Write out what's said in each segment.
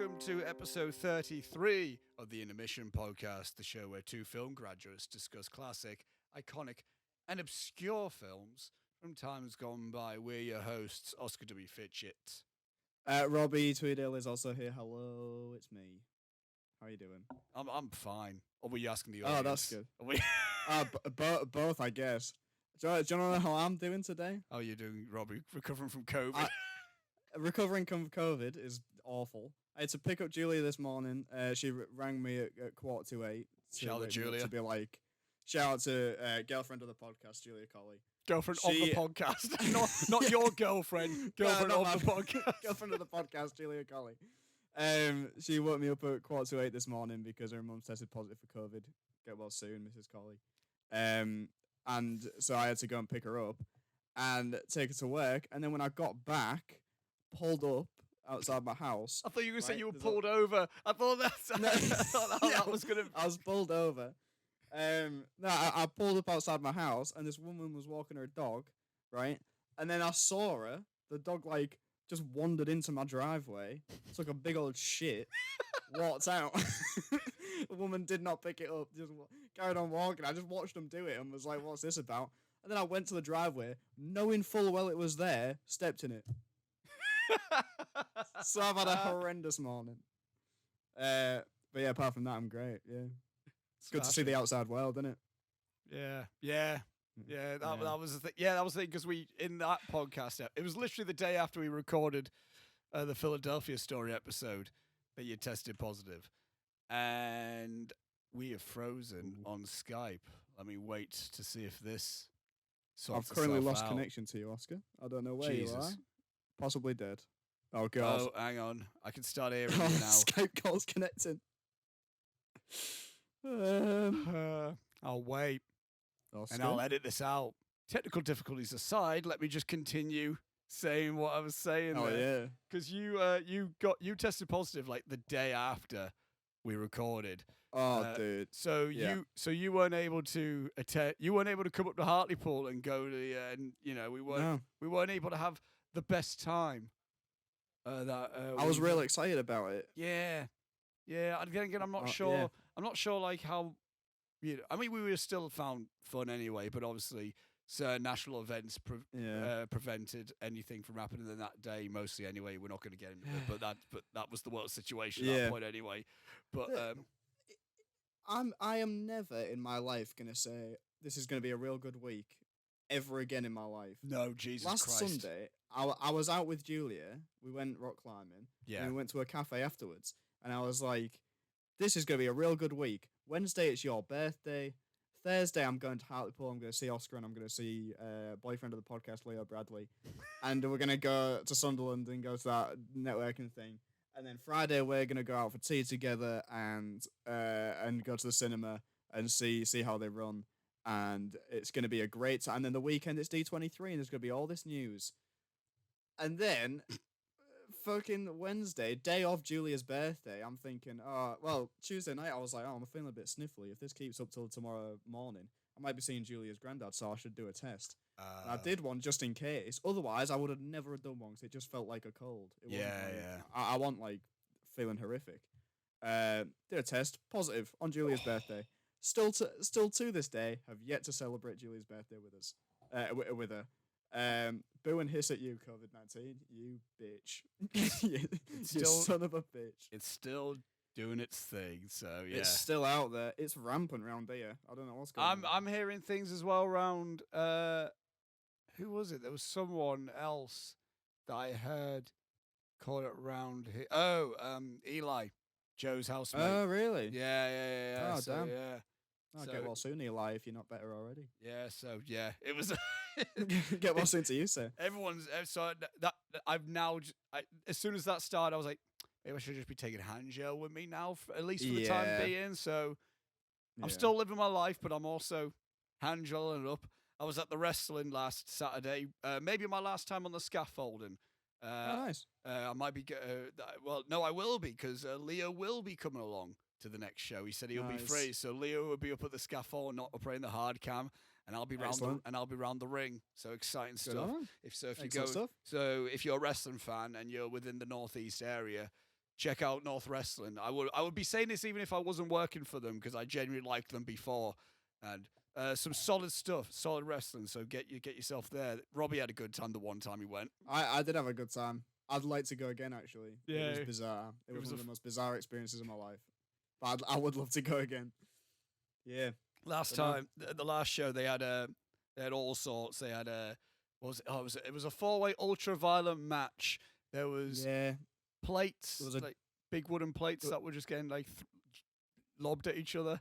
welcome to episode 33 of the Intermission podcast, the show where two film graduates discuss classic, iconic, and obscure films from times gone by. We're your hosts, Oscar W. Fitchett. Robbie Tweedale is also here. Hello, it's me. How are you doing? I'm fine. Or were you asking the audience? Oh, that's good. Are we... Both, I guess. Do you know how I'm doing today? How are you doing, Robbie? Recovering from COVID? Recovering from COVID is awful. I had to pick up Julia this morning. She rang me at 7:45. Shout out to Julia. To be like, shout out to girlfriend of the podcast, Julia Colley. Girlfriend of the podcast. not your girlfriend. Girlfriend of the podcast. Girlfriend of the podcast, Julia Colley. She woke me up at 7:45 this morning because her mum tested positive for COVID. Get well soon, Mrs. Colley. And so I had to go and pick her up and take her to work. And then when I got back, pulled up outside my house. I thought you were going to say you were pulled over. I thought that was going to... I was pulled over. I pulled up outside my house, and this woman was walking her dog, right? And then I saw her. The dog, just wandered into my driveway, took a big old shit, walked out. The woman did not pick it up, just carried on walking. I just watched them do it and was like, what's this about? And then I went to the driveway, knowing full well it was there, stepped in it. So I've had a horrendous morning. But yeah, apart from that, I'm great. Yeah, it's good to see the outside world, isn't it? Yeah. That was the thing. Yeah, that was the thing because we in that podcast, it was literally the day after we recorded the Philadelphia story episode that you tested positive, and we are frozen on Skype. Let me wait to see if this. I've currently lost out. Connection to you, Oscar. I don't know where Jesus. you are. Possibly dead. Oh god. Oh, hang on. I can start hearing you now. Skype call's connecting. I'll wait. Oscar? And I'll edit this out. Technical difficulties aside, let me just continue saying what I was saying. Oh there. yeah. Because you tested positive like the day after we recorded. Oh dude. So you weren't able to attend. You weren't able to come up to Hartlepool and go to the and we weren't able to have the best time. I was really excited about it. Yeah. Again, I'm not sure. Yeah. I'm not sure like how. I mean, we would have still found fun anyway, but obviously, certain national events prevented anything from happening in that day. Mostly, anyway, we're not going to get into it. But that was the world situation at that point anyway. But I am never in my life going to say this is going to be a real good week ever again in my life. No, Jesus Last Christ. Sunday, I was out with Julia. We went rock climbing. Yeah. And we went to a cafe afterwards. And I was like, this is going to be a real good week. Wednesday, it's your birthday. Thursday, I'm going to Hartlepool. I'm going to see Oscar, and I'm going to see boyfriend of the podcast, Leo Bradley. And we're going to go to Sunderland and go to that networking thing. And then Friday, we're going to go out for tea together and go to the cinema and see how they run. And it's going to be a great time. And then the weekend, it's D23, and there's going to be all this news. And then, fucking Wednesday, day of Julia's birthday, I'm thinking, Tuesday night, I was like, I'm feeling a bit sniffly. If this keeps up till tomorrow morning, I might be seeing Julia's granddad, so I should do a test. And I did one just in case. Otherwise, I would have never done one because it just felt like a cold. I want, feeling horrific. Did a test, positive, on Julia's birthday. Still to this day, have yet to celebrate Julia's birthday with us, with her. Boo and hiss at you, COVID-19. You bitch. You son of a bitch. It's still doing its thing, so yeah. It's still out there. It's rampant around here. I don't know what's going on. I'm hearing things as well around, who was it? There was someone else that I heard call it around here. Oh, Eli, Joe's housemate. Oh, really? Yeah. Oh, so, damn. Yeah. I'll get well soon, Eli, if you're not better already. Yeah, so, yeah, it was... Get well soon to you, sir. Everyone's... So that I've now... as soon as that started, I was like, maybe I should just be taking hand gel with me now, at least for the time being. So I'm still living my life, but I'm also hand gelling it up. I was at the wrestling last Saturday. Maybe my last time on the scaffolding. Nice. I might be... no, I will be, because Leo will be coming along to the next show. He said he'll be free, so Leo will be up at the scaffold, not operating the hard cam, and I'll be round the ring. So exciting stuff. If you're a wrestling fan and you're within the northeast area, check out North Wrestling. I would be saying this even if I wasn't working for them because I genuinely liked them before, and some solid stuff, solid wrestling. So get yourself there. Robbie had a good time the one time he went. I did have a good time. I'd like to go again, actually. Yeah. It was bizarre. It was one of the most bizarre experiences of my life. But I would love to go again. Yeah. Last time, the last show, they had all sorts. They had it was a 4-way ultra-violent match. There was plates, There was like big wooden plates that were just getting like lobbed at each other.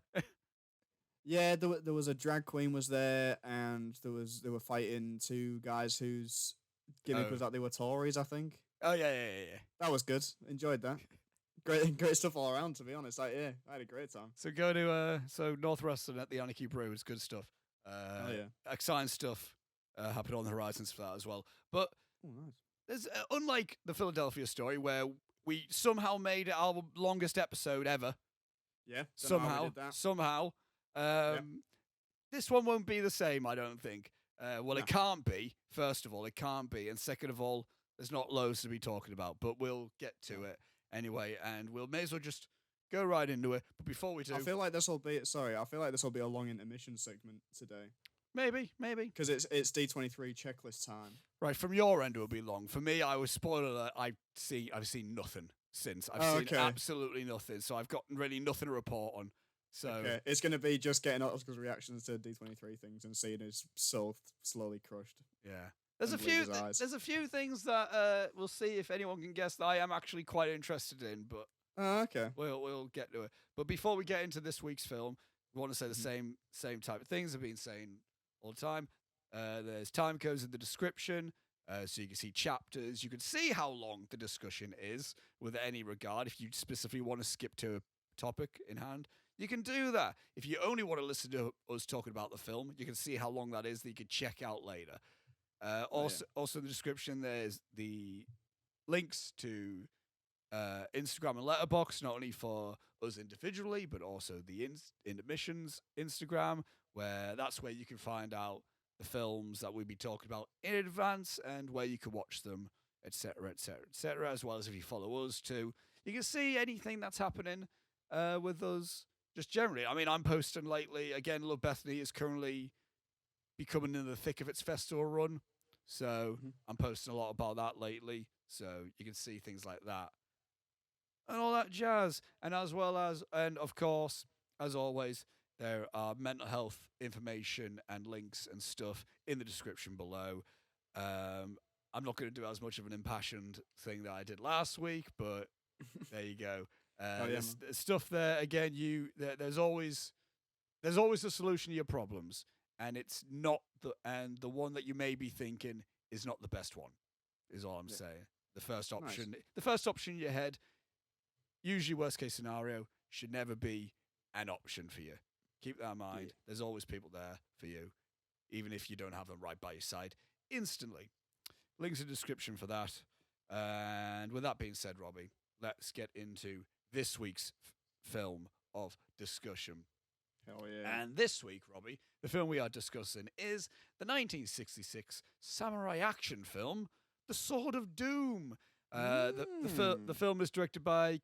Yeah, there was a drag queen was there, and they were fighting two guys whose gimmick was that they were Tories, I think. Oh yeah. That was good. Enjoyed that. Great stuff all around, to be honest. I had a great time. So go to North Wrestling at the Anarchy Brew. It's good stuff. Exciting stuff happened on the horizons for that as well. But nice. there's unlike the Philadelphia story where we somehow made it our longest episode ever. Yeah. Somehow. This one won't be the same, I don't think. It can't be. First of all, it can't be, and second of all, there's not loads to be talking about. But we'll get to it anyway, and we'll may as well just go right into it. But before we do, I feel like this will be a long intermission segment today. Maybe. Because it's D23 checklist time. Right, from your end it will be long. For me, I was spoiler alert, I've seen nothing since. I've seen absolutely nothing, so I've got really nothing to report on. So it's going to be just getting Oscar's reactions to D23 things and seeing his soul slowly crushed. Yeah. There's a few things that we'll see if anyone can guess that I am actually quite interested in, but okay. We'll get to it. But before we get into this week's film, we want to say the same type of things I've been saying all the time. There's time codes in the description, so you can see chapters. You can see how long the discussion is with any regard. If you specifically want to skip to a topic in hand, you can do that. If you only want to listen to us talking about the film, you can see how long that is that you can check out later. Also in the description, there's the links to Instagram and Letterboxd, not only for us individually, but also the Intermission's Instagram, where that's where you can find out the films that we'll be talking about in advance and where you can watch them, etc., as well as if you follow us too. You can see anything that's happening with us just generally. I mean, I'm posting lately. Again, Love Bethany is currently becoming in the thick of its festival run, so I'm posting a lot about that lately, so you can see things like that and all that jazz. And as well as, and of course, as always, there are mental health information and links and stuff in the description below. I'm not going to do as much of an impassioned thing that I did last week, but there you go. There's stuff there. Again, there's always a solution to your problems, and it's not the one that you may be thinking is not the best one. Is all I'm saying. The first option in your head, usually worst case scenario, should never be an option for you. Keep that in mind. Yeah. There's always people there for you, even if you don't have them right by your side instantly. Links in the description for that. And with that being said, Robbie, let's get into this week's film of discussion. Hell yeah. And this week, Robbie, the film we are discussing is the 1966 samurai action film, The Sword of Doom. The film is directed by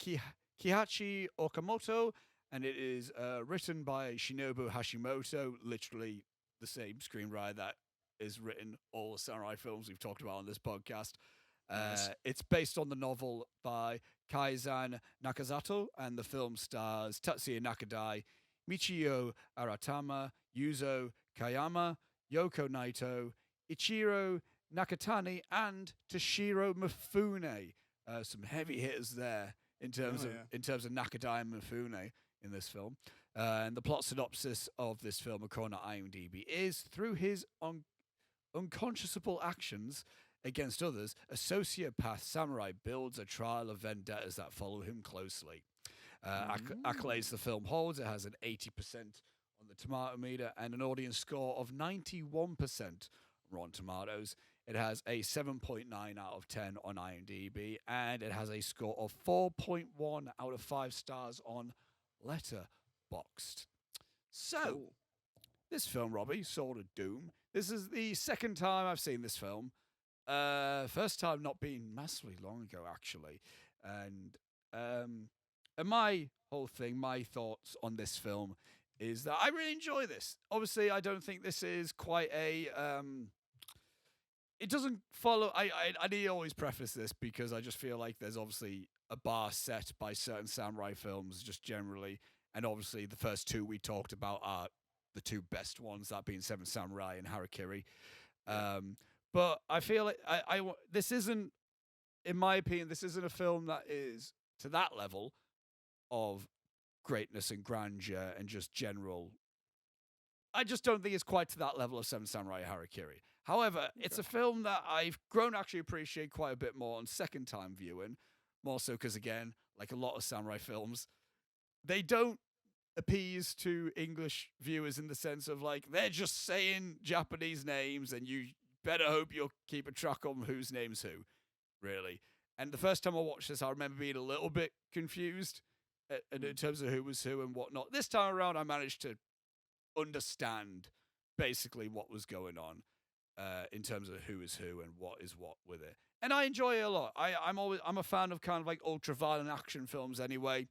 Kihachi Okamoto, and it is written by Shinobu Hashimoto, literally the same screenwriter that is written all the samurai films we've talked about on this podcast. Nice. It's based on the novel by Kaizan Nakazato, and the film stars Tatsuya Nakadai, Michio Aratama, Yuzo Kayama, Yoko Naito, Ichiro Nakatani, and Toshiro Mifune. Some heavy hitters there in terms of Nakadai and Mifune in this film. And the plot synopsis of this film, according to IMDb, is through his unconscionable actions against others, a sociopath samurai builds a trial of vendettas that follow him closely. Accolades the film holds. It has an 80% on the tomato meter and an audience score of 91% on Rotten Tomatoes. It has a 7.9 out of 10 on IMDb, and it has a score of 4.1 out of 5 stars on Letterboxd. So, this film, Robbie, Sword of Doom, this is the second time I've seen this film. First time not being massively long ago, actually. And And my whole thing, my thoughts on this film is that I really enjoy this. Obviously, I don't think this is quite a. It doesn't follow. I need to always preface this because I just feel like there's obviously a bar set by certain samurai films, just generally, and obviously the first two we talked about are the two best ones, that being Seven Samurai and Harakiri. But I feel like this isn't, in my opinion, this isn't a film that is to that level of greatness and grandeur and just general. I just don't think it's quite to that level of Seven Samurai Harakiri. However, it's a film that I've grown to actually appreciate quite a bit more on second time viewing, more so because, again, like a lot of samurai films, they don't appease to English viewers in the sense of like they're just saying Japanese names and you better hope you'll keep a track on whose name's who, really. And the first time I watched this, I remember being a little bit confused in terms of who was who and whatnot. This time around, I managed to understand basically what was going on in terms of who is who and what is what with it. And I enjoy it a lot. I'm a fan of kind of like ultra-violent action films anyway.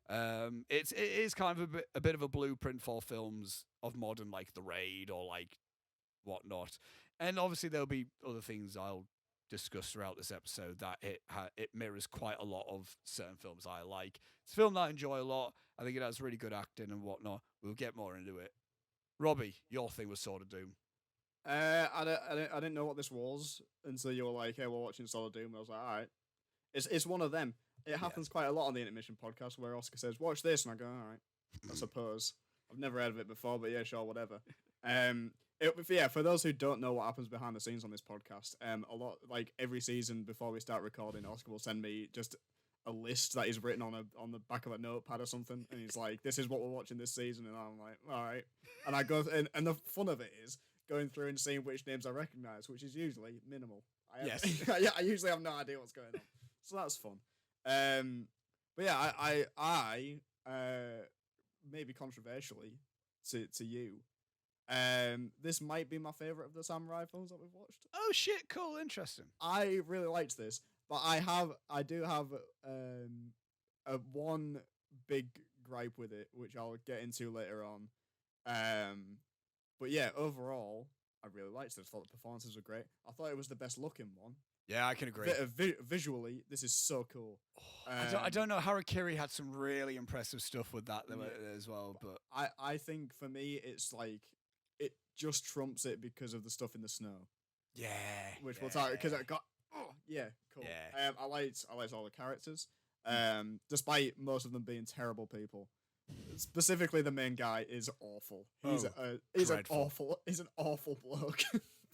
It is kind of a bit of a blueprint for films of modern, like The Raid or like whatnot. And obviously there'll be other things I'll discuss throughout this episode that it mirrors quite a lot of certain films I like. It's a film that I enjoy a lot. I think it has really good acting and whatnot. We'll get more into it. Robbie, your thing was Sword of Doom. I didn't know what this was until you were like, "Hey, we're watching Sword of Doom." I was like, "All right." It's one of them. It happens quite a lot on the Intermission podcast where Oscar says, "Watch this," and I go, "All right." I suppose I've never heard of it before, but yeah, sure, whatever. For those who don't know what happens behind the scenes on this podcast, a lot like every season before we start recording, Oscar will send me just a list that he's written on the back of a notepad or something, and he's like, "This is what we're watching this season," and I'm like, "All right," and I go and the fun of it is going through and seeing which names I recognize, which is usually minimal. I usually have no idea what's going on, so that's fun. But yeah, I maybe controversially to you, this might be my favorite of the samurai films that we've watched. Oh shit! Cool, interesting. I really liked this, but I do have a one big gripe with it, which I'll get into later on. But yeah, overall, I really liked this. I thought the performances were great. I thought it was the best looking one. Yeah, I can agree. Visually, this is so cool. I don't know. Harakiri had some really impressive stuff with that as well. But I think for me, it's like it just trumps it because of the stuff in the snow. Yeah, which we'll talk because I got. Oh yeah, cool. Yeah. I liked all the characters. Despite most of them being terrible people. Specifically, the main guy is awful. He's an awful bloke.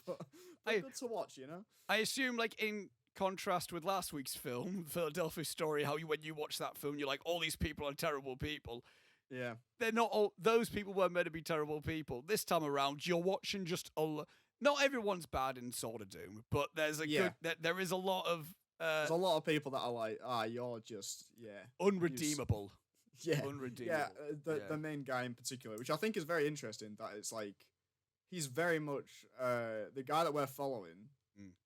but good to watch, you know. I assume, like in contrast with last week's film, Philadelphia Story, how when you watch that film, you're like, all these people are terrible people. Yeah, they're not all. Those people weren't meant to be terrible people. This time around, you're watching just not everyone's bad in Sword of Doom, but there's good. There is a lot of. There's a lot of people that are like, you're just unredeemable. Unredeemable. Yeah, the main guy in particular, which I think is very interesting. That it's like he's very much the guy that we're following,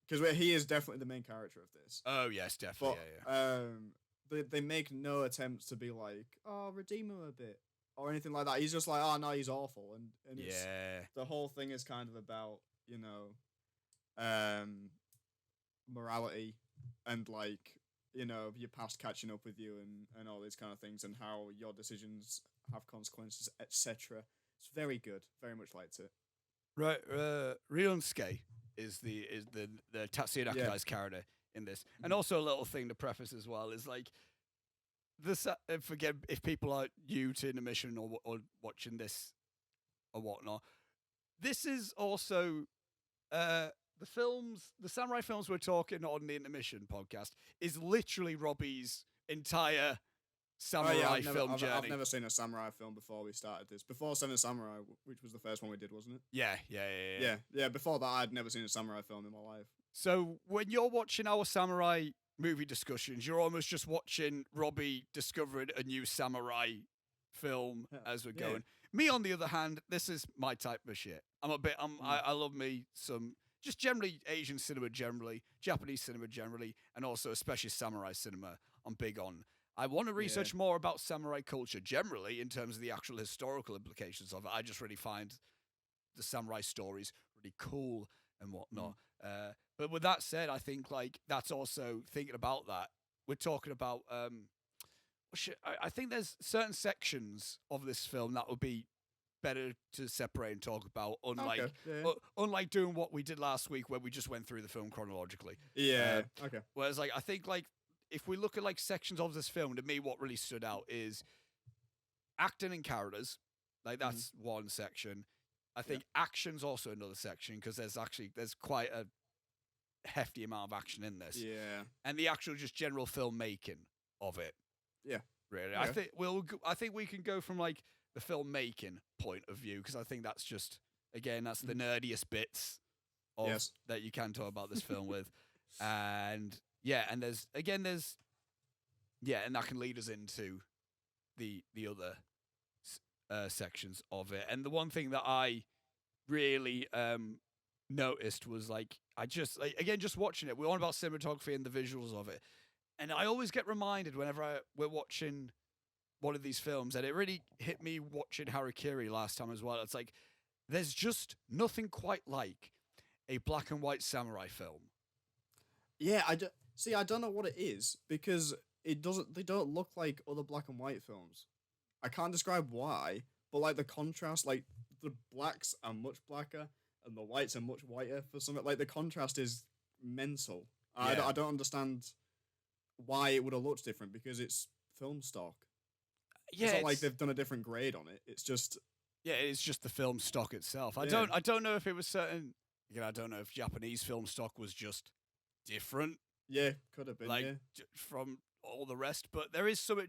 because he is definitely the main character of this. Oh yes, definitely. But, they make no attempts to be like, redeem him a bit or anything like that. He's just like, no, he's awful, and the whole thing is kind of about morality and like your past catching up with you and all these kind of things and how your decisions have consequences, etc. It's very good. Very much liked it. Right, Ryunosuke is the Tatsuya Nakadai's character in this, and also a little thing to preface as well is like this. Forget if people are new to Intermission or watching this or whatnot. This is also the samurai films we're talking on the Intermission podcast is literally Robbie's entire samurai film journey. I've never seen a samurai film before we started this. Before Seven Samurai, which was the first one we did, wasn't it? Yeah. Before that, I'd never seen a samurai film in my life. So when you're watching our samurai movie discussions, you're almost just watching Robbie discovering a new samurai film as we're going. Me, on the other hand, this is my type of shit. I love me some just generally Asian cinema generally, Japanese cinema generally, and also especially samurai cinema. I'm big on. I want to research more about samurai culture generally in terms of the actual historical implications of it. I just really find the samurai stories really cool and whatnot. But with that said, I think like that's also thinking about that. We're talking about I think there's certain sections of this film that would be better to separate and talk about, unlike unlike doing what we did last week where we just went through the film chronologically. Whereas like I think like if we look at like sections of this film, to me what really stood out is acting and characters. Like that's one section. I think action's also another section because there's quite a hefty amount of action in this. Yeah. And the actual just general filmmaking of it. Yeah. Really. Okay. I think we can go from like the filmmaking point of view because I think that's just that's the nerdiest bits of that you can talk about this film with. And and there's and that can lead us into the other sections of it. And the one thing that I really noticed was like I just just watching it, we're on about cinematography and the visuals of it, and I always get reminded whenever we're watching one of these films, and it really hit me watching Harakiri last time as well. It's like there's just nothing quite like a black and white samurai film. Yeah, I don't know what it is because they don't look like other black and white films. I can't describe why, but like the contrast, like the blacks are much blacker and the whites are much whiter for something. Like the contrast is mental. Yeah. I don't understand why it would have looked different because it's film stock. Yeah, it's not like they've done a different grade on it. It's just it's just the film stock itself. I don't know if it was certain. I don't know if Japanese film stock was just different. Yeah, could have been like from all the rest, but there is some.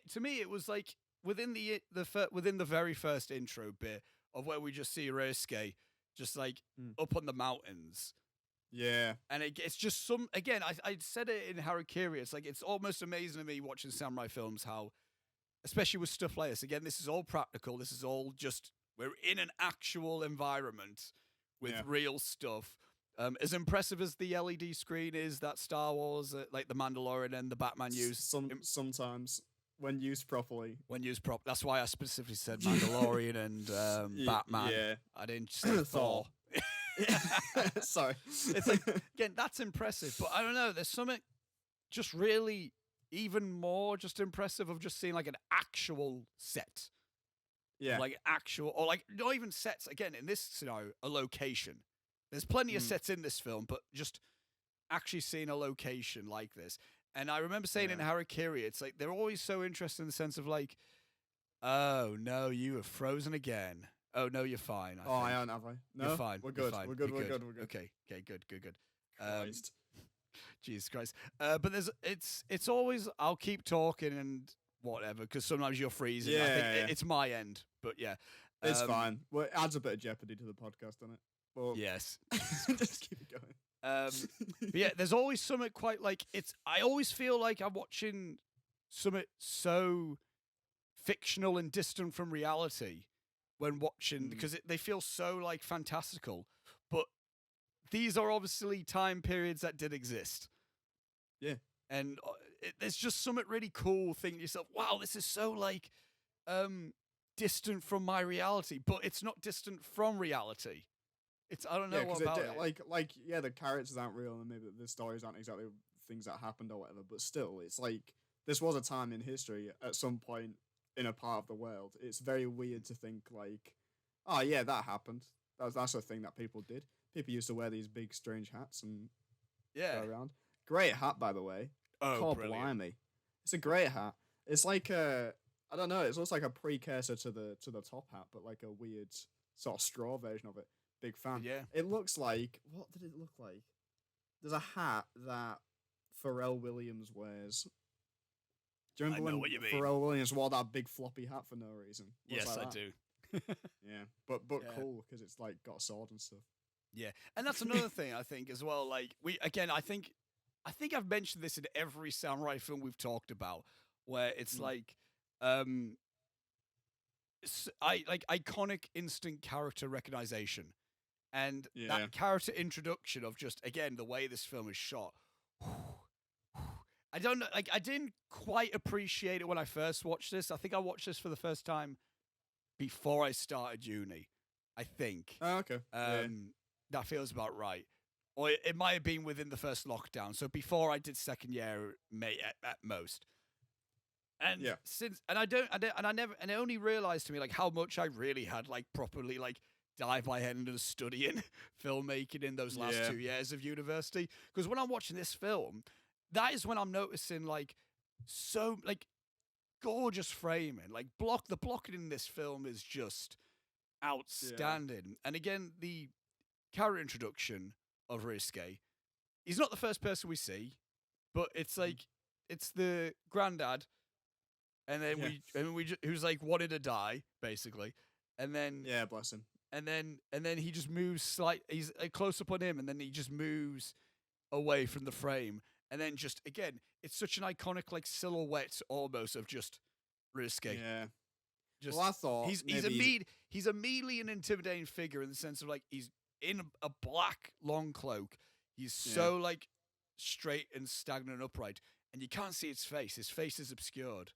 To me, it was like within the very first intro bit of where we just see Ryusuke just like up on the mountains. Yeah. And it's just I said it in Harakiri, it's like it's almost amazing to me watching samurai films how, especially with stuff like this, again, this is all practical, this is all just, we're in an actual environment with real stuff. As impressive as the LED screen is that Star Wars, like the Mandalorian and the Batman use. Sometimes. When used properly. That's why I specifically said Mandalorian and Batman. Yeah. I didn't say Thor. Sorry. It's like, again, that's impressive. But I don't know, there's something just really even more just impressive of just seeing like an actual set. Yeah. Like actual, or like not even sets. Again, in this scenario, a location. There's plenty of sets in this film, but just actually seeing a location like this. And I remember saying in Harakiri, it's like they're always so interested in the sense of like, oh no, you have frozen again. Oh no, you're fine. I aren't, have I? No, you're fine. We're good. We're good. Okay, good. Christ. Jesus Christ. But it's always I'll keep talking and whatever because sometimes you're freezing. I think it's my end, but it's fine. Well, it adds a bit of jeopardy to the podcast, doesn't it? Well, yes. Just keep it going. But there's always something quite like I always feel like I'm watching something so fictional and distant from reality when watching because they feel so like fantastical, but these are obviously time periods that did exist. Yeah, and there's just something really cool thinking to yourself, wow, this is so like distant from my reality, but it's not distant from reality. I don't know what about it. The characters aren't real and maybe the stories aren't exactly things that happened or whatever, but still, it's like this was a time in history at some point in a part of the world. It's very weird to think like, oh yeah, that happened. That's a thing that people did. People used to wear these big strange hats and go around. Great hat, by the way. Oh, blimey. It's a great hat. It's like I don't know, it's almost like a precursor to the top hat, but like a weird sort of straw version of it. Big fan. Yeah. It looks like... What did it look like? There's a hat that Pharrell Williams wears. Do you remember when Pharrell Williams wore that big floppy hat for no reason? Yes, I do. Yeah, but cool because it's like got a sword and stuff. Yeah, and that's another thing I think as well. Like I think I've mentioned this in every samurai film we've talked about, where it's like iconic instant character recognition. And that character introduction of just, again, the way this film is shot. I don't know. Like, I didn't quite appreciate it when I first watched this. I think I watched this for the first time before I started uni. I think. Oh, okay. That feels about right. Or it might have been within the first lockdown. So before I did second year, mate, at most. And I only realized to me like how much I really had like properly like dive my head into studying filmmaking in those last 2 years of university. Because when I'm watching this film, that is when I'm noticing like so like gorgeous framing. Like the blocking in this film is just outstanding. Yeah. And again, the character introduction of Ryusuke, he's not the first person we see, but it's like it's the granddad. And then who's like wanted to die basically, and then bless him. And then he just moves he's a close up on him, and then he just moves away from the frame, and then just again, it's such an iconic like silhouette almost of just Ryusuke. Yeah. Just, well, I thought he's immediately an intimidating figure in the sense of like he's in a black long cloak. He's so like straight and stagnant and upright, and you can't see his face. His face is obscured.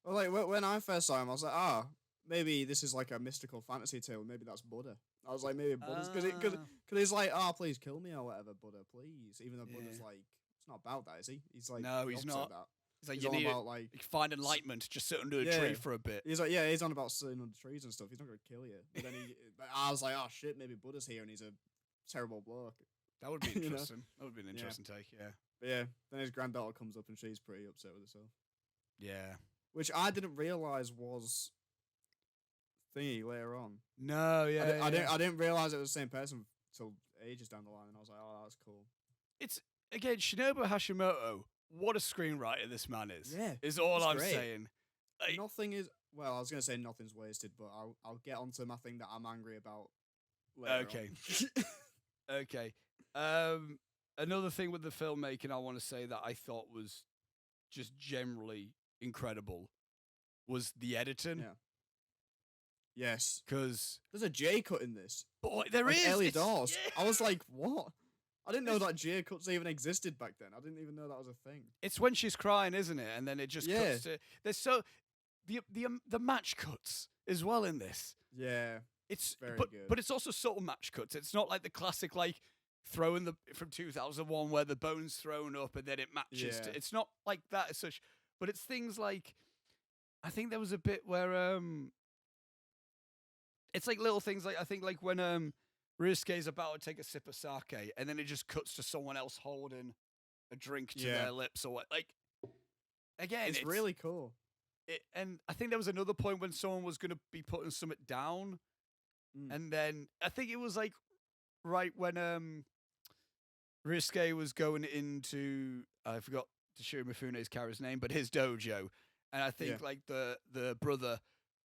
Well, like when I first saw him, I was like, maybe this is like a mystical fantasy tale. Maybe that's Buddha. I was like, maybe Buddha's because he's like, please kill me or whatever, Buddha, please. Even though Buddha's like, it's not about that, is he? He's like, no, he's not. That. He's like, you need about like find enlightenment, just sit under a tree for a bit. He's like, he's on about sitting under trees and stuff. He's not gonna kill you. But then I was like, oh shit, maybe Buddha's here and he's a terrible bloke. That would be interesting. That would be an interesting take. Yeah. But then his granddaughter comes up and she's pretty upset with herself. Yeah. Which I didn't realize was thingy later on. No, I didn't realize it was the same person till ages down the line, and I was like, oh, that's cool. It's again Shinobu Hashimoto. What a screenwriter this man is. Yeah, is all I'm great. saying. Like, nothing is. Well, I was gonna say nothing's wasted, but I'll get onto my thing that I'm angry about later. Okay. Okay. Another thing with the filmmaking I want to say that I thought was just generally incredible was the editing. Yeah. Yes. Because there's a J cut in this. Boy, there is. Ellie Dawes. Yeah. I was like, what? I didn't know that J cuts even existed back then. I didn't even know that was a thing. It's when she's crying, isn't it? And then it just cuts to. There's the match cuts as well in this. Yeah. It's very good. But it's also subtle match cuts. It's not like the classic like throwing from 2001 where the bone's thrown up and then it matches. It's not like that as such. But it's things like, I think there was a bit where it's like little things like I think like when Ryusuke's about to take a sip of sake and then it just cuts to someone else holding a drink to their lips or what. Like again, it's really cool. And I think there was another point when someone was going to be putting something down, and then I think it was like right when Ryusuke was going into, I forgot Toshiro Mifune's character's name, but his dojo. And I think like the brother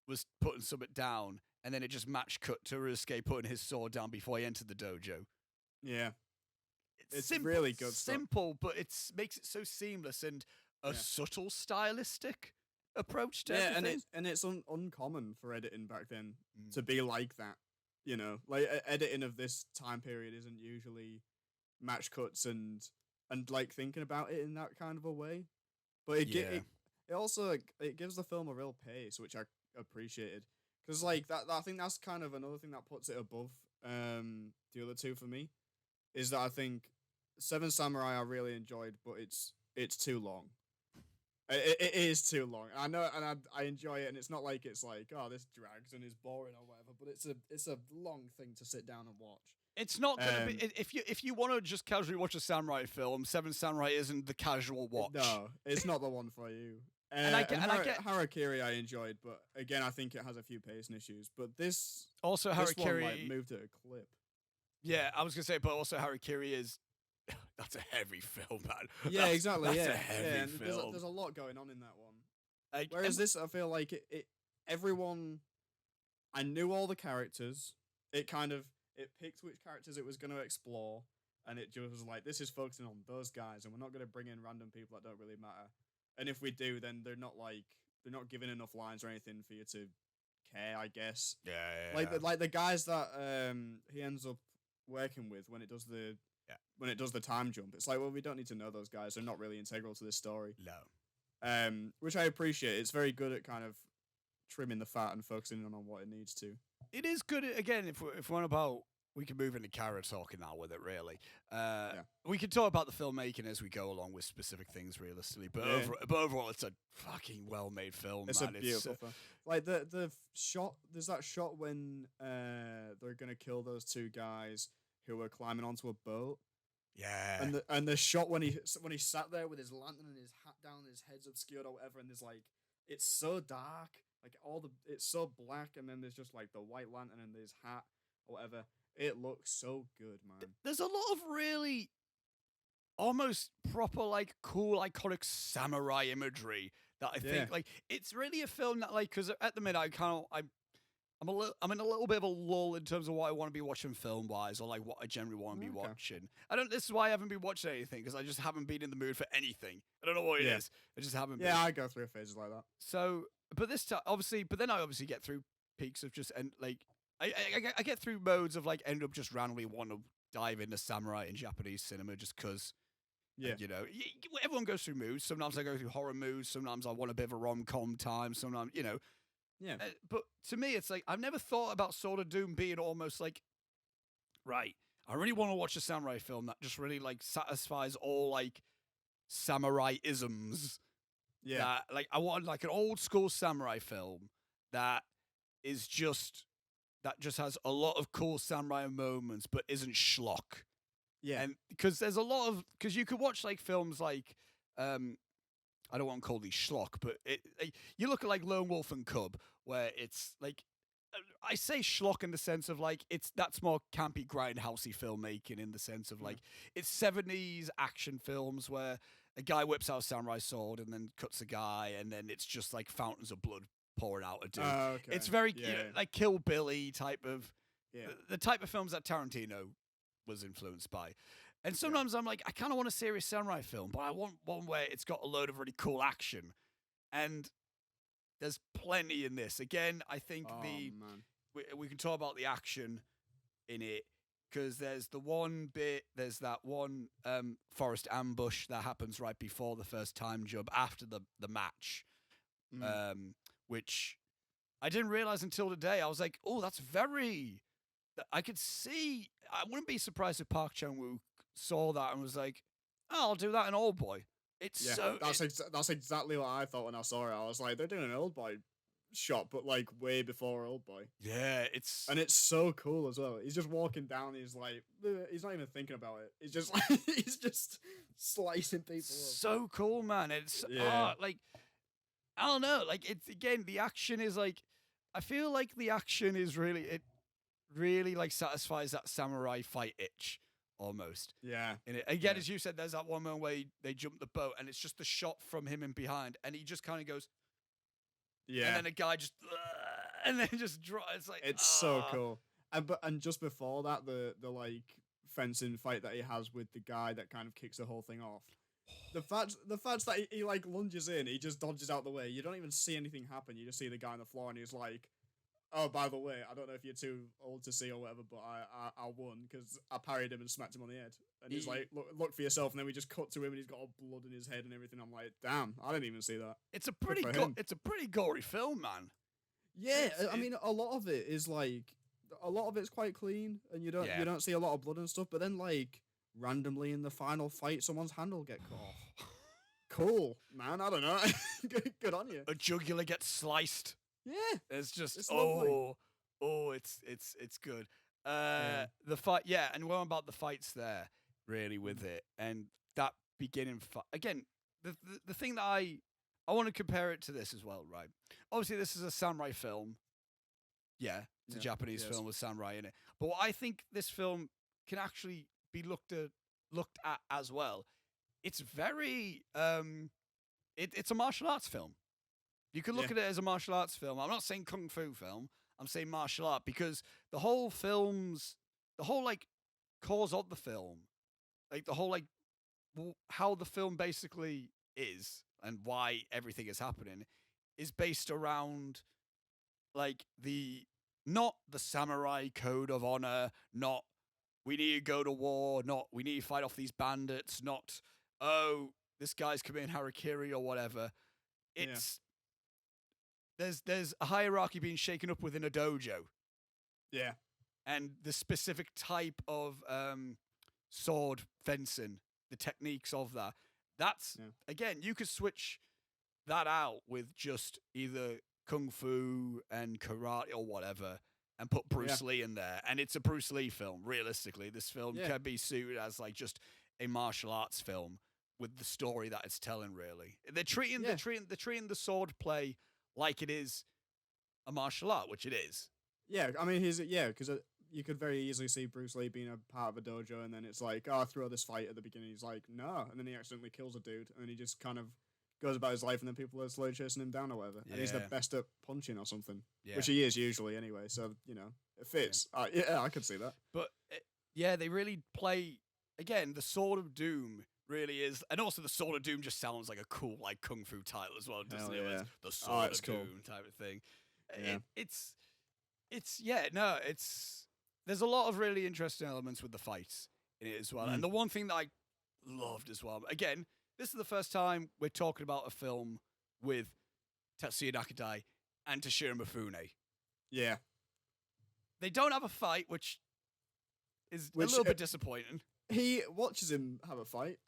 was putting something down, and then it just match cut to Ryusuke putting his sword down before he entered the dojo. Yeah. It's simple, really good simple, but it makes it so seamless and a subtle stylistic approach to everything. and it's uncommon for editing back then to be like that. You know, like editing of this time period isn't usually match cuts and like thinking about it in that kind of a way. But it also it gives the film a real pace, which I appreciated. Because like that, I think that's kind of another thing that puts it above the other two for me, is that I think Seven Samurai I really enjoyed, but it's too long. It is too long. I know, and I enjoy it, and it's not like it's like, oh, this drags and is boring or whatever. But it's a long thing to sit down and watch. It's not gonna be if you want to just casually watch a samurai film. Seven Samurai isn't the casual watch. No, it's not the one for you. I get Harakiri I enjoyed, but again I think it has a few pacing issues. But this Harakiri one, like, moved at a clip. Yeah, I was gonna say, but also Harakiri is that's a heavy film, man. Yeah, exactly. That's a heavy film. There's a lot going on in that one. Whereas this, I feel like everyone, I knew all the characters. It picked which characters it was going to explore, and it just was like, this is focusing on those guys, and we're not going to bring in random people that don't really matter. And if we do, then they're not giving enough lines or anything for you to care, I guess. Yeah. Like the guys that he ends up working with when it does the Yeah. when it does the time jump. It's like, well, we don't need to know those guys. They're not really integral to this story. No. Which I appreciate. It's very good at kind of trimming the fat and focusing on what it needs to. It is good. Again, if we're on about, we can move into Kara talking now with it, really. We can talk about the filmmaking as we go along with specific things, realistically. But, overall, it's a fucking well-made film, it's man. A beautiful film. Like, the shot, there's that shot when they're going to kill those two guys who were climbing onto a boat. Yeah. And the shot when he sat there with his lantern and his hat down, his head's obscured or whatever, and there's like, it's so dark. Like, it's so black, and then there's just like the white lantern and his hat or whatever. It looks so good, man. There's a lot of really almost proper, like, cool, iconic samurai imagery that I think, like, it's really a film that, like, because at the minute I'm in a little bit of a lull in terms of what I want to be watching film-wise, or like what I generally want to be watching. This is why I haven't been watching anything, because I just haven't been in the mood for anything. I don't know what it is. I just haven't been. Yeah, I go through phases like that. So, but this time, obviously, but then I obviously get through peaks of just, and like, I get through modes of like, end up just randomly want to dive into samurai in Japanese cinema just because, you know, everyone goes through moods. Sometimes I go through horror moods. Sometimes I want a bit of a rom-com time. Sometimes, you know. Yeah. But to me, it's like, I've never thought about Sword of Doom being almost like, right, I really want to watch a samurai film that just really like satisfies all like samurai isms. Yeah. That, like, I want like an old school samurai film that just has a lot of cool samurai moments, but isn't schlock. Yeah. And because there's a lot of, because you could watch like films like, I don't want to call these schlock, but you look at like Lone Wolf and Cub, where it's like, I say schlock in the sense of like, that's more campy, grindhousey filmmaking in the sense of like, it's 70s action films where a guy whips out a samurai sword and then cuts a guy, and then it's just like fountains of blood pouring out a dude. Okay. It's very like Kill Billy type of, the type of films that Tarantino was influenced by. And sometimes I'm like, I kind of want a serious samurai film, but I want one where it's got a load of really cool action. And there's plenty in this. Again, I think we can talk about the action in it, because there's that one forest ambush that happens right before the first time jump after the match, which I didn't realize until today. I was like, oh, that's I could see, I wouldn't be surprised if Park Chan-wook saw that and was like, oh, I'll do that in Old Boy. That's exactly what I thought when I saw it. I was like, they're doing an Old Boy shot, but like way before Old Boy. Yeah, and it's so cool as well. He's just walking down. He's like, he's not even thinking about it. He's just like, he's just slicing people. So cool, man. It's like, I don't know. Like, it's, again, the action is like, I feel like the action is really like satisfies that samurai fight itch. Almost. Yeah. And again, as you said, there's that one moment where they jump the boat, and it's just the shot from him in behind, and he just kind of goes, and then a guy just, and then just it's like, it's so cool. And just before that, the like fencing fight that he has with the guy that kind of kicks the whole thing off. The fact that he like lunges in, he just dodges out the way. You don't even see anything happen. You just see the guy on the floor, and he's like, oh, by the way, I don't know if you're too old to see or whatever, but I won because I parried him and smacked him on the head. And he's like, look for yourself. And then we just cut to him, and he's got all blood in his head and everything. I'm like, damn, I didn't even see that. It's a pretty gory film, man. Yeah, I mean, a lot of it is like, a lot of it's quite clean, and you don't see a lot of blood and stuff. But then, like, randomly in the final fight, someone's hand will get cut off. Cool, man. I don't know. Good on you. A jugular gets sliced. Yeah, it's just it's it's good. The fight, and what about the fights there, really, with it, and that beginning fight again. The thing that I want to compare it to this as well, right? Obviously, this is a samurai film. Yeah, it's a Japanese film with samurai in it. But what I think this film can actually be looked at as well. It's very it's a martial arts film. You could look at it as a martial arts film. I'm not saying kung fu film. I'm saying martial art, because the whole like cause of the film, like the whole like how the film basically is and why everything is happening is based around like not the samurai code of honor, not we need to go to war, not we need to fight off these bandits, not, oh, this guy's committing harakiri or whatever. It's there's a hierarchy being shaken up within a dojo. Yeah. And the specific type of sword fencing, the techniques of that. That's, again, you could switch that out with just either kung fu and karate or whatever and put Bruce Lee in there. And it's a Bruce Lee film, realistically. This film can be suited as like just a martial arts film with the story that it's telling, really. They're treating the sword play like it is a martial art, which it is. Yeah, I mean, because you could very easily see Bruce Lee being a part of a dojo, and then it's like, oh, throw this fight at the beginning. He's like, no, and then he accidentally kills a dude, and then he just kind of goes about his life, and then people are slowly chasing him down or whatever. Yeah. And he's the best at punching or something, which he is usually anyway. So it fits. Yeah, I could see that. But they really play again. The Sword of Doom really is, and also the Sword of Doom just sounds like a cool like kung fu title as well, doesn't it? Yeah. The Sword of Doom type of thing. Yeah. There's a lot of really interesting elements with the fights in it as well. And the one thing that I loved as well, again, this is the first time we're talking about a film with Tetsuya Nakadai and Toshiro Mifune. Yeah. They don't have a fight, which is a little bit disappointing. He watches him have a fight.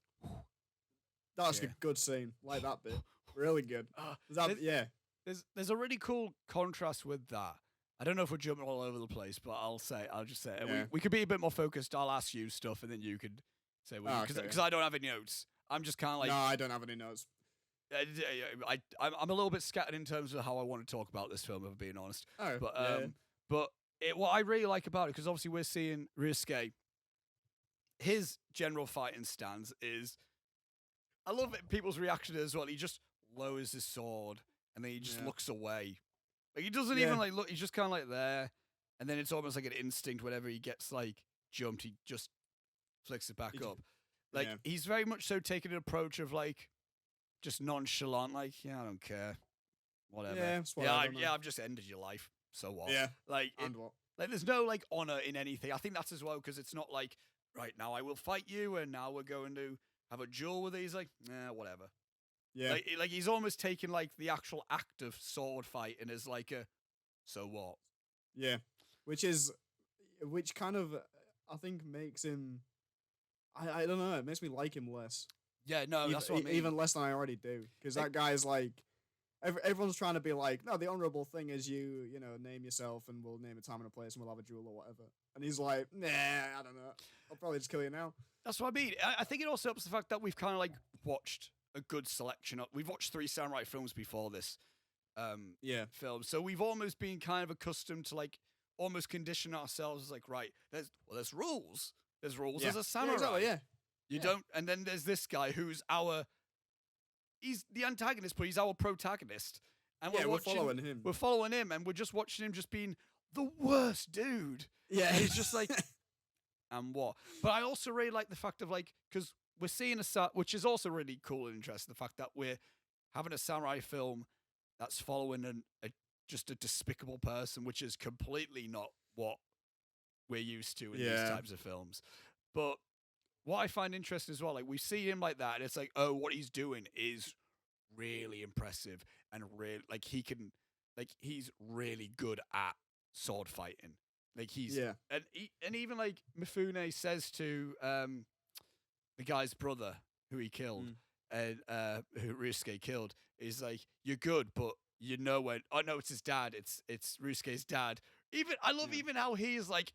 That's a good scene. Like that bit. Really good. There's a really cool contrast with that. I don't know if we're jumping all over the place, but I'll just say it. We could be a bit more focused. I'll ask you stuff, and then you could say because I don't have any notes. I'm just kind of like, no, I don't have any notes. I'm a little bit scattered in terms of how I want to talk about this film, if I'm being honest. Oh, but what I really like about it, because obviously we're seeing Ryusuke, his general fighting stance is, I love it, people's reaction as well. He just lowers his sword and then he just looks away. Like he doesn't even like look. He's just kind of like there, and then it's almost like an instinct. Whenever he gets like jumped, he just flicks it back up. Like he's very much so taking an approach of like just nonchalant. Like I don't care, whatever. I've just ended your life. So what? Yeah. Like and what? Like there's no like honor in anything. I think that's as well because it's not like right now I will fight you and now we're going to have a duel with it. He's like whatever. Yeah. Like he's almost taking like the actual act of sword fighting as like a so what? Yeah. Which kind of I think makes him I don't know, it makes me like him less. Yeah, no, that's what I mean. Even less than I already do. Because that guy's like everyone's trying to be like, no, the honourable thing is you name yourself and we'll name a time and a place and we'll have a duel or whatever. And he's like, nah, I don't know. I'll probably just kill you now. That's what I mean. I think it also helps the fact that we've kind of like watched a good selection. We've watched 3 samurai films before this film. So we've almost been kind of accustomed to like almost condition ourselves as like, right, there's rules. There's rules as a samurai. Exactly, You don't, and then there's this guy who's he's the antagonist, but he's our protagonist. And we're following him. We're following him, and we're just watching him just being the worst dude. Yeah. And he's just like, and what? But I also really like the fact of like, because we're seeing which is also really cool and interesting, the fact that we're having a samurai film that's following just a despicable person, which is completely not what we're used to in these types of films. But what I find interesting as well, like we see him like that, and it's like, oh, what he's doing is really impressive, and really like he's really good at sword fighting. Like he's and even like Mifune says to the guy's brother who he killed and who Ryusuke killed, is like, you're good, but you know when it's his dad, it's Ryusuke's dad. Even I love even how he's like,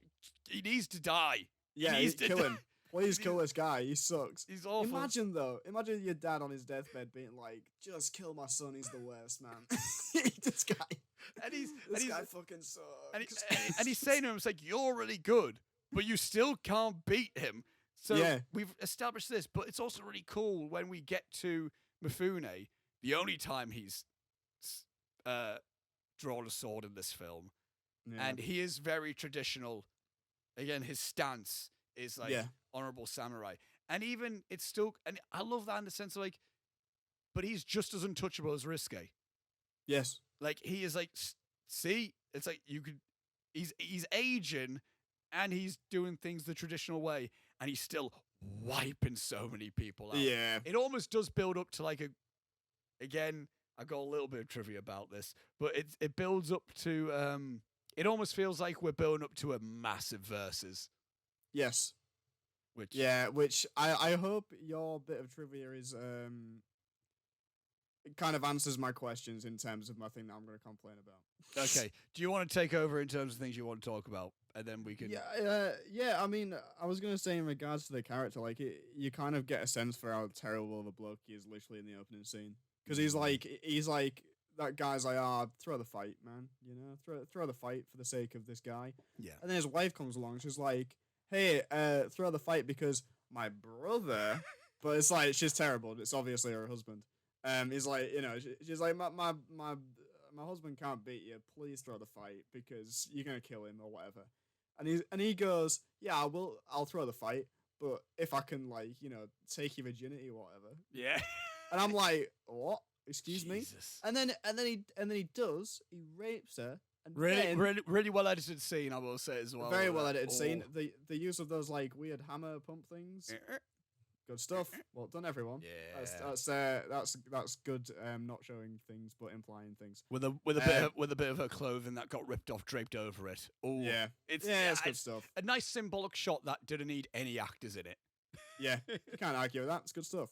he needs to die. Yeah, he's kill him. Please kill this guy. He sucks. He's awful. Imagine your dad on his deathbed being like, just kill my son. He's the worst, man. This guy. This guy fucking sucks. And he's saying to him, it's like, you're really good, but you still can't beat him. So we've established this, but it's also really cool when we get to Mifune, the only time he's drawn a sword in this film. Yeah. And he is very traditional. Again, his stance is like honorable samurai. And even it's still, and I love that in the sense of like, but he's just as untouchable as Ryusuke. Yes. Like he is like, see, it's like you could, he's aging and he's doing things the traditional way, and he's still wiping so many people out. Yeah. It almost does build up to like again, I got a little bit of trivia about this, but it builds up to it almost feels like we're building up to a massive versus. Yes. Which I hope your bit of trivia is it kind of answers my questions in terms of my thing that I'm going to complain about. Okay. Do you want to take over in terms of things you want to talk about, and then we can? Yeah. I mean, I was going to say in regards to the character, like you kind of get a sense for how terrible of a bloke he is, literally in the opening scene, because he's like that guy's like, throw the fight, man. You know, throw the fight for the sake of this guy. Yeah. And then his wife comes along. She's like, hey, throw the fight because my brother. But it's like she's terrible. It's obviously her husband. He's like, you know, she's like, my husband can't beat you. Please throw the fight because you're gonna kill him or whatever. And he goes, yeah, I'll throw the fight, but if I can, like, you know, take your virginity or whatever. Yeah. And I'm like, what? Excuse me? Jesus. And then he does. He rapes her. And Really well edited scene, I will say as well. Very well edited scene. The use of those like weird hammer pump things. Good stuff. Well done, everyone. Yeah. That's good. Not showing things but implying things. With a bit of her clothing that got ripped off, draped over it. Oh yeah. It's good stuff. A nice symbolic shot that didn't need any actors in it. Yeah, you can't argue with that. It's good stuff.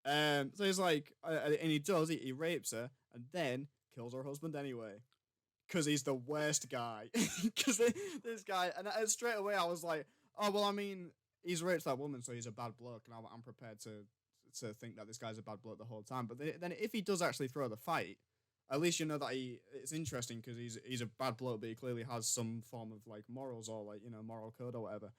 So he's like, and he does. He rapes her and then kills her husband anyway. Because he's the worst guy. Because this guy, and straight away I was like, oh, well, I mean, he's raped that woman, so he's a bad bloke, and I'm prepared to think that this guy's a bad bloke the whole time. But then if he does actually throw the fight, at least you know that it's interesting because he's a bad bloke, but he clearly has some form of like morals or like, you know, moral code or whatever.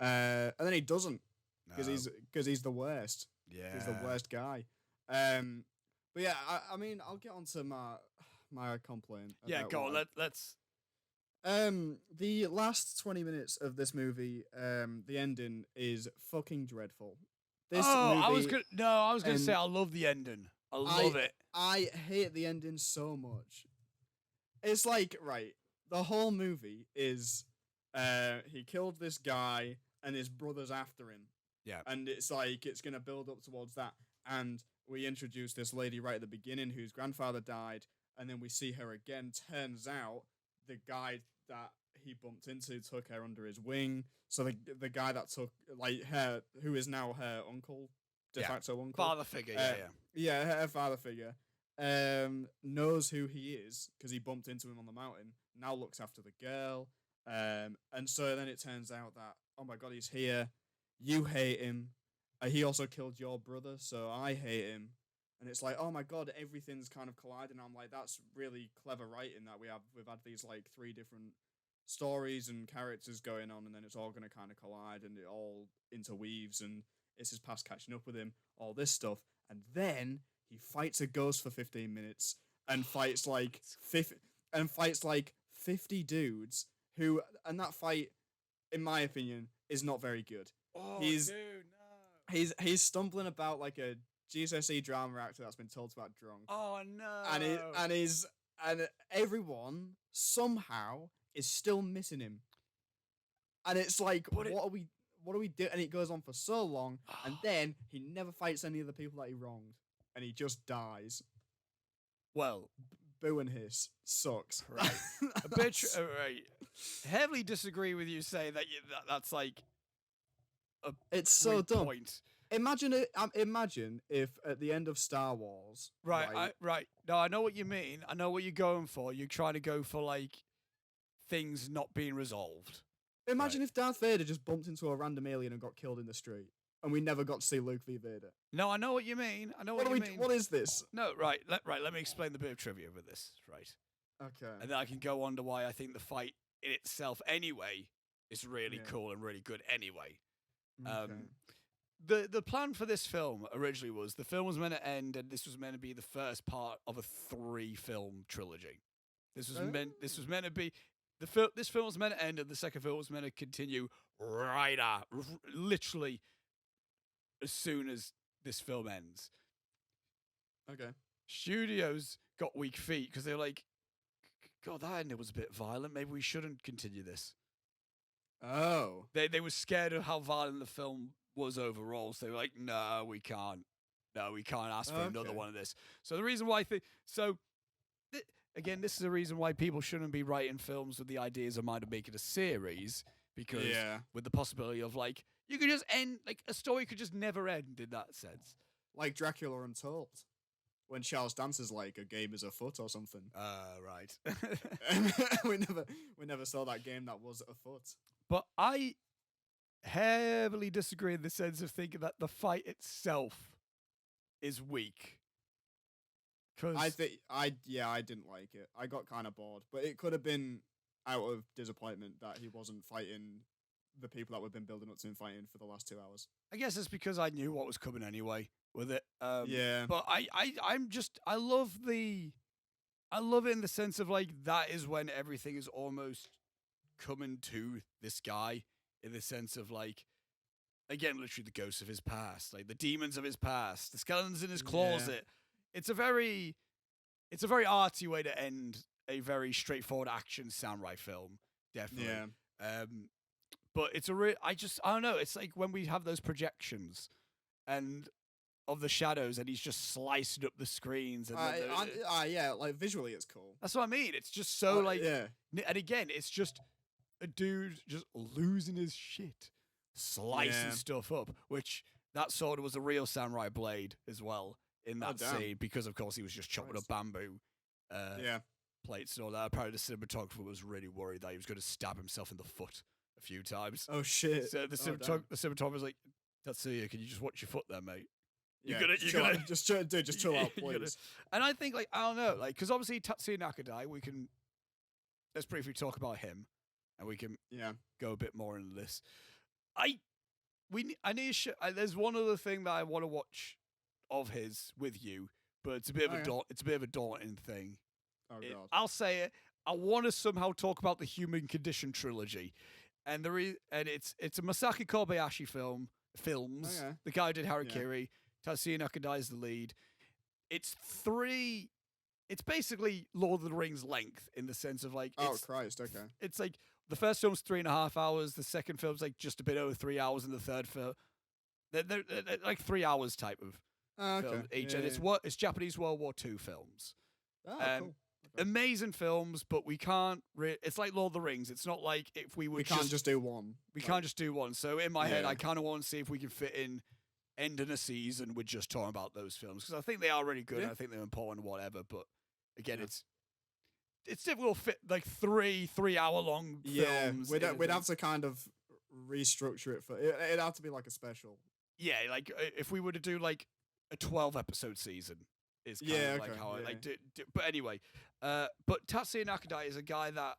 And then he doesn't because he's the worst. Yeah, he's the worst guy. But yeah, I mean, I'll get on to my complaint. Yeah, go on. Let's. The last 20 minutes of this movie, the ending is fucking dreadful. This movie, I was gonna say I love the ending. I love it. I hate the ending so much. It's like, right, the whole movie is he killed this guy and his brother's after him. Yeah. And it's like it's gonna build up towards that. And we introduce this lady right at the beginning whose grandfather died, and then we see her again. Turns out the guy that he bumped into took her under his wing. So the guy that took like her, who is now her uncle, de facto uncle, father figure, her father figure, knows who he is because he bumped into him on the mountain. Now looks after the girl, and so then it turns out that, oh my god, he's here. You hate him. He also killed your brother, so I hate him. And it's like, oh my god, everything's kind of colliding. I'm like, that's really clever writing that we've had these like 3 different stories and characters going on, and then it's all going to kind of collide, and it all interweaves, and it's his past catching up with him, all this stuff, and then he fights a ghost for 15 minutes and fights like 50 dudes who, and that fight, in my opinion, is not very good. Oh, dude, no. He's stumbling about like a GCSE drama actor that's been told about drunk. Oh no! And everyone somehow is still missing him. And it's like, what are we doing? And it goes on for so long, and then he never fights any of the people that he wronged, and he just dies. Well, boo and hiss sucks. Right. A bitch. Right. Heavily disagree with you saying that that's like. It's so dumb. Point. Imagine if at the end of Star Wars. Right. No, I know what you mean. I know what you're going for. You're trying to go for like things not being resolved. Imagine if Darth Vader just bumped into a random alien and got killed in the street, and we never got to see Luke v. Vader. No, I know what you mean. I know what you mean. What is this? No, right. Let me explain the bit of trivia with this. Right. Okay. And then I can go on to why I think the fight in itself, anyway, is really cool and really good. Anyway. Okay. The plan for this film originally was the film was meant to end, and this was meant to be the first part of a 3-film trilogy. This was meant to be this film was meant to end, and the second film was meant to continue literally as soon as this film ends. Okay. Studios got weak feet because they're like, God, that ending was a bit violent. Maybe we shouldn't continue this. Oh. They were scared of how violent the film was overall, so they were like, no, we can't. No, we can't ask for another Okay. one of this. So the reason why again, this is a reason why people shouldn't be writing films with the ideas of mind of making a series, because Yeah. with the possibility of like you could just end like a story could just never end in that sense. Like Dracula Untold, when Charles Dance's like a game is afoot or something. Right. we never saw that game that was afoot. But I heavily disagree in the sense of thinking that the fight itself is weak. I didn't like it. I got kind of bored, but it could have been out of disappointment that he wasn't fighting the people that we've been building up to him fighting for the last 2 hours. I guess it's because I knew what was coming anyway with it. Yeah. But I love it in the sense of like that is when everything is almost coming to this guy, in the sense of like, again, literally the ghosts of his past, like the demons of his past, the skeletons in his closet. It's a very arty way to end a very straightforward action samurai film, definitely. Yeah. But it's I don't know. It's like when we have those projections and of the shadows, and he's just slicing up the screens. And yeah, like visually, it's cool. that's what I mean. It's just so yeah. And again, it's just a dude just losing his shit, slicing stuff up. Which that sword was a real samurai blade as well in that scene, because of course he was just chopping up bamboo. Plates and all that. Apparently, the cinematographer was really worried that he was going to stab himself in the foot a few times. Oh shit! So the cinematographer was like, "Tatsuya, can you just watch your foot there, mate? You're gonna just chill out, please." And I think like I don't know, like because obviously Tatsuya Nakadai, let's briefly talk about him, and we can go a bit more into this. I need there's one other thing that I want to watch of his with you, but it's a bit of a daunting thing. Oh god! I'll say it. I want to somehow talk about the Human Condition trilogy, and it's a Masaki Kobayashi films. Okay. The guy who did Harakiri. Tatsuya Nakadai is the lead. It's basically Lord of the Rings length in the sense of like. Christ! Okay. It's like the first film's 3.5 hours. The second film's like just a bit over 3 hours, and the third film, they're like 3 hours type of film each, and it's Japanese World War II films. Oh, cool. Amazing films, but we can't. It's like Lord of the Rings. It's not like if we can't just do one. We can't just do one. So in my head, I kind of want to see if we can fit in ending a season with just talking about those films, because I think they are really good. And I think they're important, whatever. But again, it's difficult to fit like 3 hour long films. We'd have to kind of restructure it it'd have to be like a special. Yeah, like if we were to do like a 12 episode season. Is kind of like how I like do. But anyway, but Tatsuya Nakadai is a guy that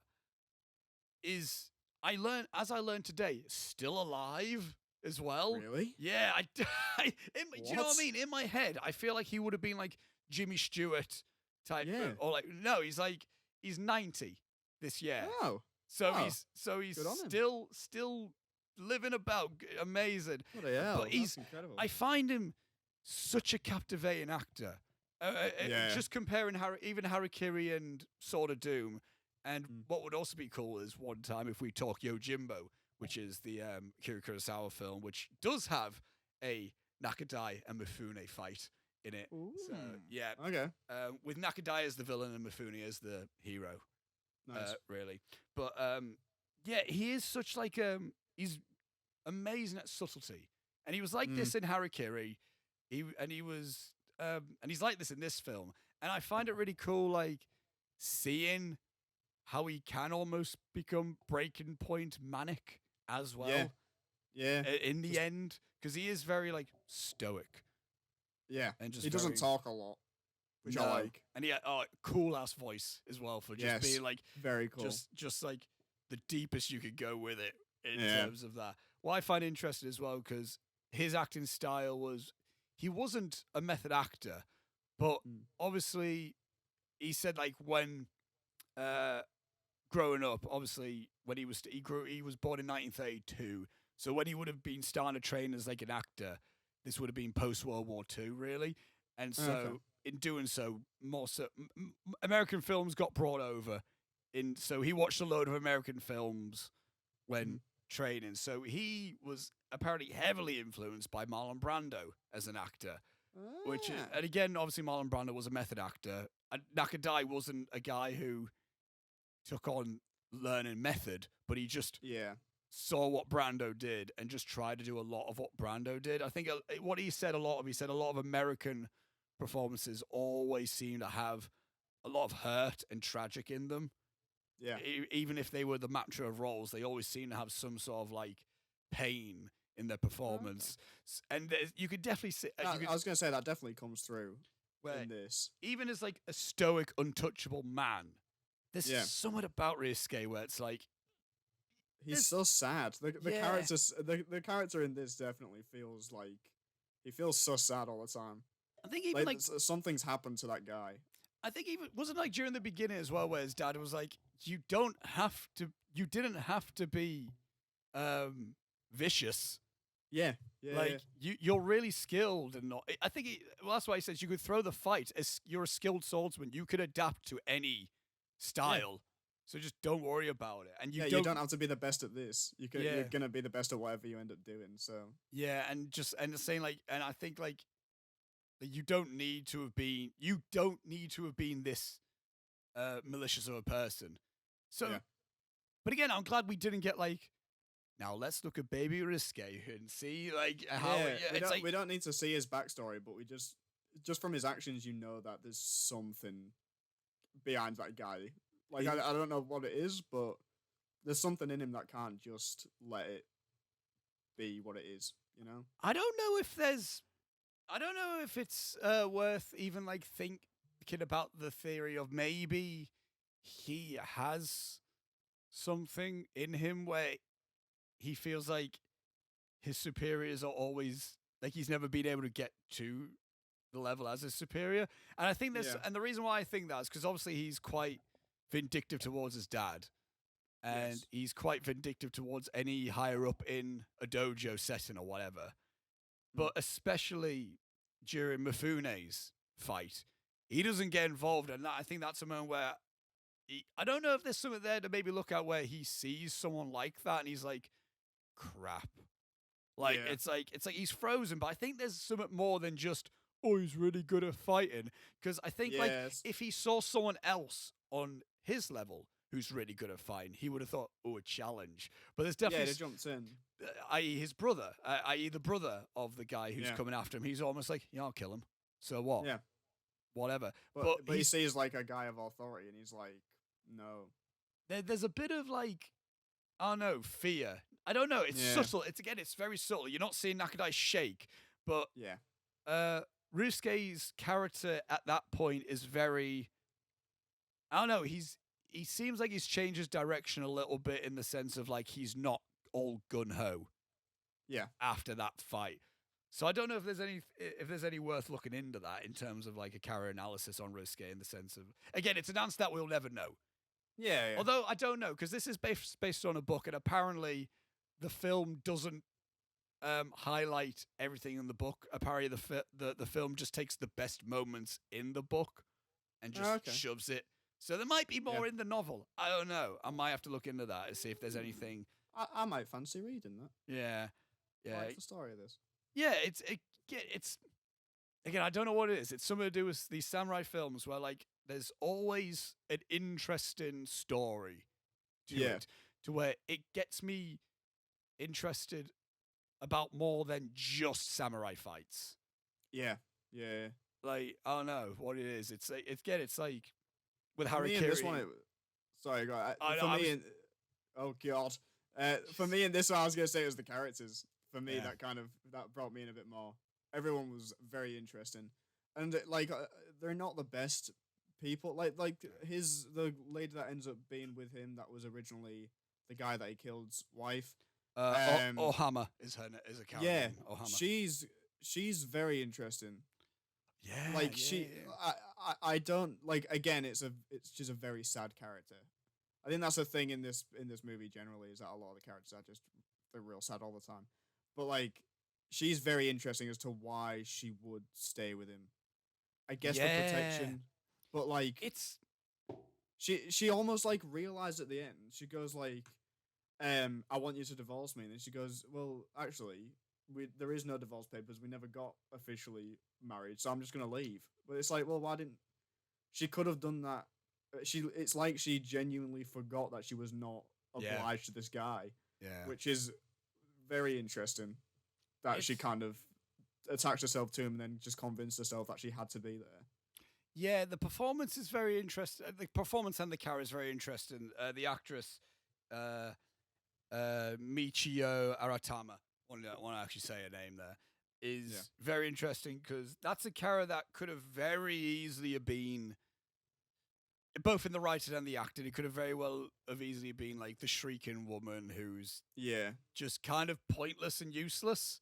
I learned today, still alive as well. Really? Yeah. Do you know what I mean? In my head, I feel like he would have been like Jimmy Stewart type, or like he's 90 this year. Oh. So he's still living about. Amazing. What the hell? But That's incredible. I find him such a captivating actor. Just comparing even Harakiri and Sword of Doom, and what would also be cool is one time if we talk Yojimbo, which is the Akira Kurosawa film, which does have a Nakadai and Mifune fight in it. Ooh. So yeah, okay. With Nakadai as the villain and Mifune as the hero, really. But he is such like he's amazing at subtlety, and he was like this in Harakiri. He was. And he's like this in this film, and I find it really cool, like seeing how he can almost become breaking point manic as well. Yeah. In the end, because he is very like stoic. Yeah, and just he doesn't talk a lot, which I like. And he had cool ass voice as well for just being like very cool, just like the deepest you could go with it in terms of that. What I find interesting as well, because his acting style was. He wasn't a method actor, but obviously he said like when growing up, obviously when he was born in 1932, so when he would have been starting to train as like an actor, this would have been post World War II really, and so in doing so, more so American films got brought over, so he watched a load of American films when training. So he was apparently heavily influenced by Marlon Brando as an actor, which is, and again, obviously Marlon Brando was a method actor. And Nakadai wasn't a guy who took on learning method, but he just saw what Brando did and just tried to do a lot of what Brando did. I think what he said a lot of American performances always seem to have a lot of hurt and tragic in them. Yeah. Even if they were the macho of roles, they always seem to have some sort of like pain in their performance. And you could definitely see. I was going to say that definitely comes through in this. Even as like a stoic, untouchable man, there's something about Ryusuke where it's like he's so sad. The character in this definitely feels like he feels so sad all the time. I think even like something's happened to that guy. I think even wasn't like during the beginning as well, where his dad was like, you didn't have to be vicious. Yeah. You're really skilled and not. I think that's why he says you could throw the fight. As you're a skilled swordsman, you could adapt to any style. So just don't worry about it. And you don't have to be the best at this. You're gonna be the best at whatever you end up doing. So and saying like, and I think like you don't need to have been this malicious of a person. So, but again, I'm glad we didn't get like. Now let's look at Baby Ryusuke and see like how. We don't need to see his backstory, but we just from his actions, you know that there's something behind that guy. Like I don't know what it is, but there's something in him that can't just let it be what it is. You know. I don't know if it's worth even like thinking about the theory of maybe he has something in him where he feels like his superiors are always like he's never been able to get to the level as his superior. And I think and the reason why I think that is because obviously he's quite vindictive towards his dad. And he's quite vindictive towards any higher up in a dojo setting or whatever. But especially during Mifune's fight, he doesn't get involved. And I think that's a moment where I don't know if there's something there to maybe look at where he sees someone like that and he's like, crap. Like, it's like he's frozen. But I think there's something more than just, oh, he's really good at fighting. Because I think like if he saw someone else on his level who's really good at fighting, he would have thought, oh, a challenge. But there's definitely... Yeah, he jumps in. I.e. his brother, i.e. the brother of the guy who's coming after him. He's almost like, I'll kill him. So what? Yeah. Whatever. But he sees like a guy of authority and he's like, no. There's a bit of like, I don't know, fear. I don't know. It's subtle. It's very subtle. You're not seeing Nakadai shake, but Ryusuke's character at that point is very, I don't know, he seems like he's changed his direction a little bit in the sense of like he's not all gun-ho after that fight. So I don't know if there's any worth looking into that in terms of like a character analysis on Ryusuke in the sense of, again, it's an answer that we'll never know. Yeah. Although I don't know, because this is based on a book, and apparently the film doesn't highlight everything in the book. Apparently the film just takes the best moments in the book and just shoves it. So there might be more in the novel. I don't know. I might have to look into that and see if there's anything. I might fancy reading that. Yeah. I like the story of this. Yeah, it's again, I don't know what it is. It's something to do with these samurai films where like there's always an interesting story to it, to where it gets me interested about more than just samurai fights. Yeah. Like, I don't know what it is. It's like with for Harakiri. Me in this one, sorry, God. For me in this one, I was gonna say it was the characters. For me, that brought me in a bit more. Everyone was very interesting, and they're not the best people. Like the lady that ends up being with him that was originally the guy that he killed's wife. Ohama is a character. Yeah, Ohama. She's very interesting. Yeah, I don't like. Again, it's just a very sad character. I think that's the thing in this movie generally is that a lot of the characters they're real sad all the time. But like, she's very interesting as to why she would stay with him. I guess for protection, but like it's she almost like realized at the end. She goes like, I want you to divorce me. And then she goes, well, actually, there is no divorce papers. We never got officially married, so I'm just gonna leave. But it's like, well, why didn't she? Could have done that. It's like she genuinely forgot that she was not Yeah. obliged to this guy, Yeah. which is very interesting. That she kind of attached herself to him and then just convinced herself that she had to be there. Yeah, the performance is very interesting. The performance and the character is very interesting. The actress, Michio Aratama, want to actually say her name there, is very interesting because that's a character that could have very easily have been, both in the writing and the acting, it could have very well have easily been like the shrieking woman who's just kind of pointless and useless.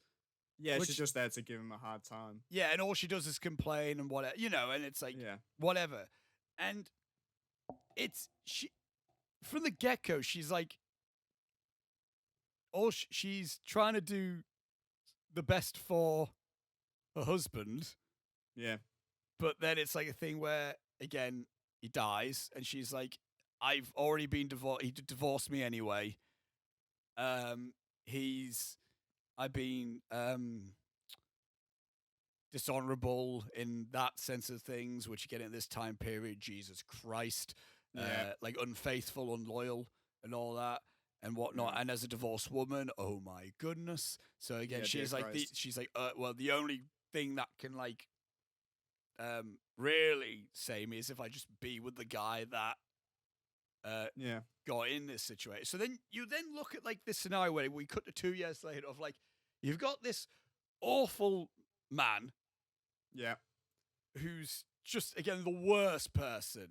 Yeah, she's just there to give him a hard time. Yeah, and all she does is complain and whatever, and it's like, whatever. And she, from the get-go, she's like, she's trying to do the best for her husband. Yeah. But then it's like a thing where, again, he dies, and she's like, I've already been divorced. He divorced me anyway. I've been dishonorable in that sense of things, which again in this time period, Jesus Christ, like unfaithful, unloyal, and all that and whatnot. And as a divorced woman, oh my goodness. So again, she's like, well, the only thing that can like really save me is if I just be with the guy that got in this situation. So then you look at like this scenario where we cut to 2 years later of like, you've got this awful man, who's just again the worst person.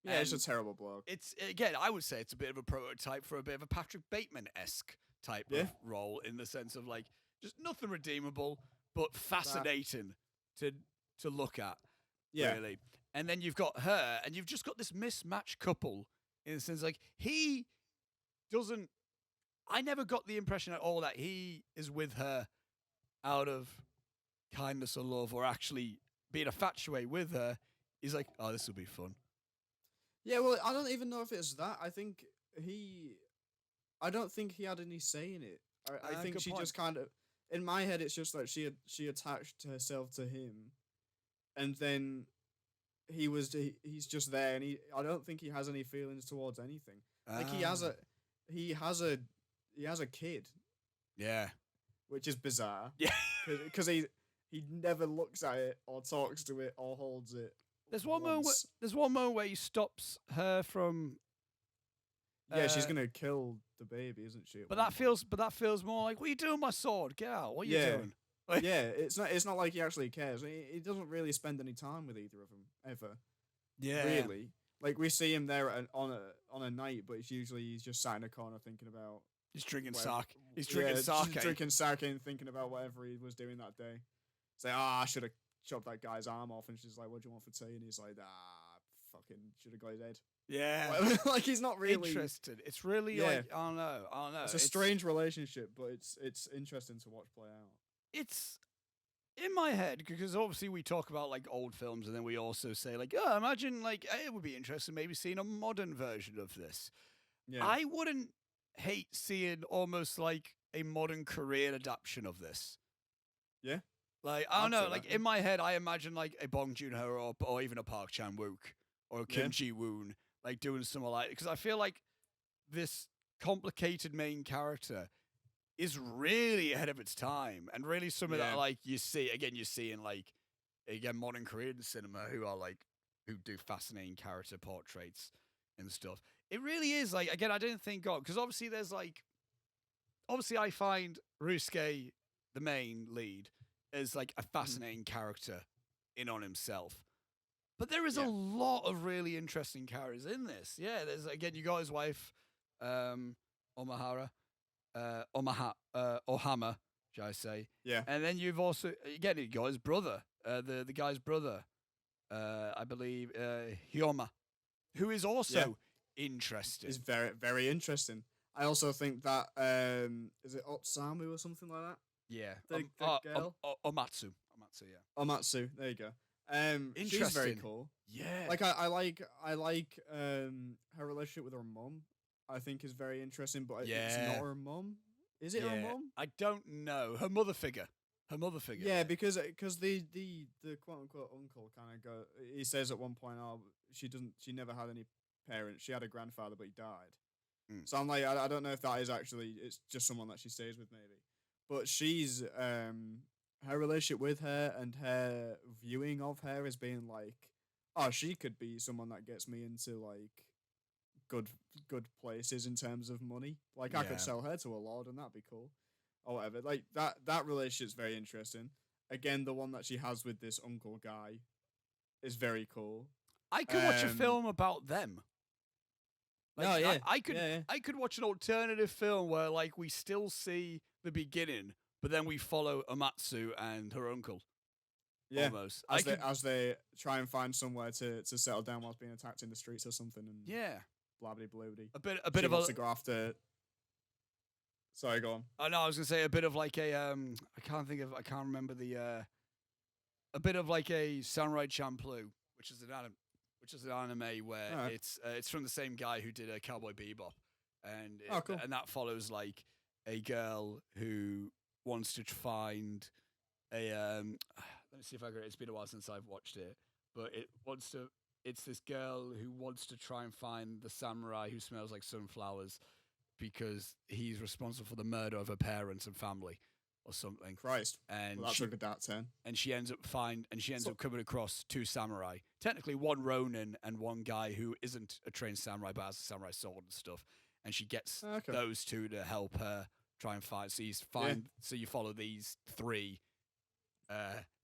Yeah, it's a terrible bloke. It's again, I would say it's a bit of a prototype for a bit of a Patrick Bateman-esque type of role in the sense of like just nothing redeemable, but fascinating to look at. Yeah, really. And then you've got her, and you've just got this mismatched couple in the sense like he doesn't. I never got the impression at all that he is with her out of kindness or love, or actually being infatuated with her. He's like, oh, this will be fun. Yeah, well, I don't even know if it's that. I don't think he had any say in it. I think she just kind of, in my head, it's just like she attached herself to him, and then he's just there, and I don't think he has any feelings towards anything. Like he has a kid. Yeah. Which is bizarre. Yeah. Because he never looks at it or talks to it or holds it. There's one moment where he stops her from. Yeah, she's gonna kill the baby, isn't she? But that feels more like, what are you doing with my sword? Get out! What are you doing? Like, it's not like he actually cares. He doesn't really spend any time with either of them ever. Yeah, really. Like we see him there on a night, but he's just sat in a corner thinking about. He's drinking sake. He's drinking sake and thinking about whatever he was doing that day. Say, I should have chopped that guy's arm off, and she's like, "What do you want for tea?" And he's like, fucking should have got his head. Yeah, like he's not really interested. It's really like, I don't know. It's a strange relationship, but it's interesting to watch play out. It's in my head because obviously we talk about like old films, and then we also say like, oh, imagine like it would be interesting maybe seeing a modern version of this. Yeah, I wouldn't hate seeing almost like a modern Korean adaptation of this. Yeah. Like, I don't know, like in my head, I imagine like a Bong Joon-ho or even a Park Chan-wook or a Kim Ji-woon, like doing something like, because I feel like this complicated main character is really ahead of its time, and really something that like you see in like, again, modern Korean cinema who do fascinating character portraits and stuff. It really is like, again, I didn't think because obviously I find Ryusuke, the main lead, is like a fascinating character in on himself. But there is a lot of really interesting characters in this. Yeah, there's again, you got his wife, Ohama, shall I say. Yeah. And then you've also, again, you got his brother, the guy's brother, I believe, Hyoma, who is also interesting. Is very, very interesting. I also think that, is it Otsamu or something like that? Yeah, the girl? Omatsu, yeah. Omatsu, there you go. She's very cool. Yeah, like I like her relationship with her mum. I think is very interesting, but it's Yeah. not her mum. Is it her mum? I don't know. Her mother figure. Yeah, because the quote unquote uncle kind of go. He says at one point, "Oh, she never had any parents. She had a grandfather, but he died." Mm. So I'm like, I don't know if that is actually. It's just someone that she stays with, maybe. But she's her relationship with her and her viewing of her as being like, oh, she could be someone that gets me into like good places in terms of money. Like I Yeah. could sell her to a lord and that'd be cool. Or whatever. Like that relationship's very interesting. Again, the one that she has with this uncle guy is very cool. I could watch a film about them. Like, oh yeah, I could watch an alternative film where like we still see the beginning, but then we follow Amatsu and her uncle. Yeah, almost. As they try and find somewhere to settle down whilst being attacked in the streets or something. And yeah, blabby bloody. a bit of wants to go after. Sorry, go on. Oh no, I was gonna say a bit of like a I can't remember the a bit of like a Samurai Champloo, which is an anime where it's from the same guy who did a Cowboy Bebop, and cool. and that follows like a girl who wants to find a let me see if I can. It's been a while since I've watched it, but it's this girl who wants to try and find the samurai who smells like sunflowers, because he's responsible for the murder of her parents and family, or something. Christ, and well, that's a good turn. And she ends up coming across two samurai, technically one Ronin and one guy who isn't a trained samurai but has a samurai sword and stuff. And she gets those two to help her try and find. So you follow these three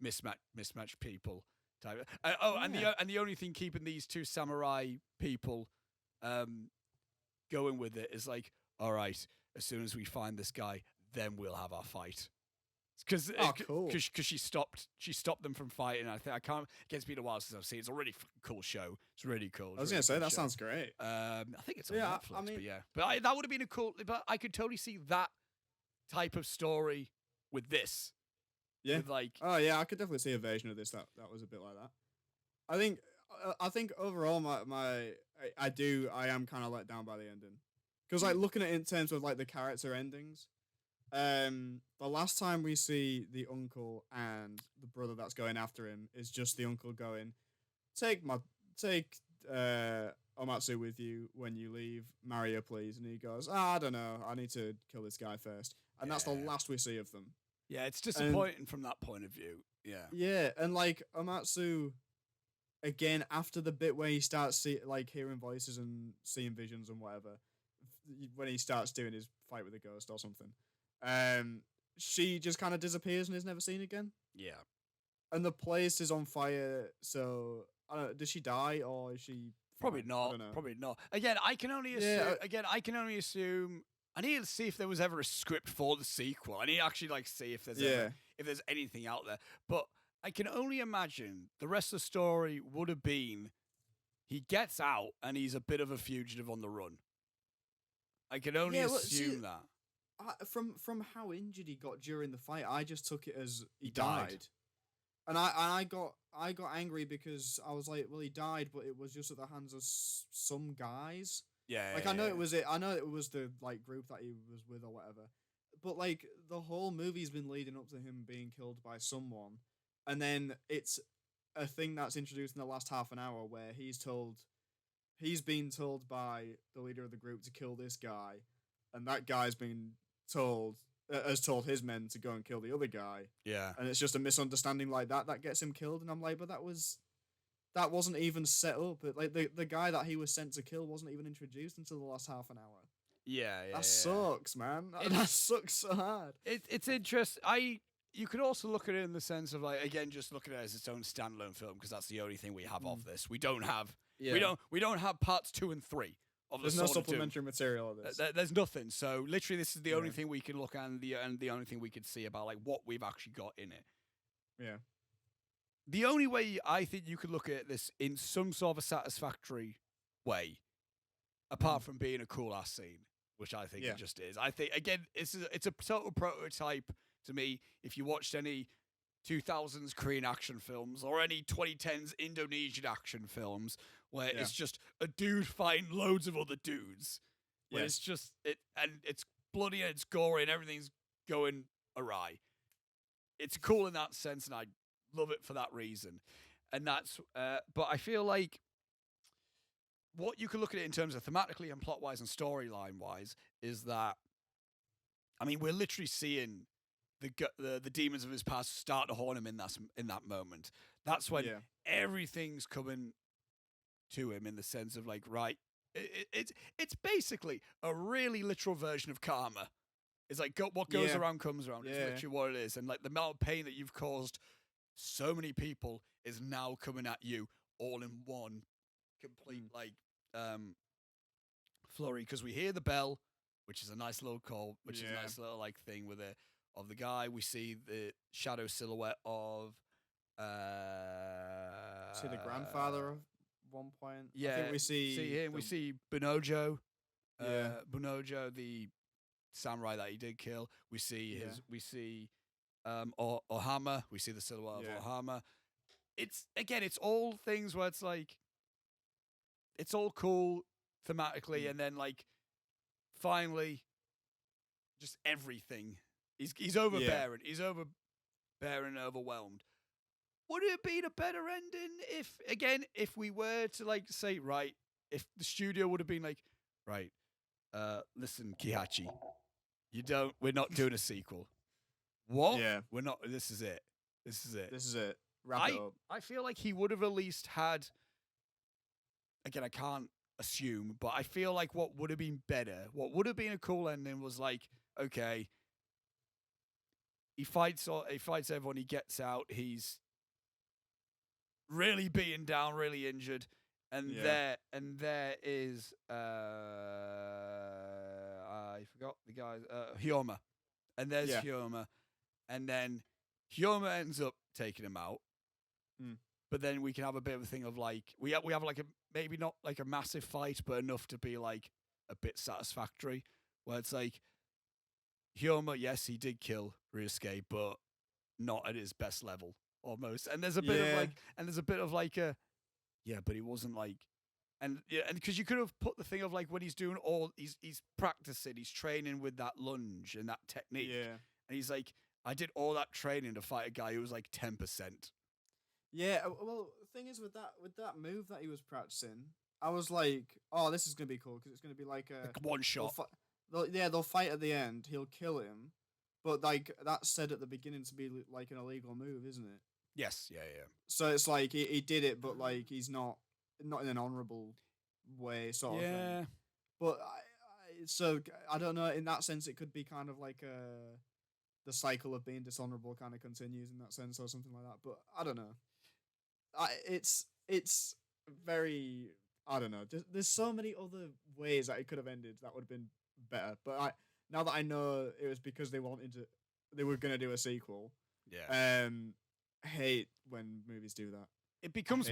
mismatched people. And the only thing keeping these two samurai people going with it is like, all right, as soon as we find this guy, then we'll have our fight. Because she stopped them from fighting. I can't. It's been a while since I've seen it. It's a really cool show. It's really cool. I was gonna say that sounds great. I think it's on Netflix. But that would have been a cool. But I could totally see that type of story with this. Yeah. With like. Oh yeah, I could definitely see a version of this that was a bit like that. I think overall I am kind of let down by the ending. Because like looking at it in terms of like the character endings, the last time we see the uncle and the brother that's going after him is just the uncle going, take Omatsu with you when you leave, marry her please, and he goes, I don't know, I need to kill this guy first, and that's the last we see of them. Yeah, it's disappointing from that point of view. Yeah, and like Omatsu, again after the bit where he starts hearing voices and seeing visions and whatever. When he starts doing his fight with a ghost or something, she just kind of disappears and is never seen again. Yeah, and the place is on fire. So I don't know, does she die or is she? Probably not. Probably not. Again, I can only assume. I need to see if there was ever a script for the sequel. I need to actually see if there's anything out there. But I can only imagine the rest of the story would have been he gets out and he's a bit of a fugitive on the run. I can only assume that. From how injured he got during the fight, I just took it as he died. And I got angry because I was like, well, he died, but it was just at the hands of some guys. I know it was the group that he was with or whatever. But the whole movie's been leading up to him being killed by someone, and then it's a thing that's introduced in the last half an hour where he's been told by the leader of the group to kill this guy, and that guy's been told his men to go and kill the other guy. Yeah. And it's just a misunderstanding like that gets him killed, and I'm like, but that wasn't even set up. The guy that he was sent to kill wasn't even introduced until the last half an hour. Yeah. That sucks, man. That sucks so hard. It's interesting. You could also look at it in the sense of again, just looking at it as its own standalone film, because that's the only thing we have of this. We don't have we don't have parts 2 and 3 of the. There's no supplementary material of this. There's nothing. So literally, this is the only thing we can look at, and the only thing we can see about what we've actually got in it. Yeah. The only way I think you could look at this in some sort of a satisfactory way, apart from being a cool ass scene, which I think it just is. I think again, it's a total prototype to me. If you watched any 2000s Korean action films or any 2010s Indonesian action films, where it's just a dude fighting loads of other dudes, Where Yes. it's just and it's bloody and it's gory and everything's going awry. It's cool in that sense, and I love it for that reason. And that's, but I feel like what you can look at it in terms of thematically and plot wise and storyline wise is that, I mean, we're literally seeing the demons of his past start to haunt him in that moment. That's when everything's coming to him in the sense of like, right, it's basically a really literal version of karma. It's like what goes around comes around. It's literally what it is, and like the amount of pain that you've caused so many people is now coming at you all in one complete flurry. Because we hear the bell, which is a nice little call, which is a nice little like thing with it of the guy. We see the shadow silhouette of see the grandfather at one point. Yeah, I think we see him. We see Bunojo. Bunojo, the samurai that he did kill. We see we see Ohama. We see the silhouette of Ohama. It's all things where it's like, it's all cool thematically, and then like finally, just everything. He's overbearing. He's overbearing and overwhelmed. Would it have been a better ending if we were to like say, right, if the studio would have been like, right, listen, Kihachi, we're not doing a sequel. What? Yeah. We're not. This is it. This is it. Wrap it up. I feel like he would have at least had. Again, I can't assume, but I feel like what would have been better, what would have been a cool ending was like, okay, he fights everyone, he gets out, he's really beaten down, really injured, and there is I forgot the guy's Hyoma. And there's Hyoma. And then Hyoma ends up taking him out. But then we can have a bit of a thing of like we have like a maybe not like a massive fight, but enough to be like a bit satisfactory. Where it's like Hyoma, yes, he did kill Ryusuke, but not at his best level almost. And there's a bit of like a but he wasn't like and because you could have put the thing of like when he's doing he's practicing, he's training with that lunge and that technique. Yeah. And he's like, I did all that training to fight a guy who was like 10%. Yeah, well, the thing is with that move that he was practicing, I was like, oh, this is going to be cool because it's going to be like a one shot. They'll fight at the end, he'll kill him, but like that's said at the beginning to be like an illegal move, isn't it? Yes, yeah. So it's like he did it, but like he's not in an honourable way, sort of thing. But I don't know, in that sense it could be kind of like the cycle of being dishonourable kind of continues in that sense or something like that, but I don't know. It's very, I don't know. There's so many other ways that it could have ended that would have been better. But now that I know it was because they were going to do a sequel. Yeah. Hate when movies do that. It becomes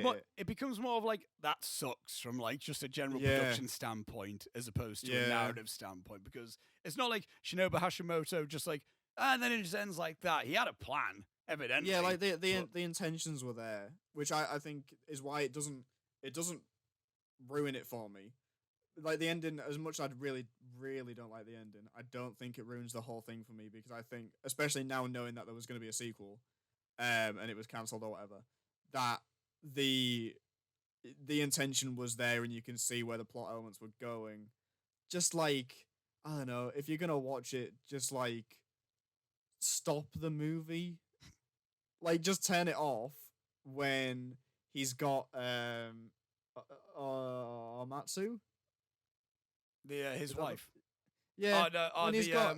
more of like that sucks from like just a general production standpoint as opposed to a narrative standpoint, because it's not like Shinobu Hashimoto just like and then it just ends like that. He had a plan. Evidently. Yeah, like the intentions were there, which I think is why it doesn't ruin it for me. Like the ending, as much as I'd really don't like the ending, I don't think it ruins the whole thing for me, because I think, especially now knowing that there was going to be a sequel, and it was cancelled or whatever, that the intention was there and you can see where the plot elements were going. Just like, I don't know, if you're gonna watch it, just like stop the movie. Like, just turn it off when he's got Matsu, his wife. Yeah. When he's got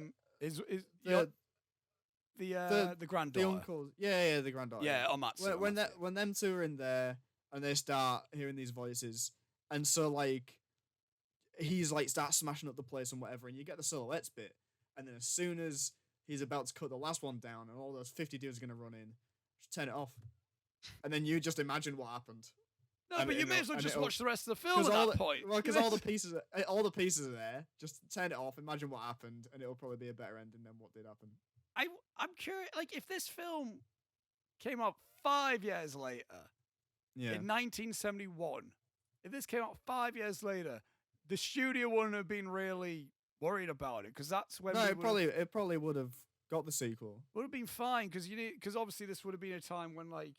the granddaughter. The uncle. Yeah, the granddaughter. Yeah, Matsu. When them two are in there and they start hearing these voices, and so like he's like starts smashing up the place and whatever, and you get the silhouettes bit, and then as soon as he's about to cut the last one down and all those 50 dudes are going to run in, just turn it off. And then you just imagine what happened. No, but you may as well just watch the rest of the film at that point. Well, because all the pieces are there. Just turn it off, imagine what happened, and it'll probably be a better ending than what did happen. I'm curious, like, if this film came out 5 years later, in 1971, if this came out 5 years later, the studio wouldn't have been really worried about it because that's when No, it probably would have got the sequel. would have been fine because obviously this would have been a time when like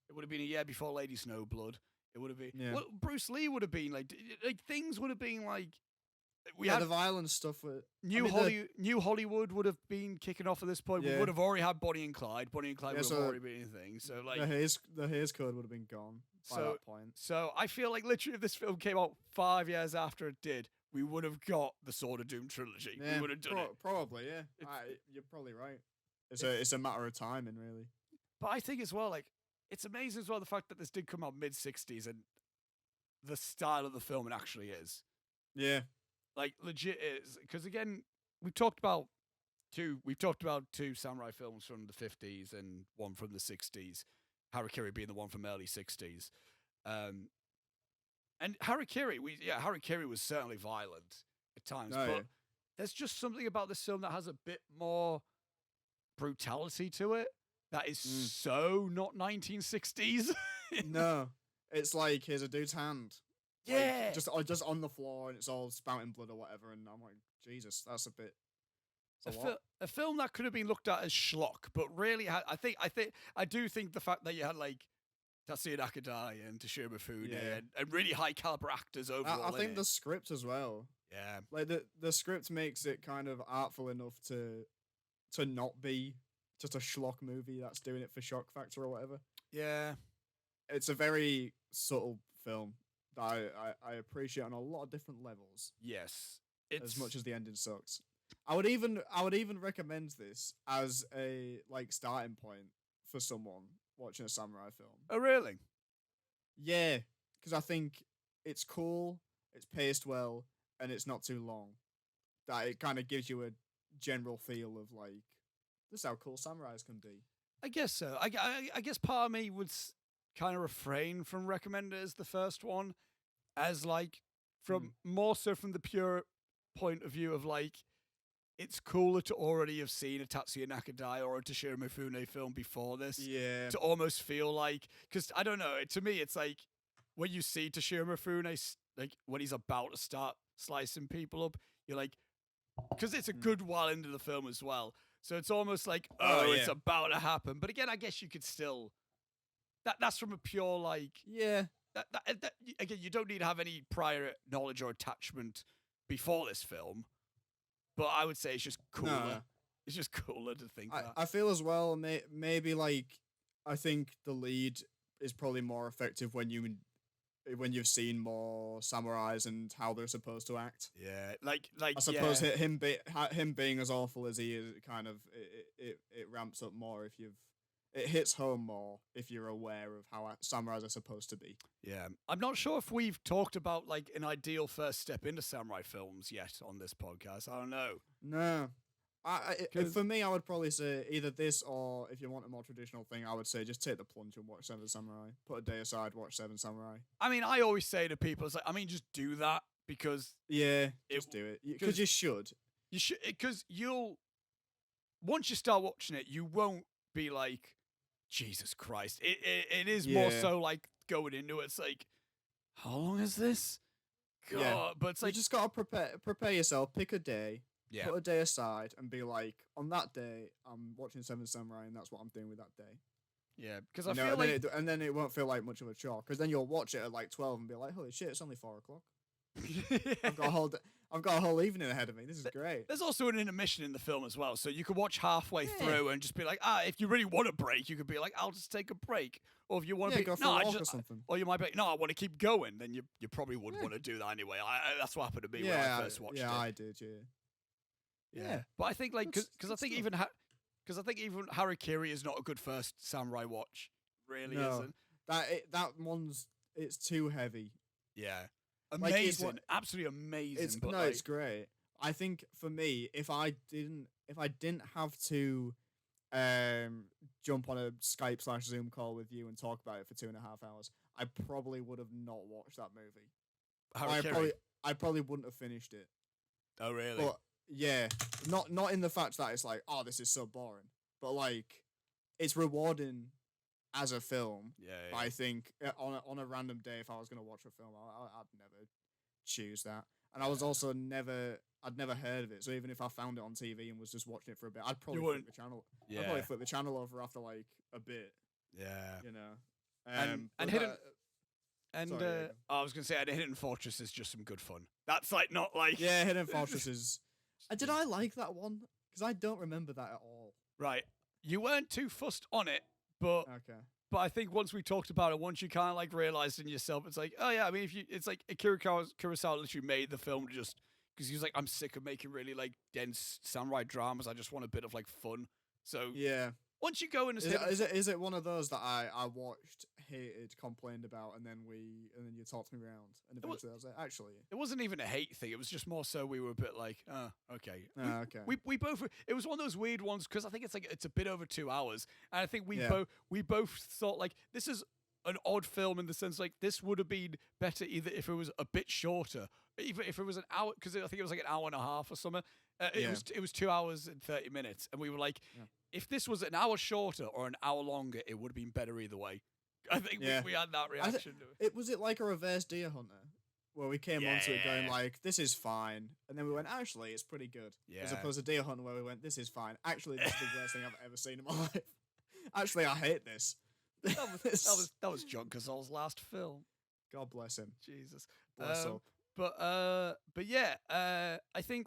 it would have been a year before Lady Snowblood. It would have been well, Bruce Lee would have been like things would have been like we had the violence stuff. New Hollywood would have been kicking off at this point. We would have already had Bonnie and Clyde. Bonnie and Clyde would have already been anything. So like the Hays Code would have been gone by that point. So I feel like literally if this film came out 5 years after it did, we would have got the Sword of Doom trilogy. Yeah, we would have done it. Probably, yeah. You're probably right. It's a matter of timing, really. But I think as well, like, it's amazing as well the fact that this did come out mid-60s and the style of the film it actually is. Yeah. Like, legit is. Because, again, we've talked about two samurai films from the 50s and one from the 60s. Harakiri being the one from early 60s. And Harakiri was certainly violent at times. But there's just something about this film that has a bit more brutality to it that is so not 1960s. No, it's like here's a dude's hand, yeah, like, just on the floor, and it's all spouting blood or whatever. And I'm like, Jesus, that's a bit. A film that could have been looked at as schlock, but really, I do think the fact that you had like Tatsuya Nakadai and Toshiro Mifune and really high caliber actors overall. I think the script as well. Yeah, like the script makes it kind of artful enough to not be just a schlock movie that's doing it for shock factor or whatever. Yeah. It's a very subtle film that I appreciate on a lot of different levels. Yes. As much as the ending sucks. I would even recommend this as a like starting point for someone watching a samurai film. Oh really? Yeah, because I think it's cool, it's paced well, and it's not too long. That it kind of gives you a general feel of like, this is how cool samurais can be. I guess so. I guess part of me would kind of refrain from recommending it as the first one, as like more so from the pure point of view of like, it's cooler to already have seen a Tatsuya Nakadai or a Toshiro Mifune film before this. Yeah. To almost feel like, because I don't know, to me it's like when you see Toshiro Mifune, like when he's about to start slicing people up, you're like, because it's a good while into the film as well. So it's almost like, it's about to happen. But again, I guess you could still, that's from a pure like, that again, you don't need to have any prior knowledge or attachment before this film. But I would say it's just cooler. No. It's just cooler to think that. I feel as well, maybe like, I think the lead is probably more effective when you've seen more samurais and how they're supposed to act. Yeah, like I suppose him being as awful as he is, kind of it ramps up more it hits home more if you're aware of how samurais are supposed to be. Yeah, I'm not sure if we've talked about like an ideal first step into samurai films yet on this podcast. I don't know. No. For me, I would probably say either this or if you want a more traditional thing, I would say just take the plunge and watch Seven Samurai. Put a day aside, watch Seven Samurai. I mean, I always say to people, it's like, just do that because... Yeah, just do it. Because you should. You should, because once you start watching it, you won't be like, Jesus Christ. It is more so like going into it, it's like, how long is this? God. Yeah. But it's like... You just got to prepare yourself, pick a day. Yeah. Put a day aside and be like, on that day, I'm watching Seven Samurai, and that's what I'm doing with that day. Yeah, because I feel like... And then it won't feel like much of a chore, because then you'll watch it at like 12 and be like, holy shit, it's only 4 o'clock. I've got a whole evening ahead of me. This is great. There's also an intermission in the film as well, so you could watch halfway through and just be like, if you really want a break, you could be like, I'll just take a break. Or if you want to go for a walk or something. Or you might be like, no, I want to keep going. Then you probably wouldn't want to do that anyway. That's what happened to me when I first watched it. Yeah, I did, Yeah, but I think like because I think even Harakiri is not a good first samurai watch. Really isn't. That one's it's too heavy. Yeah, amazing, absolutely amazing. It's great. I think for me, if I didn't have to jump on a Skype/Zoom call with you and talk about it for 2.5 hours, I probably would have not watched that movie. I probably wouldn't have finished it. Oh really? But yeah, not in the fact that it's like, oh, this is so boring, but like, it's rewarding as a film. Yeah. I think on a random day, if I was going to watch a film, I'd never choose that. and I was also I'd never heard of it. So even if I found it on TV and was just watching it for a bit, I'd probably flip the channel. Yeah. I'd probably flip the channel over after like a bit. Yeah. You know. And Hidden. And sorry, I was gonna say, and Hidden Fortress is just some good fun. That's like not like Hidden Fortress is. Did I like that one? Because I don't remember that at all. Right, you weren't too fussed on it, but Okay. But I think once we talked about it, once you kind of like realized in yourself, it's like, oh yeah, I mean, it's like Akira Kurosawa literally made the film just because he was like, I'm sick of making really like dense samurai dramas. I just want a bit of like fun. So Yeah. once you go into is it one of those that I watched, hated, complained about, and then you talked me around, and eventually I was like, actually, it wasn't even a hate thing. It was just more so we were a bit like, okay, okay. We both. It was one of those weird ones because I think it's a bit over 2 hours, and I think we both thought like this is an odd film in the sense like this would have been better either if it was a bit shorter, even if it was an hour, because I think it was like an hour and a half or something. It was 2 hours and 30 minutes, and we were like, if this was an hour shorter or an hour longer, it would have been better either way. I think we had that reaction to it. Was it like a reverse Deer Hunter, where we came onto it going like, this is fine, and then we went, actually, it's pretty good. As opposed to Deer Hunter, where we went, this is fine. Actually, this is the worst thing I've ever seen in my life. Actually, I hate this. That was John Casal's last film. God bless him. Jesus. Bless up. But yeah, I think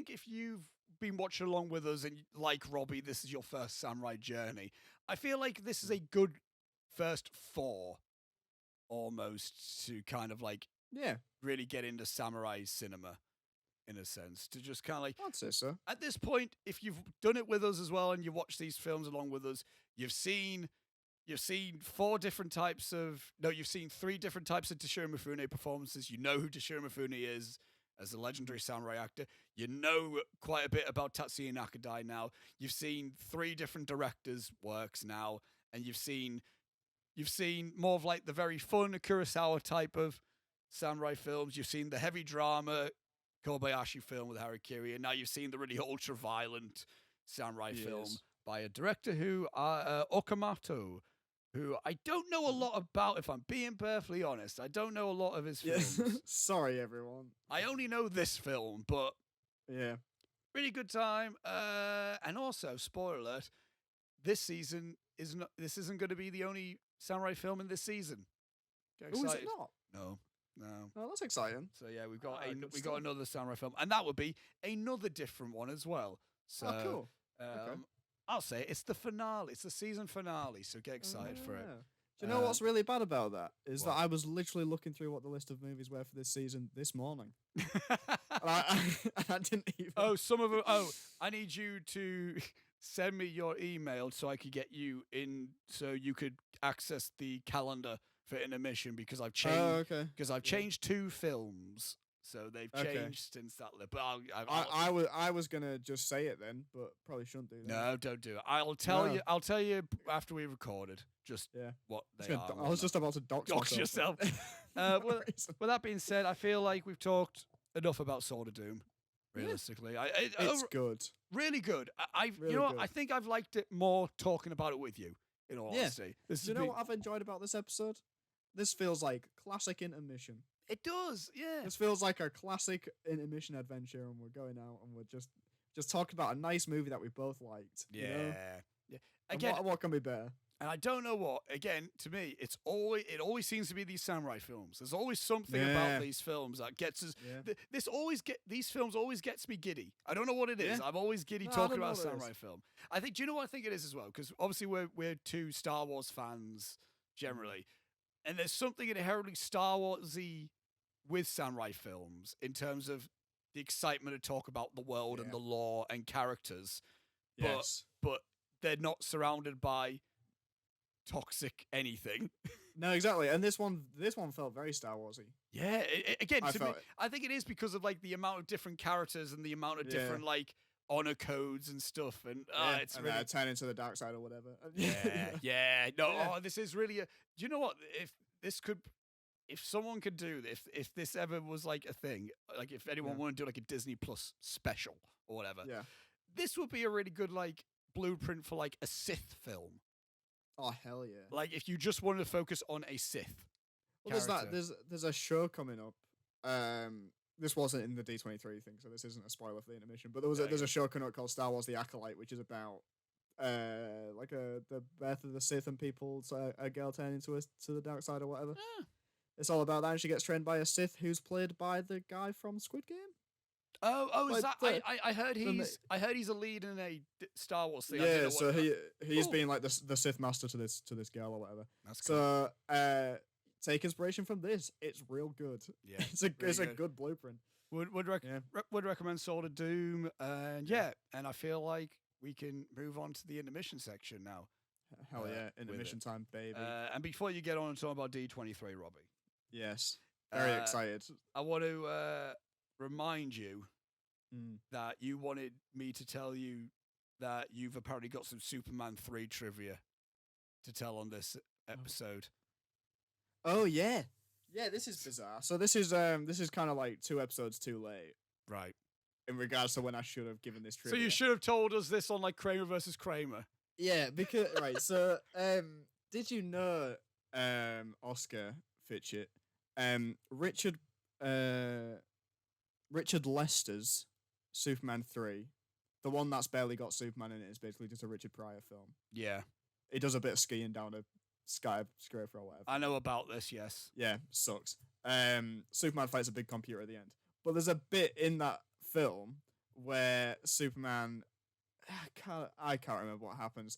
if you've been watching along with us and like Robbie, this is your first samurai journey, I feel like this is a good first 4 almost to kind of like really get into samurai cinema in a sense, to just kind of like, I'd say so. At this point, if you've done it with us as well and you watch these films along with us, you've seen 3 different types of Toshiro Mifune performances. You know who Toshiro Mifune is as a legendary samurai actor. You know quite a bit about Tatsuya Nakadai now. You've seen 3 different directors' works now, and you've seen more of like the very fun Kurosawa type of samurai films. You've seen the heavy drama Kobayashi film with Harakiri, and now you've seen the really ultra-violent samurai film by a director who Okamoto, who I don't know a lot about, if I'm being perfectly honest. I don't know a lot of his films. Sorry, everyone. I only know this film, but really good time. And also, spoiler alert, this isn't going to be the only samurai film in this season. Get excited. Oh, is it not? No. Oh, that's exciting. So yeah, we got another samurai film, and that would be another different one as well. So cool. Okay. I'll say it's the finale. It's the season finale, so get excited for it. Do you know what's really bad about that? Is that I was literally looking through what the list of movies were for this season this morning. I didn't even... Oh, some of them... Oh, I need you to send me your email so I could get you in, so you could access the calendar for Intermission, because I've changed... Because I've changed 2 films. So they've changed since that. But I was gonna just say it then, but probably shouldn't do that. No, don't do it. I'll tell you. I'll tell you after we recorded. Just what they are. I was just about to dox yourself. With that being said, I feel like we've talked enough about Sword of Doom. Realistically, it's good. Really good. I think I've liked it more talking about it with you. In all honesty, do you know what I've enjoyed about this episode? This feels like classic Intermission. It does, yeah. This feels like a classic Intermission adventure, and we're going out and we're just talking about a nice movie that we both liked. Yeah, you know? yeah. Again, what can be better? And I don't know what. Again, to me, it always seems to be these samurai films. There's always something about these films that gets us. These films always gets me giddy. I don't know what it is. I'm always giddy talking about a samurai film. I think. Do you know what I think it is as well? Because obviously we're 2 Star Wars fans generally. And there's something inherently Star Warsy with samurai films in terms of the excitement to talk about the world and the lore and characters. But they're not surrounded by toxic anything. No, exactly. And this one felt very Star Warsy. Yeah, I think it is because of like the amount of different characters and the amount of different like honor codes and stuff, and it's really turn into the dark side or whatever. This is really do you know what, if someone could do this, if this ever was like a thing, like if anyone wanted to do like a Disney Plus special or whatever, this would be a really good like blueprint for like a Sith film. Oh hell yeah. Like if you just wanted to focus on a Sith. Well, there's that. character. There's a show coming up. This wasn't in the D23 thing, so this isn't a spoiler for the intermission. But there's a show coming up called Star Wars: The Acolyte, which is about the birth of the Sith and people, a girl turning to the dark side or whatever. Ah. It's all about that, and she gets trained by a Sith who's played by the guy from Squid Game. Is Like that? I heard he's a lead in a Star Wars thing. I don't know Yeah, so what he's Cool. being like the Sith master to this girl or whatever. That's cool. So take inspiration from this. It's real good. Yeah, it's a really good blueprint. Would recommend Sword of Doom, and and I feel like we can move on to the intermission section now. Hell yeah, with intermission it. time, baby. And before you get on and talk about D23, Robbie, Yes, very excited. I want to remind you Mm. that you wanted me to tell you that you've apparently got some Superman 3 trivia to tell on this episode. Oh yeah, this is bizarre. So this is kind of like 2 episodes too late Right. in regards to when I should have given this So trivia. you should have told us this on like Kramer versus Kramer. Yeah, because right. So did you know Oscar Fitchett, Richard Lester's Superman 3, the one that's barely got Superman in it, is basically just a Richard Pryor film. Yeah. He does a bit of skiing down a skyscraper or whatever. I know about this, yes. Yeah, sucks. Superman fights a big computer at the end. But there's a bit in that film where Superman... I can't remember what happens.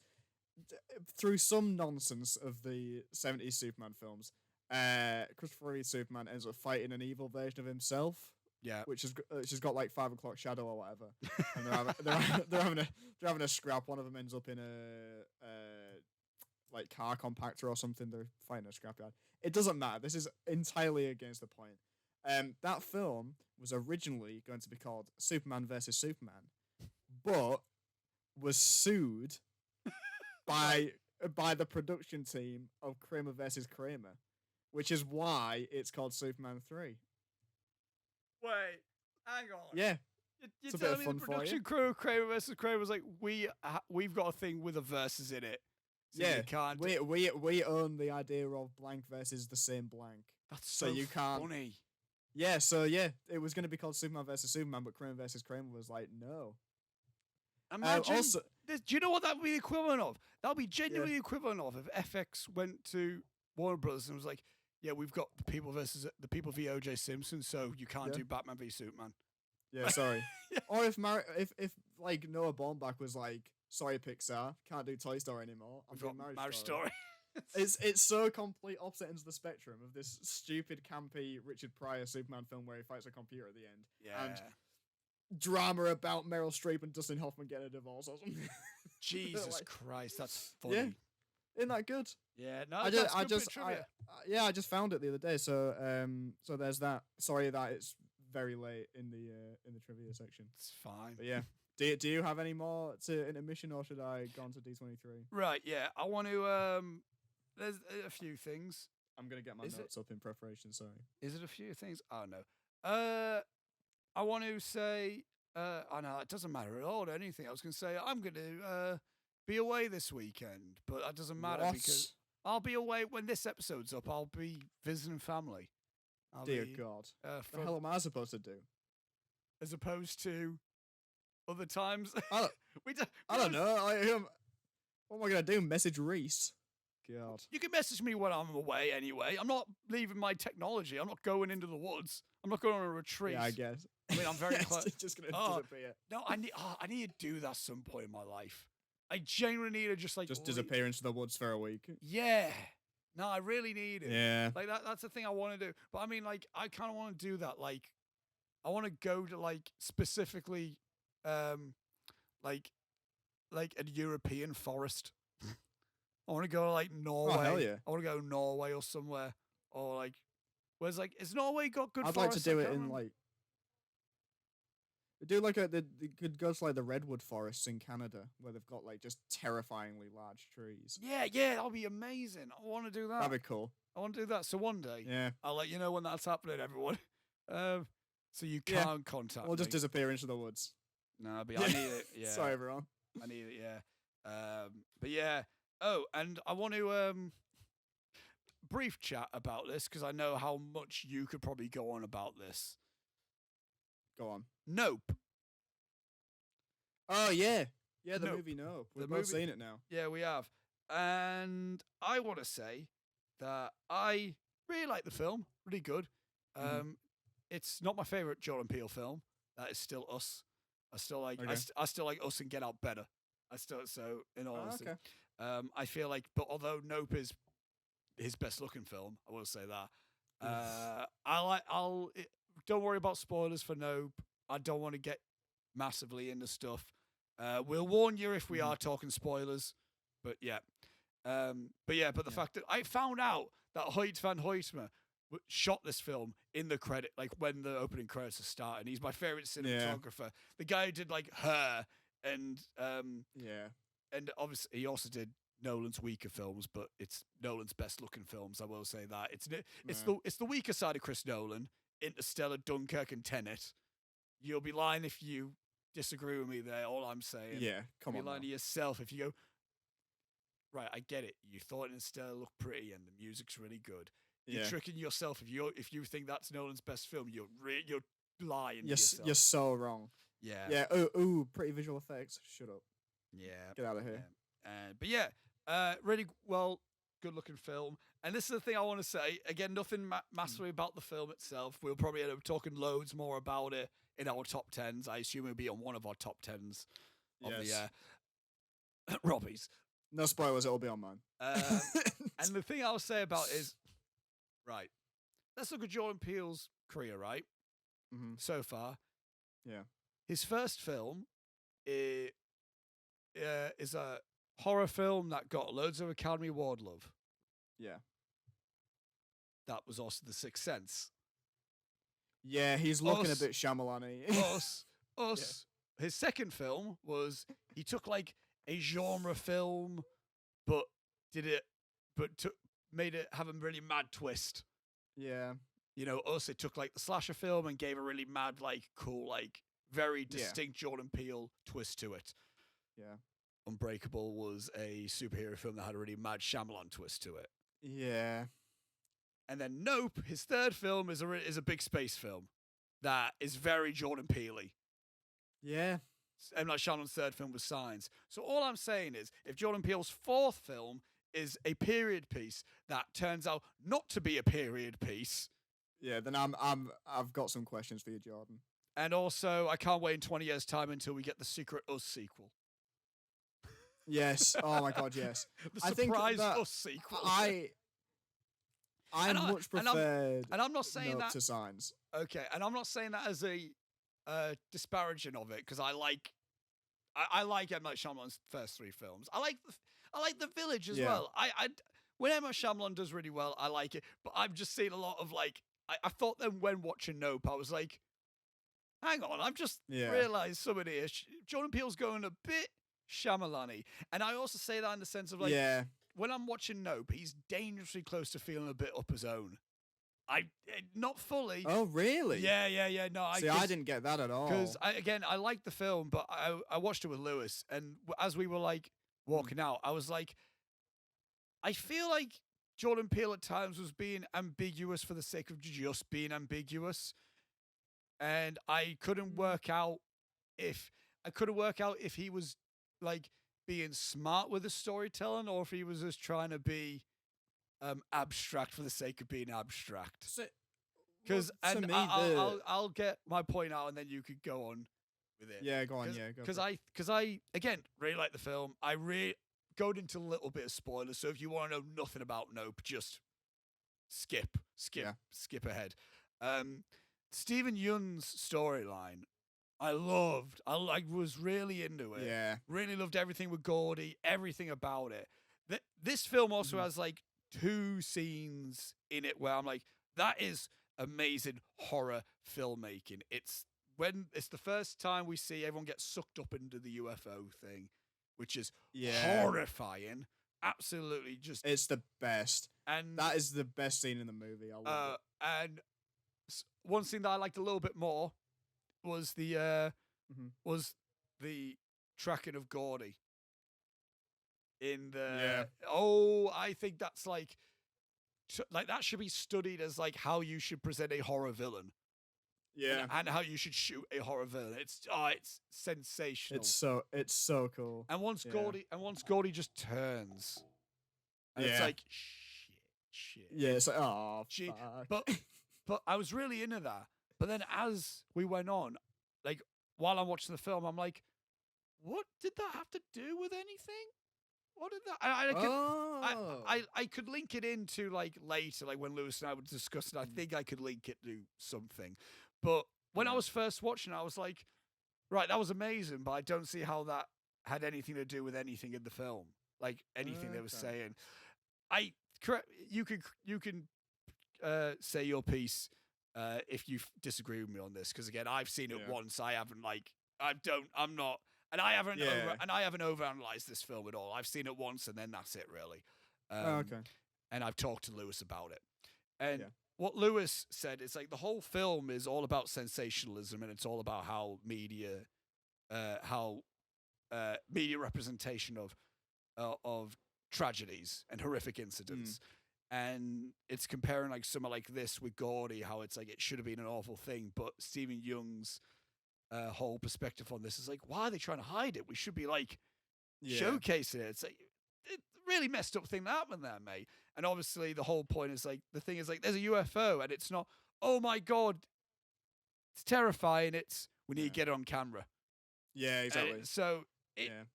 Through some nonsense of the 70s Superman films, Christopher Reeve's Superman ends up fighting an evil version of himself. Yeah. Which has got like 5 o'clock shadow or whatever. And they're having a scrap. One of them ends up in a like car compactor or something. They're fighting a scrapyard. It doesn't matter. This is entirely against the point. That film was originally going to be called Superman versus Superman, but was sued by the production team of Kramer versus Kramer, which is why it's called Superman 3. Wait, hang on. Yeah. You're It's a bit telling of me fun the for you. production crew of Kramer versus Kramer was like, we've got a thing with a versus in it. So Yeah, you can't. we own the idea of blank versus the same blank. That's so so you can't- funny. Yeah, so yeah, it was going to be called Superman versus Superman, but Kramer versus Kramer was like, no. Imagine. Also, Do you know what that would be the equivalent of? That would be genuinely the equivalent of if FX went to Warner Brothers and was like, yeah, we've got the people v. OJ Simpson, so you can't do Batman v Superman. yeah, sorry. Yeah. Or if like Noah Baumbach was like, sorry Pixar, can't do Toy Story anymore. I'm We've doing got Marriage Story. Story. It's so complete opposite ends of the spectrum of this stupid campy Richard Pryor Superman film where he fights a computer at the end. Yeah. And drama about Meryl Streep and Dustin Hoffman getting a divorce or something. Jesus like- Christ, that's funny. Yeah. Isn't that good? Yeah, no, I that's just good bit of trivia. I just found it the other day. So so there's that. Sorry that it's very late in the trivia section. It's fine. But yeah. Do you have any more to intermission, or should I go on to D23? Right, yeah. I want to there's a few things. I'm gonna get my Is it- notes up in preparation. Sorry. Is it a few things? Oh no. I want to say oh no, it doesn't matter at all or anything. I was gonna say I'm gonna be away this weekend, but that doesn't matter because I'll be away when this episode's up. I'll be visiting family. Dear God, what the hell am I supposed to do? As opposed to other times. I don't know. What am I gonna do? Message Reese? God. You can message me when I'm away anyway. I'm not leaving my technology. I'm not going into the woods. I'm not going on a retreat. Yeah, I guess. I mean, I'm very It's close. just gonna Oh, disappear. No, I need to do that some point in my life. I genuinely need to just Just disappear into the woods for a week. Yeah. No, I really need it. Yeah. Like that's the thing I want to do. But I mean, like, I kind of want to do that. Like, I want to go to like specifically, like a European forest. I want to go to like Norway. Oh, hell yeah. I want to go to Norway or somewhere. Or like, where's like, has Norway got good I'd forests? like to do I it can't in remember. like. Do like they could go to like the redwood forests in Canada where they've got like just terrifyingly large trees. Yeah, that'll be amazing. I want to do that. That'd be cool. I want to do that. So one day, Yeah. I'll let you know when that's happening, everyone. So you Yeah. can't contact We'll just me. disappear into the woods. No, but I need it. Yeah. Sorry, everyone. I need it, yeah. But yeah. Oh, and I want to brief chat about this because I know how much you could probably go on about this. Go on. Nope. Oh yeah, the Nope. movie. Nope. We've The both movie- seen it now. Yeah, we have. And I want to say that I really like the film. Really good. It's not my favorite Jordan Peele film. That is still Us. I still like. Okay. I still like Us and Get Out better. So in all honesty, Okay. I feel like, but although Nope is his best looking film, I will say that. Don't worry about spoilers for Nope. I don't want to get massively into stuff. We'll warn you if we are talking spoilers. But the fact that I found out that Hoyt van Hoytma shot this film in the credit, like when the opening credits are starting. He's my favorite cinematographer. The guy who did like Her and and obviously he also did Nolan's weaker films, but it's Nolan's best looking films. I will say that it's the weaker side of Chris Nolan. Interstellar, Dunkirk, and Tenet. You'll be lying if you disagree with me there. All I'm saying, Come on. You'll be lying to yourself if you go. Right, I get it. You thought Interstellar looked pretty and the music's really good. You're tricking yourself if you think that's Nolan's best film. You're lying to yourself. You're so wrong. Yeah. Yeah. Ooh, pretty visual effects. Shut up. Yeah. Get out of here. Really well, good looking film. And this is the thing I want to say. Again, nothing massively about the film itself. We'll probably end up talking loads more about it in our top 10s. I assume it'll be on one of our top 10s of the Robbie's. No spoilers, it'll be on mine. And the thing I'll say about is, right, let's look at Jordan Peele's career, right? So far. Yeah. His first film is a horror film that got loads of Academy Award love. Yeah. That was also The Sixth Sense. Yeah, he's looking a bit Shyamalan-y. Us. Yeah. His second film was, he took like a genre film, but made it have a really mad twist. Yeah. You know, Us, it took like the slasher film and gave a really mad, like, cool, like, very distinct Jordan Peele twist to it. Yeah. Unbreakable was a superhero film that had a really mad Shyamalan twist to it. Yeah. And then Nope, his third film is a big space film that is very Jordan Peele-y. Yeah. And like Shyamalan's third film was Signs. So all I'm saying is, if Jordan Peele's fourth film is a period piece that turns out not to be a period piece, yeah, then I've got some questions for you, Jordan. And also, I can't wait in 20 years' time until we get the Secret Us sequel. Yes. Oh my God, yes. The surprise Us sequel. I much prefer. And I'm not saying that to Signs. Okay, and I'm not saying that as a disparaging of it, because I like M. Night Shyamalan's first three films. I like The Village as well. When M. Night Shyamalan does really well, I like it. But I've just seen a lot of like. I thought then when watching Nope, I was like, hang on, I've just realised somebody here. Jordan Peele's going a bit Shyamalan-y. And I also say that in the sense of like, when I'm watching Nope, he's dangerously close to feeling a bit up his own. Not fully. Oh, really? Yeah. No, I didn't get that at all. Because I liked the film, but I watched it with Lewis, and as we were like walking out, I was like, I feel like Jordan Peele at times was being ambiguous for the sake of just being ambiguous, and I couldn't work out if he was like being smart with the storytelling, or if he was just trying to be abstract for the sake of being abstract. Because I'll get my point out, and then you could go on with it. Yeah, go on. Yeah, go. Because I again really like the film. I really going into a little bit of spoilers. So if you want to know nothing about Nope, just skip ahead. Stephen Yeun's storyline, I loved. I was really into it. Yeah, really loved everything with Gordy, everything about it. This film also has like 2 scenes in it where I'm like, that is amazing horror filmmaking. It's the first time we see everyone get sucked up into the UFO thing, which is horrifying. Absolutely, it's the best. And that is the best scene in the movie. I love it. And one scene that I liked a little bit more was the tracking of Gordy. In the I think that's like like that should be studied as like how you should present a horror villain. Yeah. And how you should shoot a horror villain. It's sensational. It's so cool. And once Gordy just turns, and it's like shit. Yeah, it's like oh Gee, fuck. but I was really into that. But then as we went on, like while I'm watching the film, I'm like, what did that have to do with anything? What did that? I could link it into like later, like when Lewis and I were discussing. I think I could link it to something. But when I was first watching, I was like, right, that was amazing, but I don't see how that had anything to do with anything in the film, like anything they were saying. You can say your piece if you disagree with me on this, because again, I've seen it once. I haven't overanalyzed this film at all. I've seen it once, and then that's it, really. Okay. And I've talked to Lewis about it, and. What Lewis said is like the whole film is all about sensationalism, and it's all about how media representation of tragedies and horrific incidents, and it's comparing like something like this with Gordy, how it's like it should have been an awful thing, but Stephen Young's whole perspective on this is like, why are they trying to hide it? We should be like showcasing it. It's like it really messed up thing that happened there, mate. And obviously the whole point is like, the thing is like, there's a UFO and it's not, oh my God, it's terrifying. It's, we need to get it on camera. Yeah, exactly.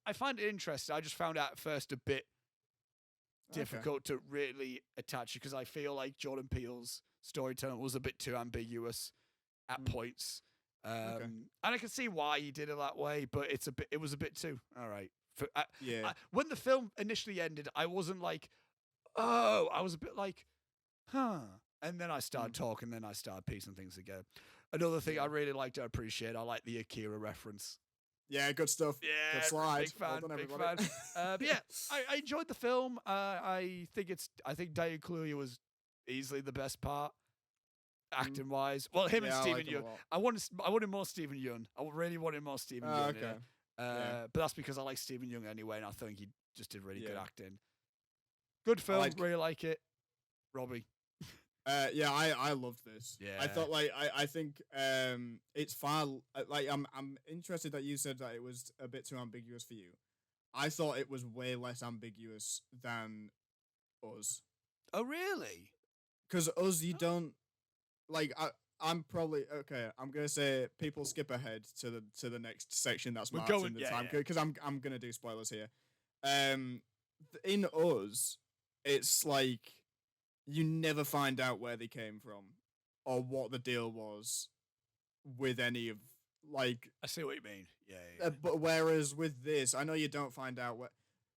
I find it interesting. I just found out at first a bit difficult to really attach it, because I feel like Jordan Peele's storytelling was a bit too ambiguous at points. And I can see why he did it that way, but it was a bit too, all right. When the film initially ended, I wasn't like, oh, I was a bit like, huh. And then I started talking, then I started piecing things together. Another thing I really liked to appreciate, I like the Akira reference. Yeah, good stuff. Yeah, good slide. Big fan, well done, big everybody. fan. But yeah, I enjoyed the film. I think Daniel Kaluuya was easily the best part, acting wise. Well, him and Stephen Yeun. I wanted more Stephen Yeun. I really wanted more Stephen Yeun. Okay. But that's because I like Stephen Yeun anyway, and I think he just did really good acting. Good film, really like it. Robbie. I loved this. Yeah. I thought I think it's far I'm interested that you said that it was a bit too ambiguous for you. I thought it was way less ambiguous than Us. Oh really? Because Us, you don't like. I'm probably okay. I'm gonna say people skip ahead to the next section that's marked in the time because I'm gonna do spoilers here. In Us, it's like you never find out where they came from or what the deal was with any of like. I see what you mean. Yeah. But whereas with this, I know you don't find out what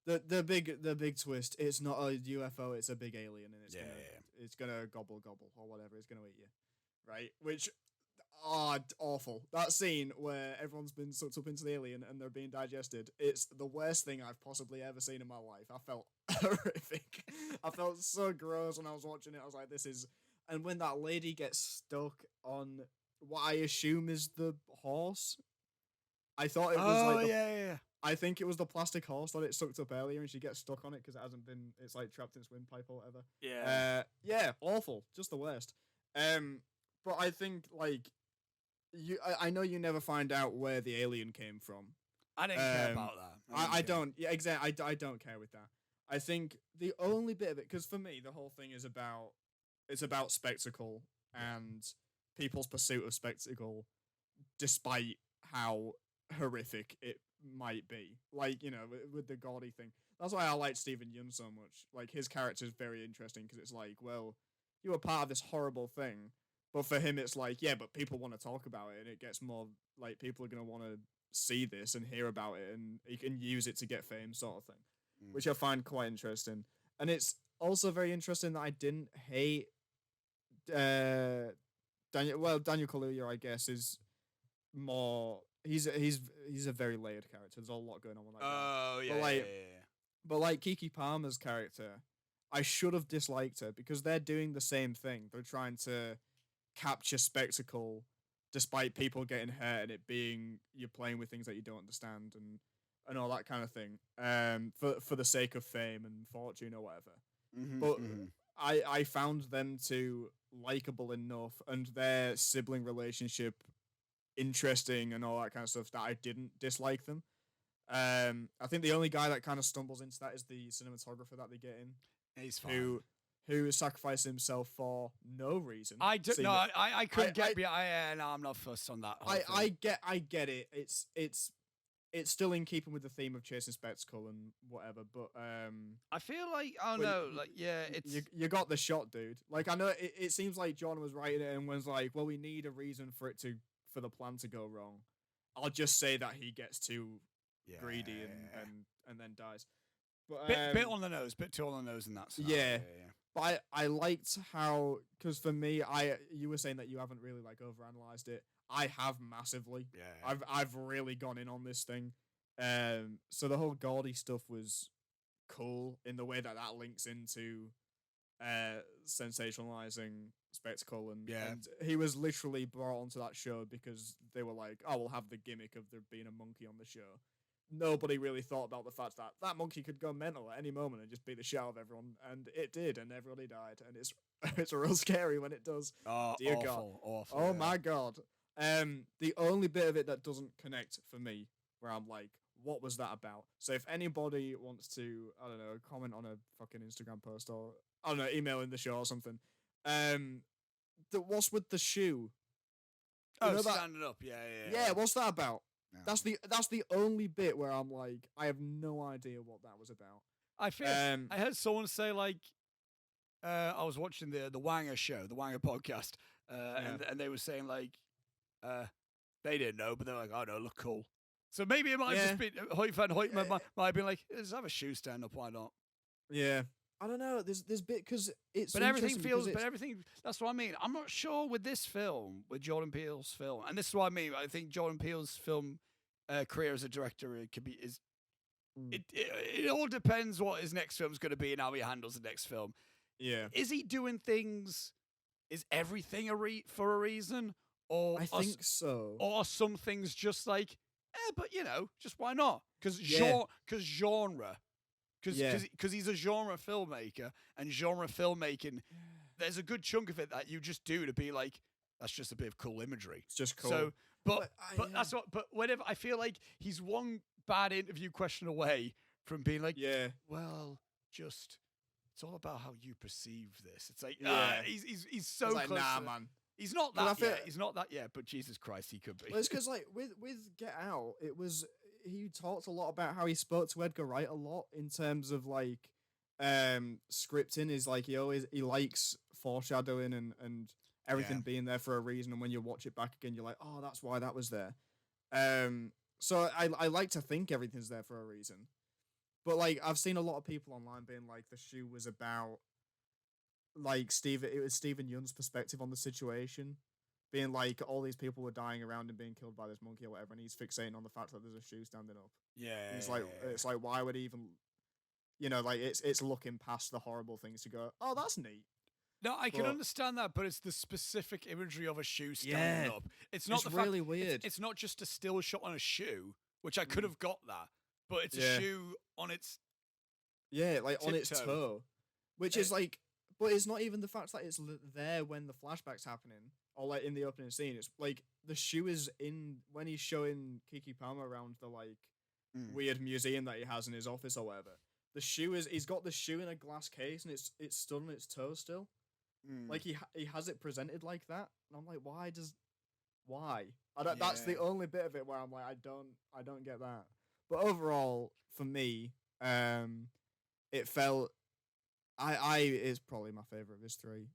the big twist. It's not a UFO. It's a big alien, and it's gonna gobble or whatever. It's gonna eat you. Right, which, awful. That scene where everyone's been sucked up into the alien and they're being digested, it's the worst thing I've possibly ever seen in my life. I felt horrific. I felt so gross when I was watching it. I was like, this is... And when that lady gets stuck on what I assume is the horse, I thought it was I think it was the plastic horse that it sucked up earlier, and she gets stuck on it because it hasn't been... It's like trapped in its windpipe or whatever. Yeah. Awful. Just the worst. But I think, like, I know you never find out where the alien came from. I didn't care about that. I don't. Yeah, exactly. I don't care with that. I think the only bit of it, because for me, the whole thing is about spectacle and people's pursuit of spectacle, despite how horrific it might be. Like, you know, with the Gordy thing. That's why I like Stephen Yeun so much. Like, his character is very interesting because it's like, well, you were part of this horrible thing. But for him, it's like, yeah, but people want to talk about it, and it gets more, like, people are going to want to see this and hear about it, and you can use it to get fame, sort of thing, which I find quite interesting. And it's also very interesting that I didn't hate Daniel Kaluuya, I guess, is more... He's a very layered character. There's a lot going on with that guy. Oh, yeah, But, like, Keke Palmer's character, I should have disliked her, because they're doing the same thing. They're trying to capture spectacle despite people getting hurt and it being you're playing with things that you don't understand and all that kind of thing for the sake of fame and fortune or whatever. I found them to likable enough, and their sibling relationship interesting and all that kind of stuff, that I didn't dislike them. I think the only guy that kind of stumbles into that is the cinematographer that they get in, He's fine. who sacrificed himself for no reason. I don't seeing know. that- I couldn't get behind. No, I'm not fussed on that. Whole thing. I get it. It's still in keeping with the theme of chasing spectacle and whatever, but I feel like I don't well, know. Like yeah, it's you got the shot, dude. Like I know it seems like John was writing it and was like, well, we need a reason for the plan to go wrong. I'll just say that he gets too greedy and then dies. But bit on the nose, bit too on the nose in that scenario. Yeah. But I liked how, because for me, you were saying that you haven't really like overanalyzed it. I have massively. Yeah. I've really gone in on this thing. So the whole gaudy stuff was cool in the way that links into sensationalizing spectacle, and he was literally brought onto that show because they were like, oh, we'll have the gimmick of there being a monkey on the show. Nobody really thought about the fact that that monkey could go mental at any moment and just beat the shit out of everyone, and it did, and everybody died, and it's real scary when it does. Oh, dear awful, God, awful. oh my God. The only bit of it that doesn't connect for me, where I'm like, what was that about? So if anybody wants to, I don't know, comment on a fucking Instagram post, or I don't know, email in the show or something. What's with the shoe? Oh, you know standing up, yeah. What's that about? No. That's the only bit where I'm like, I have no idea what that was about. I feel I heard someone say like, I was watching the Wanger show, the Wanger podcast, and they were saying like, they didn't know, but they're like, oh no, look cool. So maybe it might have just been Hoyt Van Hoyt might have been like, let's have a shoe stand up, why not? Yeah. I don't know. There's bit because it's. But everything feels. But everything. That's what I mean. I'm not sure with this film, with Jordan Peele's film, and this is what I mean. I think Jordan Peele's film career as a director it could be is. It all depends what his next film's going to be and how he handles the next film. Yeah. Is he doing things? Is everything for a reason? Or I think so. Or are some things just like, but you know, just why not? Because genre. Because he's a genre filmmaker, and genre filmmaking, there's a good chunk of it that you just do to be like, that's just a bit of cool imagery. It's just cool. So, but that's what. But whenever I feel like he's one bad interview question away from being like, well, just it's all about how you perceive this. It's like, he's so like, close. Nah, man. He's not that yet. He's not that yet. But Jesus Christ, he could be. Well, it's because like with Get Out, it was. He talked a lot about how he spoke to Edgar Wright a lot in terms of like scripting. Is like he likes foreshadowing and everything being there for a reason, and when you watch it back again you're like, oh, that's why that was there. So I like to think everything's there for a reason, but like I've seen a lot of people online being like the shoe was about like it was Stephen Yeun's perspective on the situation, being like all these people were dying around and being killed by this monkey or whatever, and he's fixating on the fact that there's a shoe standing up. It's like why would he even, like it's looking past the horrible things to go, oh, that's neat. No, I can understand that, but it's the specific imagery of a shoe standing up. It's not really weird. It's not just a still shot on a shoe, which I could have got that, but it's a shoe on its on its toe, which is like. But it's not even the fact that it's there when the flashback's happening, or like in the opening scene. It's like the shoe is in when he's showing Kiki Palmer around the like weird museum that he has in his office or whatever. The shoe he's got the shoe in a glass case and it's stood on its toe still. Like he has it presented like that, and I'm like, why? That's the only bit of it where I'm like, I don't get that. But overall, for me, it felt. It's probably my favorite of his three.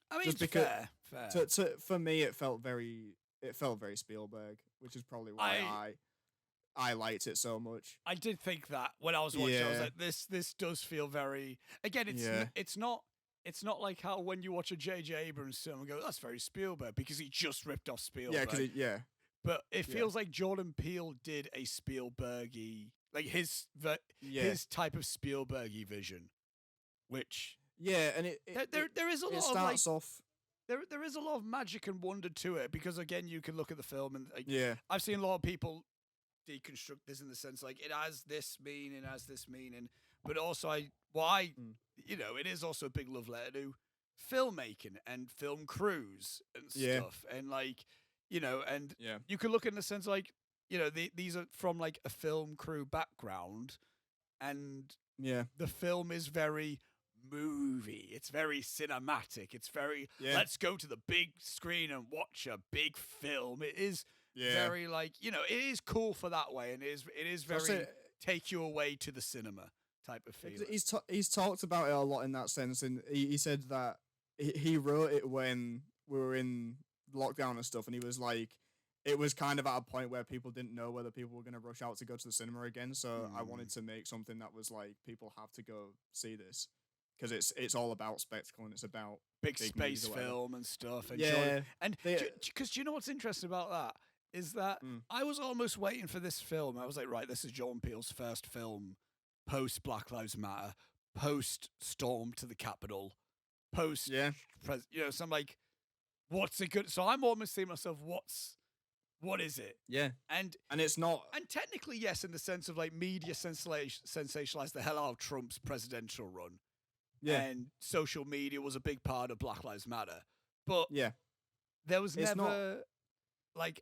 I mean, just because fair. For me, it felt very Spielberg, which is probably why I liked it so much. I did think that when I was watching, I was like, this does feel very. Again, it's not like how when you watch a J.J. Abrams film and go, that's very Spielberg because he just ripped off Spielberg. But it feels like Jordan Peele did a Spielbergy, like his type of Spielbergy vision. Which and there is a lot starts of like, off. There is a lot of magic and wonder to it because again you can look at the film and I've seen a lot of people deconstruct this in the sense like it has this meaning, but also it is also a big love letter to filmmaking and film crews and Yeah. stuff, and like, and Yeah. you could look in the sense like, these are from like a film crew background, and Yeah. the film is very movie. It's very cinematic. It's very let's go to the big screen and watch a big film. It is very like, it is cool for that way, and it is very take you away to the cinema type of feeling. He's talked about it a lot in that sense, and he said that he wrote it when we were in lockdown and stuff, and he was like, it was kind of at a point where people didn't know whether people were going to rush out to go to the cinema again, so I wanted to make something that was like, people have to go see this, because it's all about spectacle, and it's about big space film and stuff. And because do you know what's interesting about that is that I was almost waiting for this film. I was like, right, this is Jordan Peele's first film post Black Lives Matter, post storm to the Capitol, post so I'm like, what's it good? So I'm almost saying to myself, what is it? Yeah. And it's not. And technically, yes, in the sense of like media sensationalized the hell out of Trump's presidential run. Yeah. And social media was a big part of Black Lives Matter. But there was never like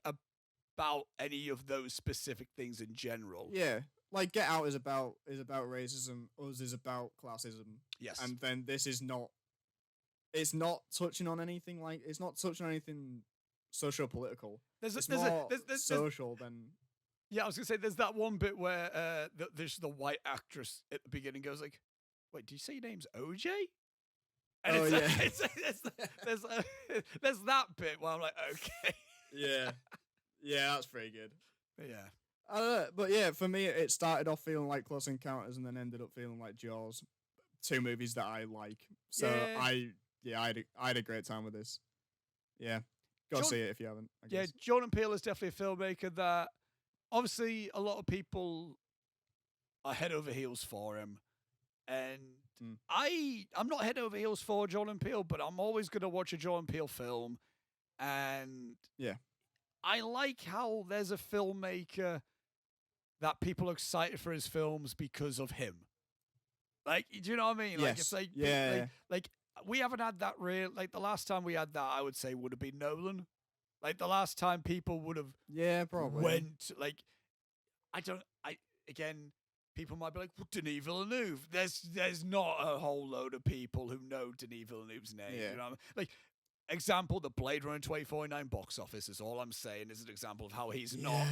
about any of those specific things in general. Yeah. Like Get Out is about racism, Us is about classism. Yes. And then this is not, it's not touching on anything socio-political. It's more social than... Yeah, I was going to say, there's that one bit where there's the white actress at the beginning goes like, wait, did you say your name's OJ? And there's that bit where I'm like, okay. Yeah, that's pretty good. Yeah. I don't know, but yeah, for me, it started off feeling like Close Encounters and then ended up feeling like Jaws. 2 movies that I like. So I had a great time with this. Yeah. Go see it if you haven't. I guess. Jordan Peele is definitely a filmmaker that obviously a lot of people are head over heels for him. And I'm not head over heels for Jordan Peele, but I'm always going to watch a Jordan Peele film. And I like how there's a filmmaker that people are excited for his films because of him. Like, do you know what I mean? Yes. Like, it's like, like we haven't had that real, like the last time we had that, I would say would have been Nolan. Like the last time people would have probably like, again, people might be like, well, Denis Villeneuve. There's not a whole load of people who know Denis Villeneuve's name. Yeah. You know what I mean? Like, example, the Blade Runner 2049 box office is all I'm saying, is an example of how he's not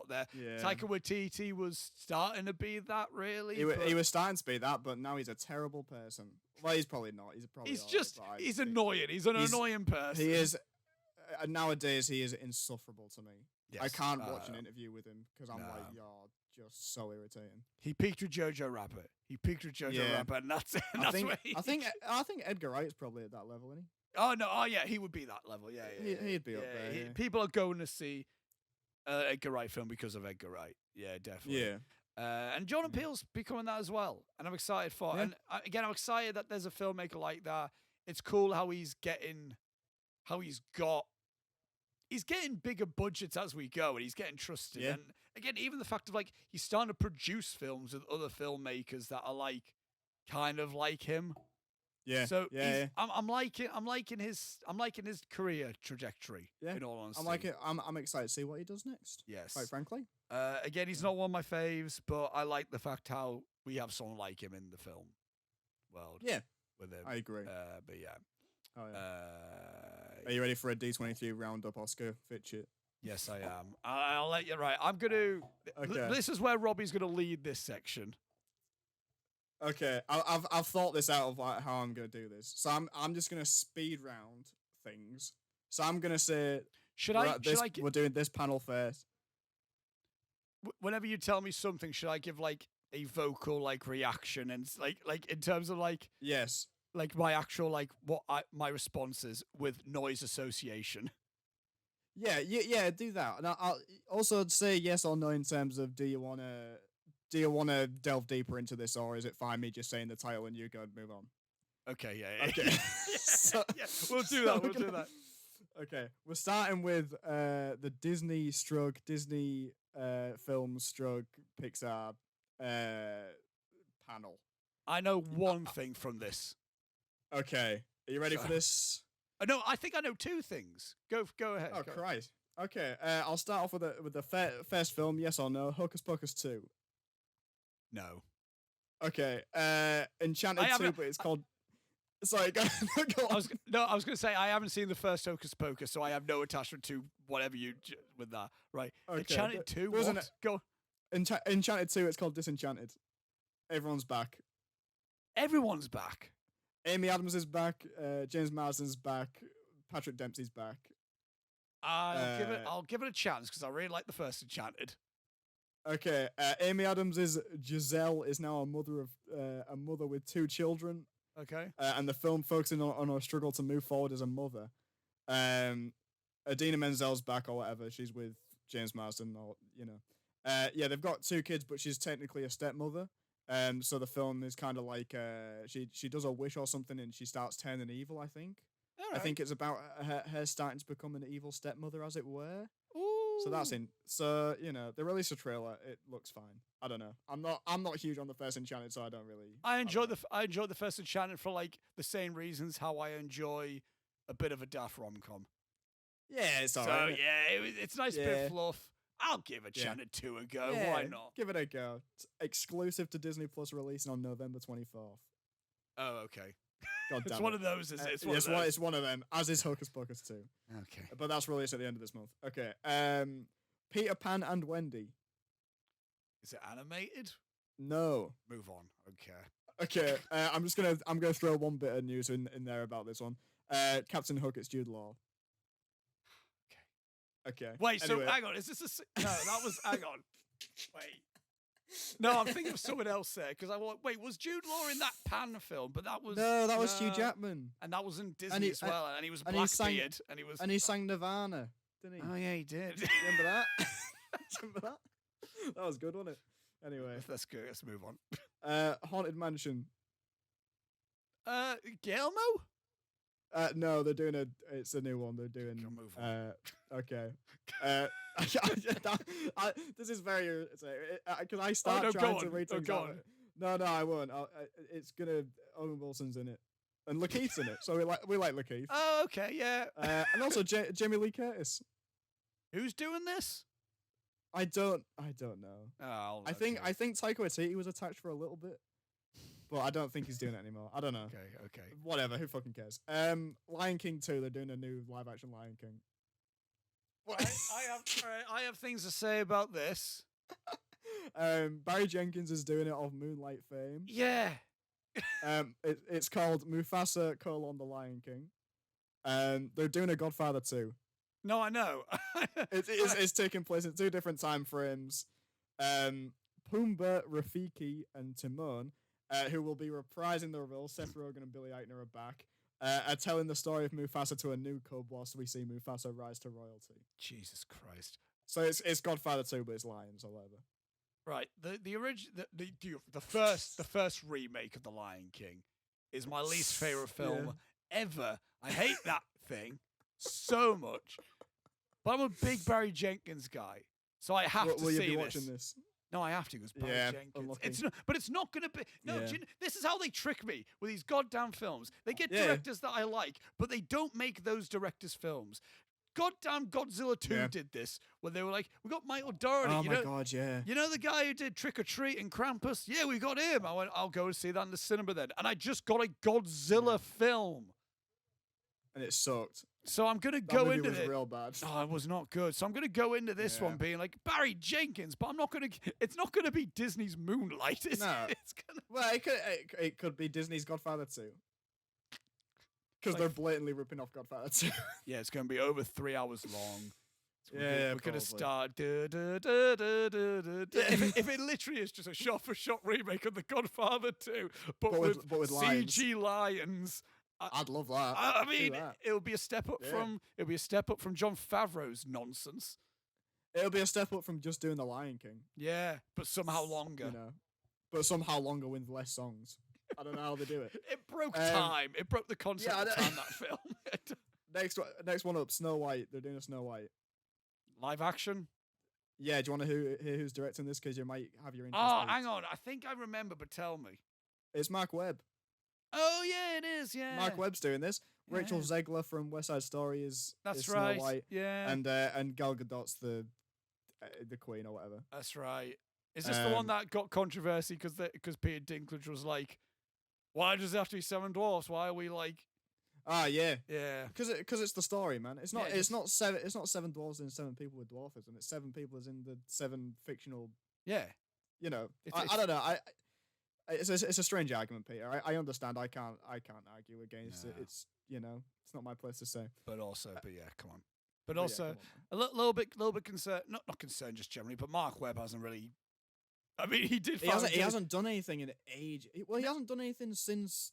there. Yeah. Taika Waititi was starting to be that, really. He was starting to be that, but now he's a terrible person. Well, he's probably not. He's annoying. He's an annoying person. He is. Nowadays, he is insufferable to me. Yes. I can't watch an interview with him because I'm like, you're just so irritating. He peaked with Jojo Rabbit. And that's it. I think Edgar Wright's probably at that level, isn't he? Oh no! Oh yeah, he would be that level. Yeah. He'd be up there. People are going to see Edgar Wright film because of Edgar Wright. Yeah, definitely. Yeah. And Jordan Peele's becoming that as well, and I'm excited for. Yeah. And again, I'm excited that there's a filmmaker like that. It's cool how he's getting bigger budgets as we go, and he's getting trusted. Yeah. And again, even the fact of like he's starting to produce films with other filmmakers that are like kind of like him. Yeah. So I'm liking his career trajectory. Yeah. In all honesty, I'm like it. I'm excited to see what he does next. Yes. Quite frankly. Again, he's not one of my faves, but I like the fact how we have someone like him in the film world. Yeah. With him, I agree. But yeah. Oh, yeah. Are you ready for a D23 roundup Oscar Fitch it? Yes, I am. I'll let you. Right, I'm gonna. Okay. This is where Robbie's gonna lead this section. Okay, I've thought this out of like how I'm gonna do this. So I'm just gonna speed round things. So I'm gonna say, we're doing this panel first. Whenever you tell me something, should I give like a vocal like reaction and like in terms of like yes, like my actual like my response is with noise association? Yeah, do that. And I'll also say yes or no in terms of do you want to delve deeper into this, or is it fine me just saying the title and you go and move on? Okay, yeah. Okay. We'll do that. Okay, we're starting with the Disney film stroke Pixar panel. I know one thing from this. Okay, are you ready for this? No, I think I know two things. Go ahead. Oh, go. Christ. Okay, I'll start off with the first film. Yes or no? Hocus Pocus 2. No. Okay, Enchanted 2, but it's called. Sorry, go on. I was going to say I haven't seen the first Hocus Pocus, so I have no attachment to whatever you with that. Right. Okay, Enchanted 2. wasn't What? Go. Enchanted 2. It's called Disenchanted. Everyone's back. Everyone's back. Amy Adams is back. James Marsden's back. Patrick Dempsey's back. I'll give it a chance because I really like the first Enchanted. Okay, Amy Adams is Giselle is now a mother with 2 children. Okay. And the film focusing on her struggle to move forward as a mother. Idina Menzel's back or whatever. She's with James Marsden or yeah, they've got 2 kids, but she's technically a stepmother. So the film is kind of like she does a wish or something and she starts turning evil. I think. Right. I think it's about her starting to become an evil stepmother, as it were. Ooh. So that's in. So they released a trailer. It looks fine. I don't know. I'm not huge on the first Enchanted, so I don't really. I enjoyed the first Enchanted for like the same reasons how I enjoy a bit of a daft rom-com. Yeah, it's alright. So yeah, it's a nice bit of fluff. I'll give Enchanted 2 a go. Yeah, Why not? Give it a go. It's exclusive to Disney Plus, releasing on November 24th. Oh, okay. God damn it's one of those, is it? It's one of them, as is Hocus Pocus 2. Okay. But that's released at the end of this month. Okay. Peter Pan and Wendy. Is it animated? No. Move on. Okay. Okay. I'm gonna throw one bit of news in there about this one. Captain Hook, it's Jude Law. Okay. Wait, anyway. So hang on. Is this no, that was hang on. Wait. No, I'm thinking of someone else there because wait, was Jude Law in that Pan film? But that was that was Hugh Jackman, and that was in Disney as well, and he was Blackbeard, and he sang Nirvana, didn't he? Oh yeah, he did. Remember that? Remember that? That was good, wasn't it? Anyway, that's good. Let's move on. Haunted Mansion. Guillermo? No, they're doing it's a new one. They're doing. Move on. Okay. This is very. Can I start trying to read things out? No, I won't. It's gonna. Owen Wilson's in it, and Lakeith's in it. So we like Lakeith. Oh, okay, yeah. And also Jamie Lee Curtis. Who's doing this? I don't know. Oh, I think Taika Waititi was attached for a little bit. But I don't think he's doing it anymore. I don't know. Okay. Whatever, who fucking cares? Lion King 2, they're doing a new live action Lion King. I have things to say about this. Barry Jenkins is doing it off Moonlight fame. Yeah. It's called Mufasa: The Lion King. They're doing a Godfather 2. No, I know. It's taking place in 2 different time frames. Pumbaa, Rafiki, and Timon, who will be reprising their role, Seth Rogen and Billy Eichner are back, are telling the story of Mufasa to a new cub whilst we see Mufasa rise to royalty. Jesus Christ. So it's Godfather 2, but it's lions or whatever. Right. The first remake of The Lion King is my least favorite film ever. I hate that thing so much. But I'm a big Barry Jenkins guy, so I have to see this. Will you be watching this? No, I have to because Barry Jenkins. But it's not going to be. No, this is how they trick me with these goddamn films. They get directors that I like, but they don't make those directors' films. Goddamn Godzilla 2 did this when they were like, we got Michael Dougherty. Oh my God, yeah. You know the guy who did Trick or Treat and Krampus? Yeah, we got him. I went, I'll go and see that in the cinema then. And I just got a Godzilla film. And it sucked. So I'm going to go into it. It was real bad. Oh, it was not good. So I'm going to go into this one being like Barry Jenkins, but I'm not going to. It's not going to be Disney's Moonlight. It's gonna. Well, it could be Disney's Godfather 2. Because they're blatantly ripping off Godfather 2. Yeah, it's going to be over 3 hours long. So we're going to start. If it literally is just a shot-for-shot remake of The Godfather 2, but with CG lions. I'd love that. I mean, it'll be a step up from Jon Favreau's nonsense. It'll be a step up from just doing The Lion King. Yeah, but somehow longer. But somehow longer with less songs. I don't know how they do it. It broke time. It broke the concept of time, that film. Next one up, Snow White. They're doing a Snow White. Live action? Yeah, do you want to hear who's directing this? Because you might have your interest. Oh, piqued. hang on. I think I remember, but tell me. It's Mark Webb. Oh, yeah, it is, yeah. Mark Webb's doing this. Yeah. Rachel Zegler from West Side Story is That's Snow White. Yeah. And Gal Gadot's the queen or whatever. That's right. Is this the one that got controversy because Peter Dinklage was like, why does it have to be 7 dwarfs? Why are we like... Ah, yeah. Yeah. Because it's the story, man. It's not Yeah, it's not 7 dwarves and 7 people with dwarfism. It's 7 people as in the 7 fictional... Yeah. You know. It's I don't know. It's a strange argument, Peter. I understand. I can't argue against it. It's, it's not my place to say. But yeah, come on. But But also, yeah, come on, a little bit concerned. Not concerned just generally, but Mark Webb hasn't really. I mean, he did. He hasn't done anything in age. Well, he hasn't done anything since.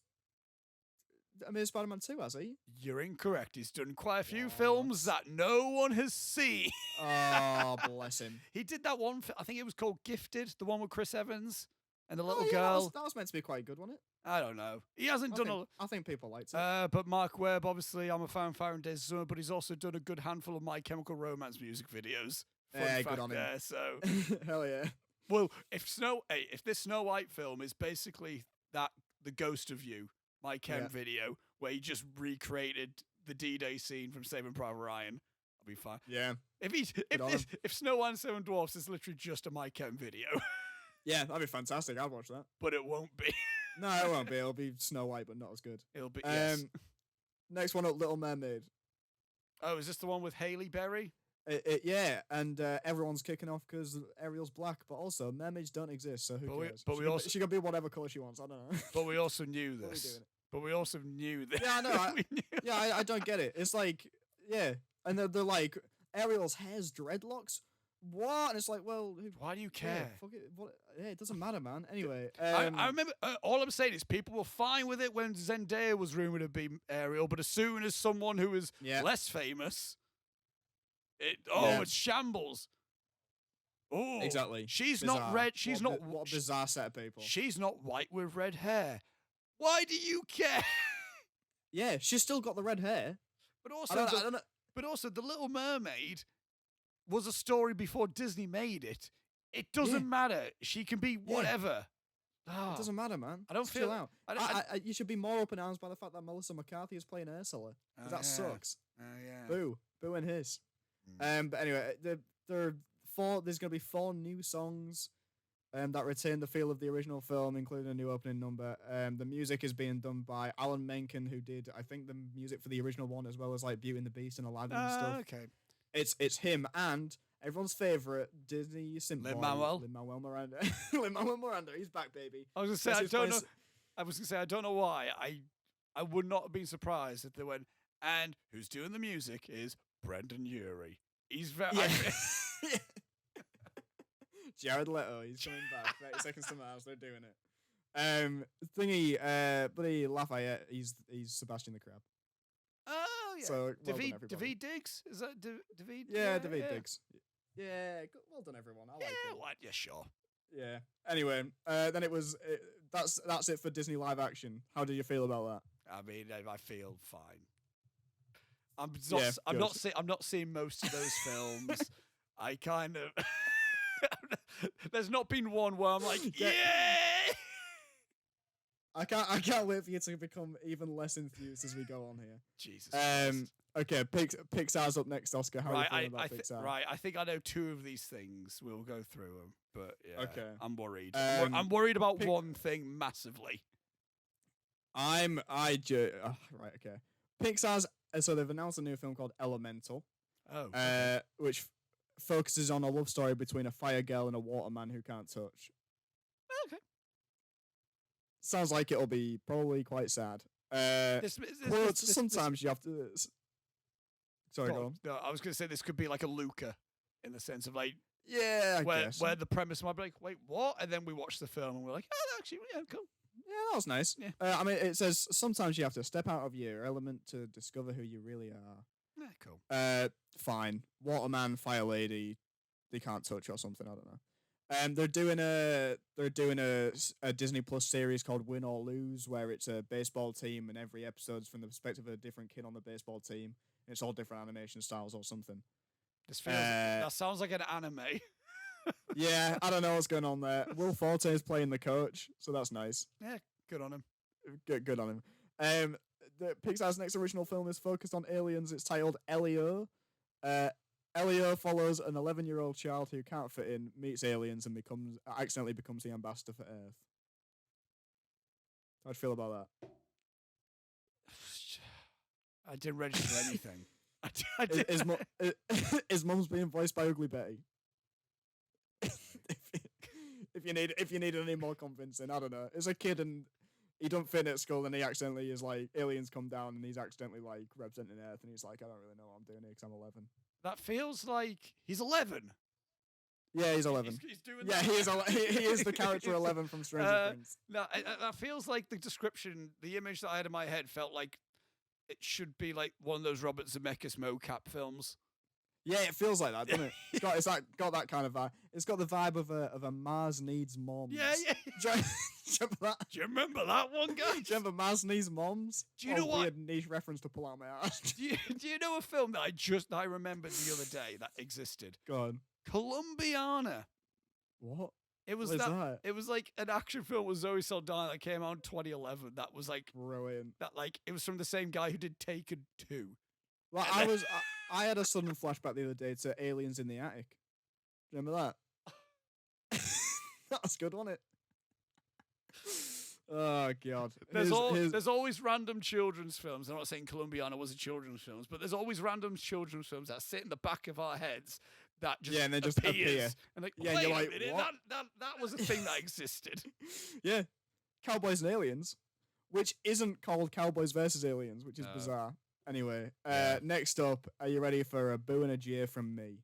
I mean, Spider-Man 2, has he? You're incorrect. He's done quite a few films that no one has seen. Oh, bless him. He did that one. I think it was called Gifted, the one with Chris Evans and the little Oh, yeah, girl. That was meant to be quite good, wasn't it? I don't know. He hasn't done I think people liked it. But Mark Webb, obviously, I'm a fan of Days of Summer, but he's also done a good handful of My Chemical Romance music videos. Fun fact good on him. there, so. Hell yeah. Well, if this Snow White film is basically the Ghost of You, My Chem video, where he just recreated the D-Day scene from Saving Private Ryan, I'll be fine. Yeah. If Snow White and 7 Dwarfs is literally just a My Chem video. Yeah, that'd be fantastic. I'd watch that. But it won't be. No, it won't be. It'll be Snow White, but not as good. It'll be, yes. Next one up, Little Mermaid. Oh, is this the one with Hailey Berry? Yeah, and everyone's kicking off because Ariel's black, but also mermaids don't exist, so who cares? She can be whatever colour she wants. I don't know. But we also knew this. Yeah, I know. I don't get it. It's like, yeah, and they're like, Ariel's hair's dreadlocks. What? And it's like, well, why do you care? Yeah, fuck it. What? Yeah, it doesn't matter, man. Anyway, I remember. All I'm saying is people were fine with it when Zendaya was rumored to be Ariel, but as soon as someone who is less famous, it's shambles. Oh, exactly. She's bizarre. Not red. She's not. What a bizarre set of people. She's not white with red hair. Why do you care? Yeah, she's still got the red hair. But also, I don't know. But also, The Little Mermaid was a story before Disney made it. It doesn't matter. She can be whatever. It doesn't matter, man. I don't Just feel chill out. You should be more up in arms by the fact that Melissa McCarthy is playing Ursula. That sucks. Boo and hiss. But anyway, there's going to be 4 new songs that retain the feel of the original film, including a new opening number. The music is being done by Alan Menken, who did, I think, the music for the original one, as well as like Beauty and the Beast and Aladdin and stuff. Okay. It's him and everyone's favorite Disney synth Lin-Manuel Miranda. Lin-Manuel Miranda, he's back, baby. I was gonna say I don't know why. I would not have been surprised if they went, and who's doing the music is Brendan Urie. He's very Jared Leto, he's coming back. 30 Seconds to Mars, they're doing it. Buddy Lafayette, he's Sebastian the Crab. Oh yeah. So David Diggs? Is that David? Yeah, David Diggs. Yeah, well done everyone. I like it. What? Yeah, sure. Yeah. Anyway, then it was that's it for Disney live action. How do you feel about that? I mean, I feel fine. I'm not seeing most of those films. I kind of there's not been one where I'm like, yeah. I can't wait for you to become even less enthused as we go on here. Jesus Christ. Okay, Pixar's up next, Oscar. How are you feeling about Pixar? Right, I think I know 2 of these things. We'll go through them, but yeah, okay. I'm worried. I'm worried about one thing massively. Right, okay. Pixar's so they've announced a new film called Elemental. Oh. Okay. Which focuses on a love story between a fire girl and a waterman who can't touch. Okay. Sounds like it'll be probably quite sad. Sometimes you have to. Sorry, go on. No, I was going to say this could be like a Luca, in the sense of like, I guess. Where the premise might be like, wait, what? And then we watch the film and we're like, oh, actually, yeah, cool. Yeah, that was nice. Yeah. I mean, it says sometimes you have to step out of your element to discover who you really are. Yeah, cool. Fine. Waterman, Fire Lady, they can't touch or something. I don't know. They're doing a Disney Plus series called Win or Lose, where it's a baseball team and every episode's from the perspective of a different kid on the baseball team. It's all different animation styles or something. That sounds like an anime. Yeah, I don't know what's going on there. Will Forte is playing the coach, so that's nice. Yeah, good on him. Good on him. The Pixar's next original film is focused on aliens. It's titled Elio. Elio follows an 11-year-old child who can't fit in, meets aliens, and accidentally becomes the ambassador for Earth. How'd you feel about that? I didn't register anything. I did. His mum's being voiced by Ugly Betty. if you need any more convincing, I don't know. As a kid and he don't fit at school, and he accidentally is like aliens come down, and he's accidentally like representing Earth, and he's like, I don't really know what I'm doing here because I'm 11. That feels like he's 11. Yeah, he's 11. He's doing yeah, that. he is the character 11 from Stranger Things. No, that feels like the description, the image that I had in my head felt like it should be like one of those Robert Zemeckis mocap films. Yeah, it feels like that, doesn't it? It's got that kind of vibe. It's got the vibe of a Mars Needs Moms. Yeah. Do you remember that? Do you remember that one, guys? Do you remember Mars Needs Moms? Do you know what? Weird niche reference to pull out my ass. Do you know a film that I remembered the other day that existed? Go on. Columbiana. What? It was What is that? It was like an action film with Zoe Saldana that came out in 2011. That was like Brilliant. It was from the same guy who did Taken 2. Well, I had a sudden flashback the other day to Aliens in the Attic. Do you remember that? That was good, wasn't it? Oh god. There's always random children's films. I'm not saying Columbiana was a children's film, but there's always random children's films that sit in the back of our heads that just and they just appear. And like, Yeah, wait you're a like, minute, what? that was a thing that existed. Yeah. Cowboys and Aliens, which isn't called Cowboys versus Aliens, which is bizarre. Anyway, next up, are you ready for a boo and a jeer from me?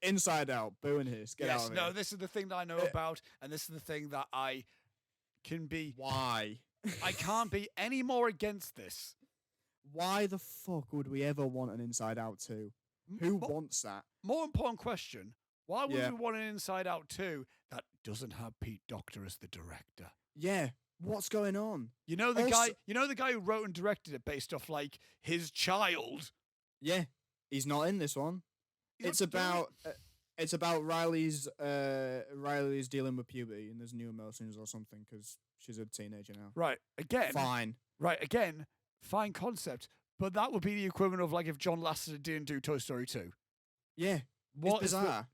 Inside Out, boo and hiss. Get out of here. No, this is the thing that I know about, and this is the thing that I can be. Why? I can't be any more against this. Why the fuck would we ever want an Inside Out 2? Who wants that? More important question. Why would Yeah. we want an Inside Out 2 that doesn't have Pete Docter as the director? Yeah. What's going on? You know the guy who wrote and directed it based off like his child. Yeah. He's not in this one. It's about Riley's dealing with puberty and there's new emotions or something because she's a teenager now. Right. Again. Fine. Right. Again. Fine concept. But that would be the equivalent of like if John Lasseter didn't do Toy Story 2. Yeah. What it's bizarre.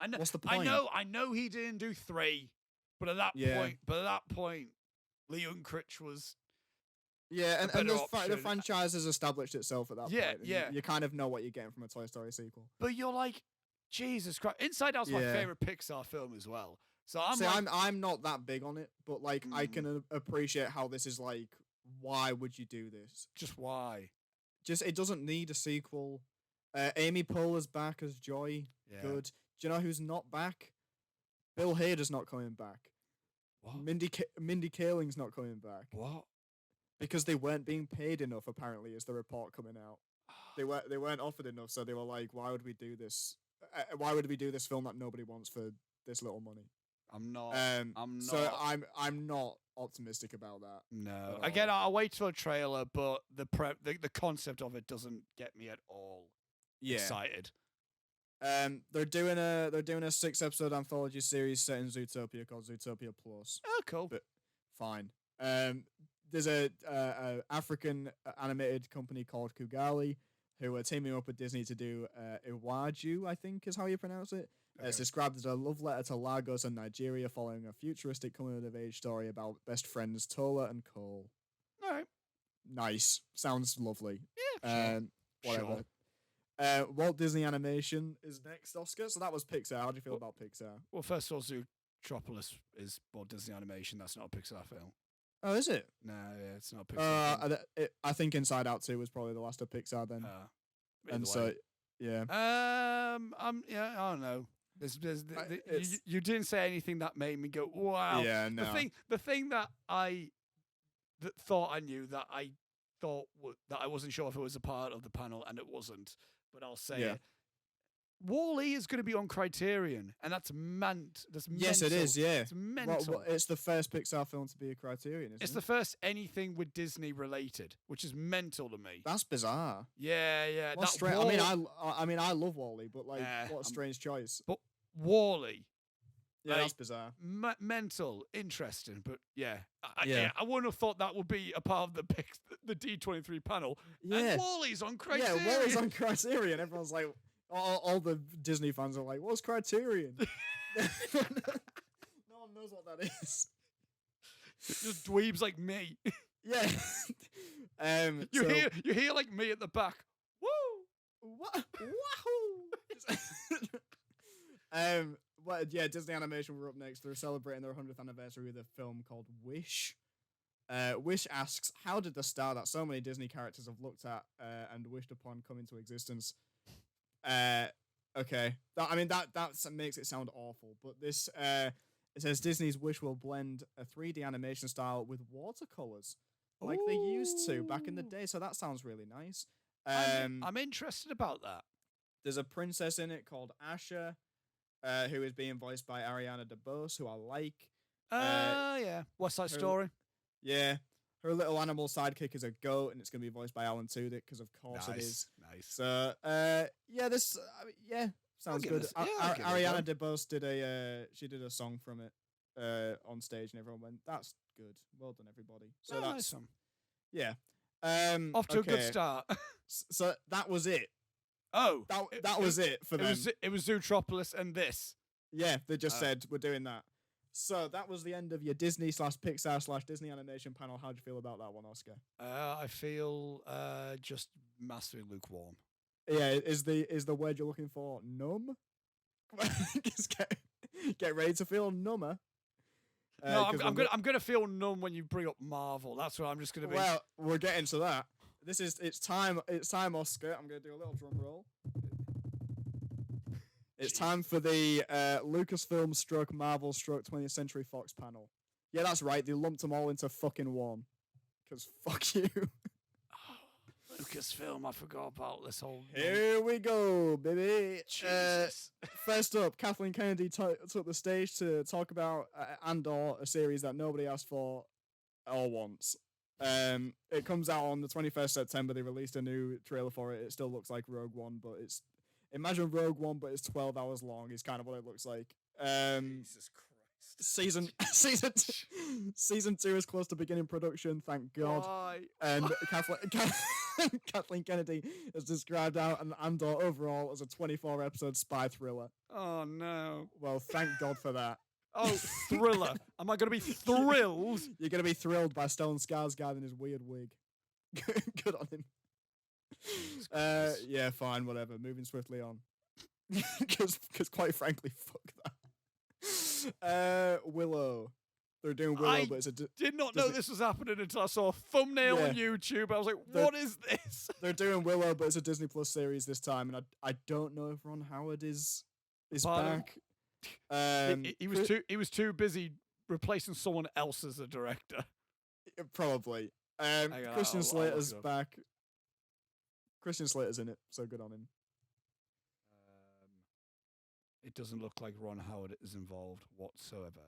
I know. What's the point? I know he didn't do 3, but at that point, Lee Unkrich was. Yeah, and better the option. franchise has established itself at that point. And Yeah. You kind of know what you're getting from a Toy Story sequel. But you're like, Jesus Christ! Inside Out's my favorite Pixar film as well. So I'm not that big on it, but like I can appreciate how this is like. Why would you do this? Just why? It doesn't need a sequel. Amy Poehler's back as Joy. Yeah. Good. Do you know who's not back? Bill Hader's not coming back. What? Mindy Kaling's not coming back. What? Because they weren't being paid enough. Apparently, is the report coming out? They weren't offered enough, so they were like, "Why would we do this? Why would we do this film that nobody wants for this little money?" I'm not. So I'm not optimistic about that. No. Again, I'll wait till a trailer, but the concept of it doesn't get me at all excited. They're doing a 6-episode anthology series set in Zootopia called Zootopia Plus. Oh, cool. But fine. There's a African animated company called Kugali who are teaming up with Disney to do Iwaju, I think is how you pronounce it. Okay. It's described as a love letter to Lagos and Nigeria following a futuristic coming-of-age story about best friends Tola and Cole. All right. Nice. Sounds lovely. Yeah, Whatever. Sure. Walt Disney Animation is next, Oscar. So that was Pixar. How do you feel about Pixar? Well, first of all, Zootropolis is Walt Disney Animation. That's not a Pixar film. Oh, is it? No, yeah, it's not a Pixar film. I think Inside Out 2 was probably the last of Pixar then. Either way. Yeah. I don't know. You didn't say anything that made me go, wow. Yeah, no. The thing that I thought I knew that I thought that I wasn't sure if it was a part of the panel, and it wasn't. But I'll say it. Wall-E is going to be on Criterion, and that's Yes, it mental. is. Yeah, It's mental. it's the first Pixar film to be a Criterion. Isn't It's it? the first anything with Disney related, which is mental to me. That's bizarre. Yeah. What That I mean, I love Wall-E, but like, what a strange choice. But Wall-E, Yeah, that's bizarre. mental, interesting, but yeah, Yeah. I wouldn't have thought that would be a part of the D23 panel. Yeah. And Wall-E's on Criterion. Yeah, Wall-E's on Criterion. Everyone's like, all the Disney fans are like, what's Criterion? No one knows what that is. Just dweebs like me. Yeah. You hear like me at the back. Woo! What? Wahoo! Disney Animation were up next. They're celebrating their 100th anniversary with a film called Wish. Wish asks, how did the star that so many Disney characters have looked at and wished upon come into existence? Okay. That makes it sound awful, but this it says Disney's Wish will blend a 3D animation style with watercolors like they used to back in the day. So that sounds really nice. I'm interested about that. There's a princess in it called Asha, who is being voiced by Ariana DeBose, who I like. Yeah. What's that story? Yeah. Her little animal sidekick is a goat, and it's going to be voiced by Alan Tudyk, because of course it is. Nice. So, sounds good. Ariana DeBose did a song from it on stage, and everyone went, "That's good. Well done, everybody." So that's nice. Yeah. Off to a good start. So that was it. Oh, that was it for them. It was Zootropolis and this. Yeah, they just said we're doing that. So that was the end of your Disney/Pixar/Disney animation panel. How'd you feel about that one, Oscar? I feel just massively lukewarm. Yeah, is the word you're looking for numb? Just get ready to feel number. No, I'm gonna feel numb when you bring up Marvel. That's what I'm just gonna be. Well, we're getting to that. It's time, Oscar. I'm gonna do a little drum roll. It's time for the Lucasfilm / Marvel / 20th Century Fox panel. Yeah, that's right. They lumped them all into fucking one. Because fuck you. Lucasfilm, I forgot about this whole... Here we go, baby. Jesus. First up, Kathleen Kennedy took the stage to talk about Andor, a series that nobody asked for or wants. It comes out on the 21st September. They released a new trailer for it. It still looks like Rogue One, but it's... Imagine Rogue One, but it's 12 hours long is kind of what it looks like. Jesus Christ. Season 2 is close to beginning production, thank God. Why? And Kathleen Kennedy has described out an Andor overall as a 24-episode spy thriller. Oh, no. Well, thank God for that. Oh, thriller. Am I going to be thrilled? You're going to be thrilled by Stellan Skarsgård in his weird wig. Good on him. Yeah, fine, whatever. Moving swiftly on. Because quite frankly, fuck that. Willow. They're doing Willow, but it's did not know this was happening until I saw a thumbnail on YouTube. I was like, what is this? They're doing Willow, but it's a Disney Plus series this time, and I don't know if Ron Howard is back. He was too busy replacing someone else as a director. Probably. Christian Slater's back. Christian Slater's in it, so good on him. It doesn't look like Ron Howard is involved whatsoever.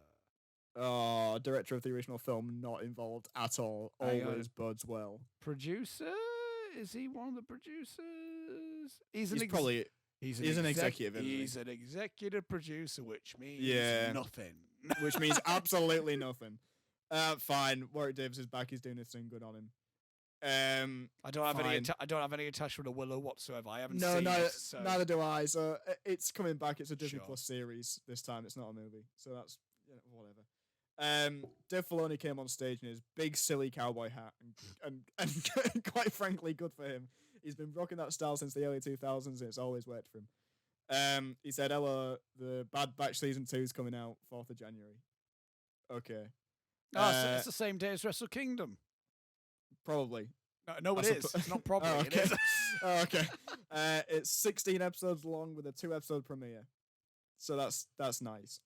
Oh, director of the original film, not involved at all. Always buds well. Producer? Is he one of the producers? He's an executive. He's an executive producer, which means nothing. Which means absolutely nothing. Fine. Warwick Davis is back. He's doing his thing. Good on him. I don't have any attachment to Willow whatsoever. I haven't seen it. So. Neither do I. So it's coming back. It's a Disney Plus series this time. It's not a movie. So that's whatever. Dave Filoni came on stage in his big silly cowboy hat, and quite frankly, good for him. He's been rocking that style since the early 2000s, and it's always worked for him. He said, "Hello, the Bad Batch season 2 is coming out 4th of January." Okay. So it's the same day as Wrestle Kingdom. Probably. No, it is. It's not probably. Oh, okay. It is. Oh, okay. It's 16 episodes long with a 2-episode premiere. So that's nice.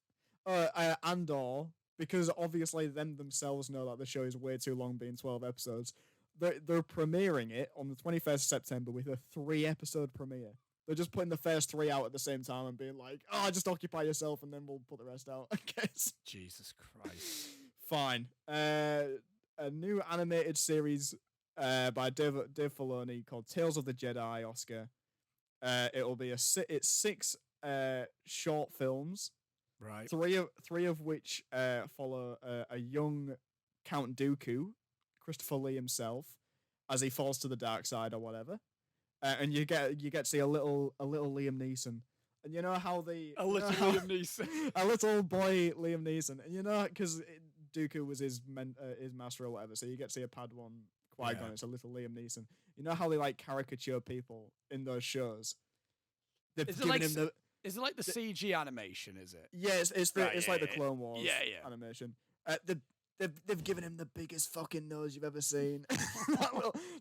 Andor, because obviously them themselves know that the show is way too long, being 12 episodes. They're premiering it on the 21st of September with a 3-episode premiere. They're just putting the first 3 out at the same time and being like, "Oh, just occupy yourself, and then we'll put the rest out." I guess. Jesus Christ. Fine. A new animated series by Dave Filoni called Tales of the Jedi. Oscar. It'll be it's 6 short films. Right. Three of which follow a young Count Dooku, Christopher Lee himself, as he falls to the dark side or whatever. And you get to see a little Liam Neeson. And you know how Liam Neeson. a little boy Liam Neeson. And you know, because Dooku was his master or whatever, so you get to see a Padawan Qui-Gon. It's a little Liam Neeson. You know how they like caricature people in those shows? They've Is given him the... Is it like the CG animation, is it? Yeah, it's like the Clone Wars animation. They've given him the biggest fucking nose you've ever seen.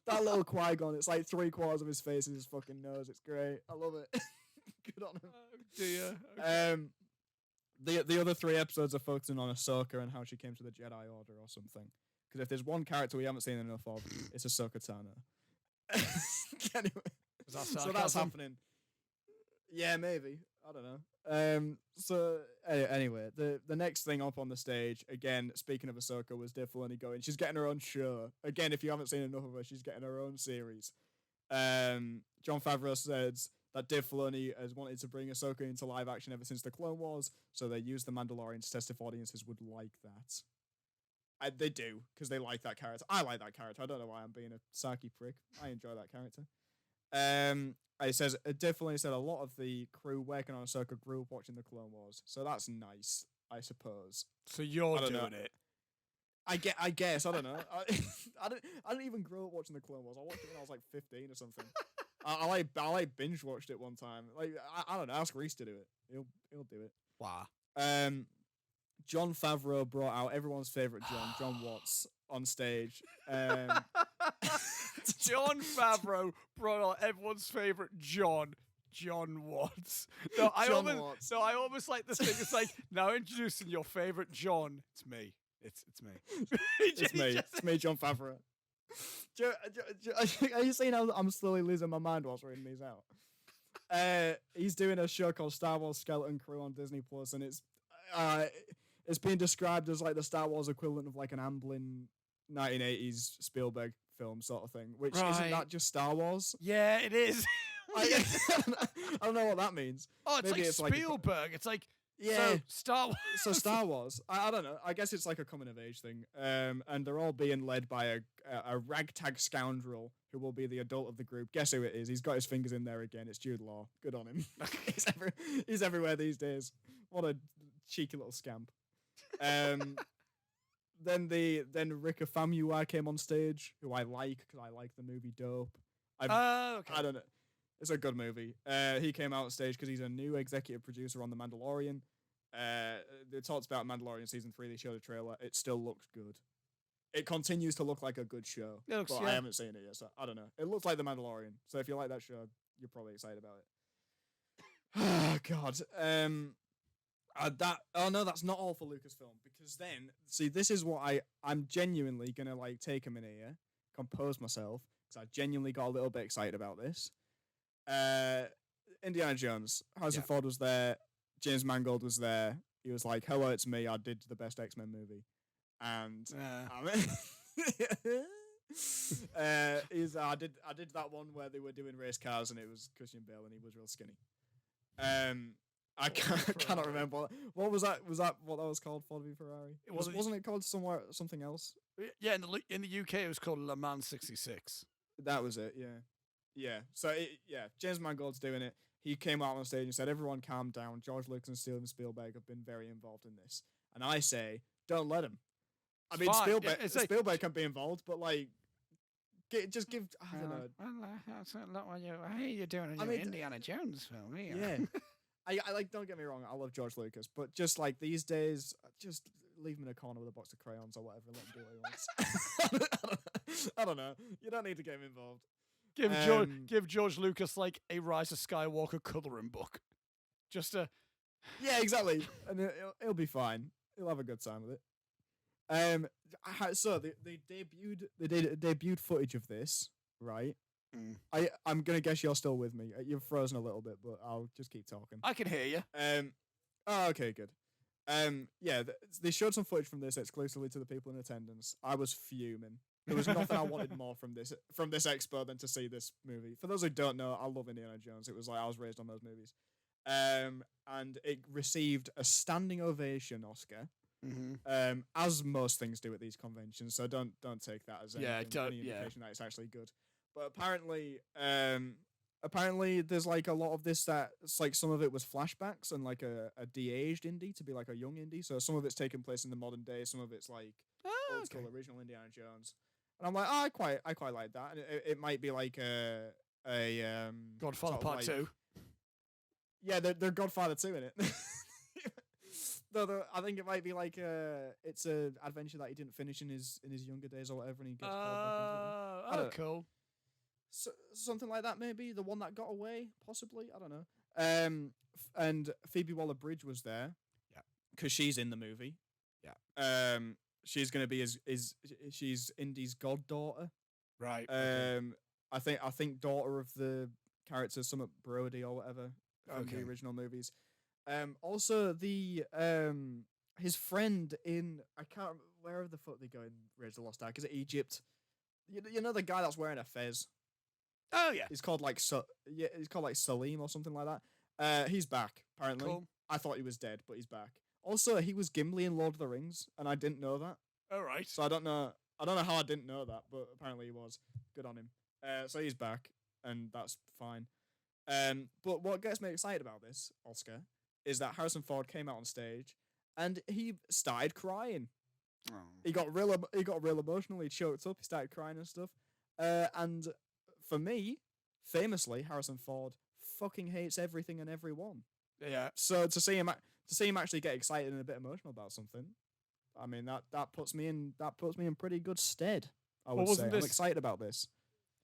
that little Qui-Gon, it's like 3/4 of his face is his fucking nose. It's great. I love it. Good on him. Dear. Okay. The other 3 episodes are focusing on Ahsoka and how she came to the Jedi Order or something. Because if there's one character we haven't seen enough of, it's Ahsoka Tano. Anyway, so that's happening. Yeah, maybe. I don't know. So anyway, the next thing up on the stage, again, speaking of Ahsoka, was Dave Filoni going, she's getting her own show. Again, if you haven't seen enough of her, she's getting her own series. John Favreau says that Dave Filoni has wanted to bring Ahsoka into live action ever since the Clone Wars, so they used The Mandalorian to test if audiences would like that. They do, because they like that character. I like that character. I don't know why I'm being a sarky prick. I enjoy that character. It says Dave Filoni said a lot of the crew working on Ahsoka grew up watching the Clone Wars, so that's nice, I suppose. So you're doing it. I guess I don't know. I didn't even grow up watching the Clone Wars. I watched it when I was like 15 or something. I like binge watched it one time. Like I don't know. Ask Reese to do it. He'll do it. Wow. John Favreau brought out everyone's favorite John Watts, on stage. John Favreau brought out everyone's favorite John Watts. No, I almost like the thing. It's like, now introducing your favorite John. It's me. It's me. It's me, John Favreau. Are you seeing how I'm slowly losing my mind whilst reading these out? He's doing a show called Star Wars Skeleton Crew on Disney Plus, and it's being described as like the Star Wars equivalent of like an Amblin 1980s Spielberg film sort of thing. Which isn't that just Star Wars? Yeah, it is. I don't know what that means. Oh, it's like Spielberg. It's like, yeah, Star Wars. So Star Wars. I don't know. I guess it's like a coming of age thing. And they're all being led by a ragtag scoundrel who will be the adult of the group. Guess who it is? He's got his fingers in there again. It's Jude Law. Good on him. He's everywhere these days. What a cheeky little scamp. Then Rick Famuyiwa came on stage, who I like because I like the movie Dope. Okay. I don't know. It's a good movie. He came out on stage because he's a new executive producer on The Mandalorian. They talked about Mandalorian season 3. They showed a trailer. It still looks good. It continues to look like a good show. I haven't seen it yet, so I don't know. It looks like The Mandalorian. So if you like that show, you're probably excited about it. Oh God. That's not all for Lucasfilm, because then, see, this is what I'm genuinely gonna like take a minute here, compose myself, because I genuinely got a little bit excited about this. Indiana Jones, Harrison Ford was there, James Mangold was there. He was like, "Hello, it's me. I did the best X-Men movie," and I did that one where they were doing race cars and it was Christian Bale and he was real skinny. I cannot remember what was that. Was that what that was called? Ford v Ferrari. Wasn't it called something else? Yeah, in the UK it was called Le Mans '66. That was it. Yeah. So James Mangold's doing it. He came out on stage and said, "Everyone calm down. George Lucas and Steven Spielberg have been very involved in this." And I say, don't let him. I mean, Spielberg can be involved, but like, just give. I don't know. Well, that's not what you're doing in your Indiana Jones film. Yeah. I like. Don't get me wrong. I love George Lucas, but just like these days, just leave him in a corner with a box of crayons or whatever. Let him do what he wants. I don't know. You don't need to get him involved. Give George Lucas like a Rise of Skywalker coloring book. Just a. Yeah, exactly, and it'll be fine. He'll have a good time with it. So they debuted footage of this, right? I'm gonna guess you're still with me. You're frozen a little bit, but I'll just keep talking. I can hear you. Oh, okay, good. Yeah, they showed some footage from this exclusively to the people in attendance. I was fuming. There was nothing I wanted more from this expo than to see this movie. For those who don't know, I love Indiana Jones. It was like I was raised on those movies. And it received a standing ovation Oscar. As most things do at these conventions, so don't take that as any indication that it's actually good. But apparently there's like a lot of this that it's like some of it was flashbacks and like a de-aged indie to be like a young indie. So some of it's taking place in the modern day, some of it's like old school original Indiana Jones. And I'm like, I quite like that. And it might be like a Godfather Part 2. Yeah, they're Godfather 2 in it. No, I think it might be like it's an adventure that he didn't finish in his younger days or whatever, and he gets called back into it. Cool. So, something like that, maybe the one that got away, possibly. I don't know. And Phoebe Waller-Bridge was there, because she's in the movie. Yeah. She's gonna be she's Indy's goddaughter. Right. I think daughter of the character Summit Brody or whatever from the original movies. Also the his friend in I can't remember where the fuck they go in Raiders of the Lost Ark. Is it Egypt? You know the guy that's wearing a fez. Oh yeah. He's called like he's called like Salim or something like that. He's back apparently. Cool. I thought he was dead, but he's back. Also, he was Gimli in Lord of the Rings, and I didn't know that. All right. So I don't know how I didn't know that, but apparently he was. Good on him. So he's back, and that's fine. But what gets me excited about this, Oscar, is that Harrison Ford came out on stage and he started crying. Oh. He got real emotional. He choked up. He started crying and stuff. And for me, famously, Harrison Ford fucking hates everything and everyone. Yeah. So to see him actually get excited and a bit emotional about something, I mean that puts me in pretty good stead. I would say I'm excited about this.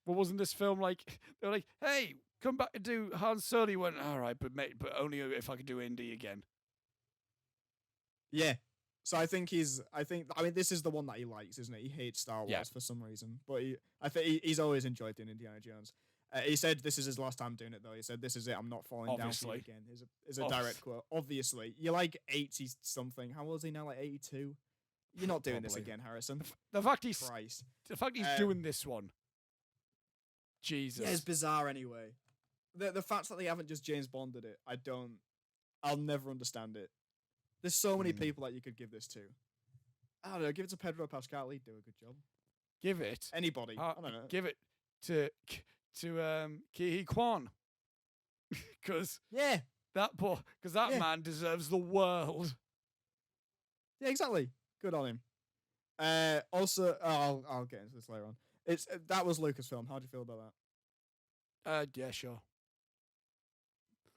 But wasn't this film like they're like, hey, come back and do Han Solo? He went, all right, but only if I could do Indy again. Yeah. So I mean this is the one that he likes, isn't it? He hates Star Wars for some reason, but I think he's always enjoyed doing Indiana Jones. He said this is his last time doing it though. He said this is it. I'm not falling down for you again. Is a direct quote. Obviously, you're like 80 something. How old is he now? Like 82. You're not doing this again, Harrison. The fact he's doing this one. Jesus. Yeah, it's bizarre anyway. The fact that they haven't just James Bonded it, I'll never understand it. There's so many people that you could give this to. I don't know, give it to Pedro Pascal, he'd do a good job. Give it. Anybody. I don't know. Give it to Ki Kwan. Because that man deserves the world. Yeah, exactly. Good on him. Also, I'll get into this later on. That was Lucasfilm. How do you feel about that? Yeah, sure.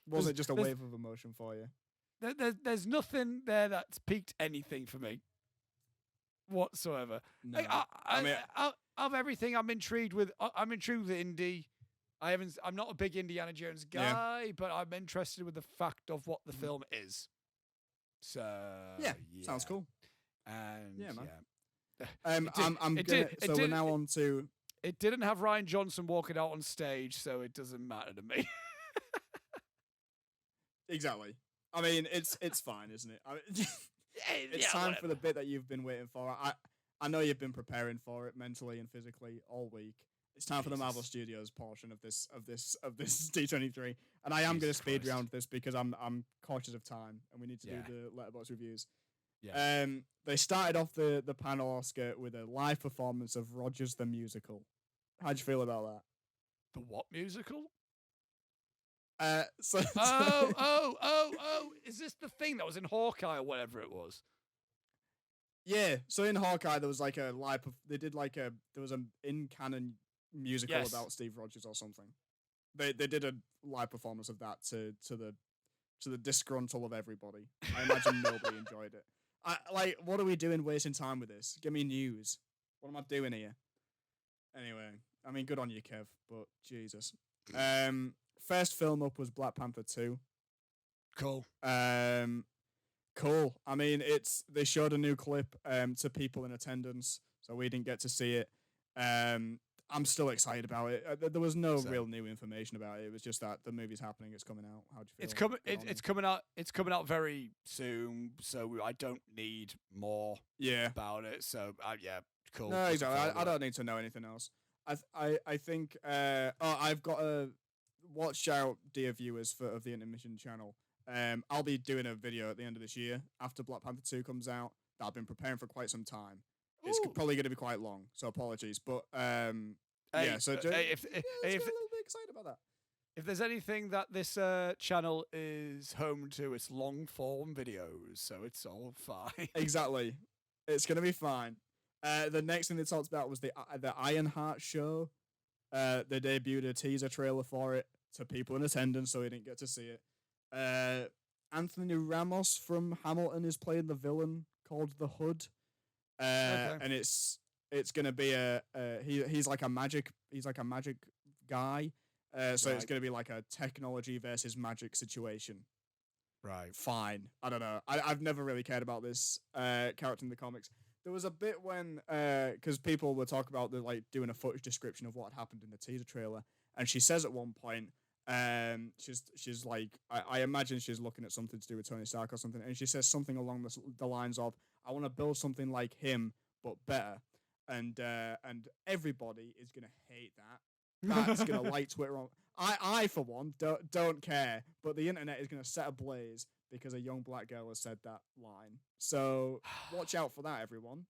Was it just a wave of emotion for you? There's nothing there that's piqued anything for me whatsoever. No. I mean, of everything, I'm intrigued with. I'm intrigued with Indy. I'm not a big Indiana Jones guy, but I'm interested with the fact of what the film is. So yeah, sounds cool. And yeah, man. We're now on to. It didn't have Ryan Johnson walking out on stage, so it doesn't matter to me. Exactly. I mean, it's fine, isn't it? I mean, it's time for the bit that you've been waiting for. I know you've been preparing for it mentally and physically all week. It's time for the Marvel Studios portion of this D23, and I am going to speed round this because I'm cautious of time, and we need to do the Letterboxd reviews. Yeah. They started off the panel, Oscar, with a live performance of Rogers the Musical. How'd you feel about that? The what musical? So is this the thing that was in Hawkeye or whatever it was? Yeah, so in Hawkeye there was like a live. There was an in canon musical about Steve Rogers or something. They did a live performance of that to the disgruntle of everybody. I imagine nobody enjoyed it. What are we doing wasting time with this? Give me news. What am I doing here? Anyway, I mean, good on you, Kev, but Jesus. First film up was Black Panther 2. Cool. Cool. I mean, they showed a new clip to people in attendance, so we didn't get to see it. I'm still excited about it. There was no Same. real new information about it. It was just that the movie's happening. It's coming out. How do you feel? It's coming. Get on It's it. coming out. It's coming out very soon, so I don't need more Yeah. about it. So yeah, cool. No, Looking exactly. forward to I it. don't need to know anything else. I think. I've got to watch out, dear viewers, of the Intermission channel. I'll be doing a video at the end of this year after Black Panther 2 comes out that I've been preparing for quite some time. It's Ooh. probably going to be quite long, so apologies. But Hey, yeah, so if let's get a little bit excited about that. if there's anything that this channel is home to, it's long form videos, so it's all fine. Exactly, it's going to be fine. The next thing they talked about was the Ironheart show. They debuted a teaser trailer for it to people in attendance, so we didn't get to see it. Anthony Ramos from Hamilton is playing the villain called the Hood, and it's gonna be he's like a magic guy, so it's Right. gonna be like a technology versus magic situation. Right. Fine, I don't know. I've never really cared about this character in the comics. There was a bit when because people were talking about doing a footage description of what happened in the teaser trailer, and she says at one point, she's like, I imagine she's looking at something to do with Tony Stark or something, and she says something along the lines of, "I want to build something like him but better," and everybody is gonna hate that. That's gonna light Twitter on. I for one don't care, but the internet is gonna set ablaze because a young black girl has said that line. So watch out for that, everyone.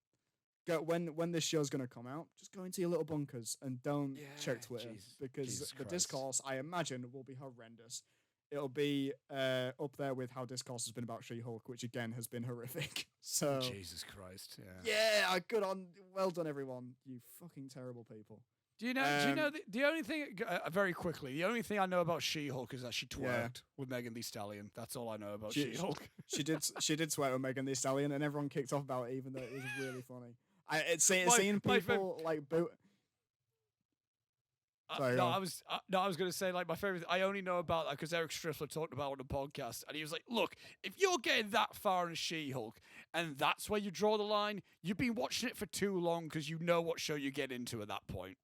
Go when this show's gonna come out, just go into your little bunkers and don't check Twitter because Jesus the Christ. discourse, I imagine, will be horrendous. It'll be up there with how discourse has been about She-Hulk, which again has been horrific. So Jesus Christ. Yeah. yeah, well done, everyone. You fucking terrible people. Do you know the only thing very quickly? The only thing I know about She-Hulk is that she twerked with Megan Thee Stallion. That's all I know about She-Hulk. She did sweat with Megan Thee Stallion, and everyone kicked off about it, even though it was really funny. Seeing people like boot. Sorry, I was going to say, like, my favorite. I only know about that because Eric Striffler talked about it on the podcast, and he was like, "Look, if you're getting that far in She-Hulk, and that's where you draw the line, you've been watching it for too long because you know what show you get into at that point."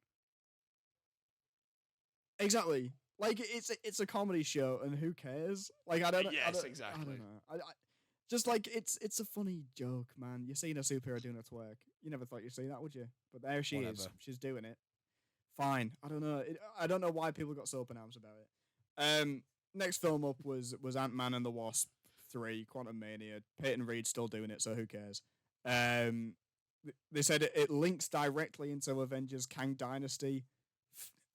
Exactly. Like it's a comedy show, and who cares? Like I don't know. Yes, I exactly. don't know. I just like it's a funny joke, man. You're seeing a superhero doing a twerk. You never thought you'd see that, would you? But there she is. Whatever. She's doing it. Fine. I don't know. I don't know why people got so up in arms about it. Next film up was Ant-Man and the Wasp 3: Quantumania. Peyton Reed's still doing it, so who cares? They said it links directly into Avengers Kang Dynasty.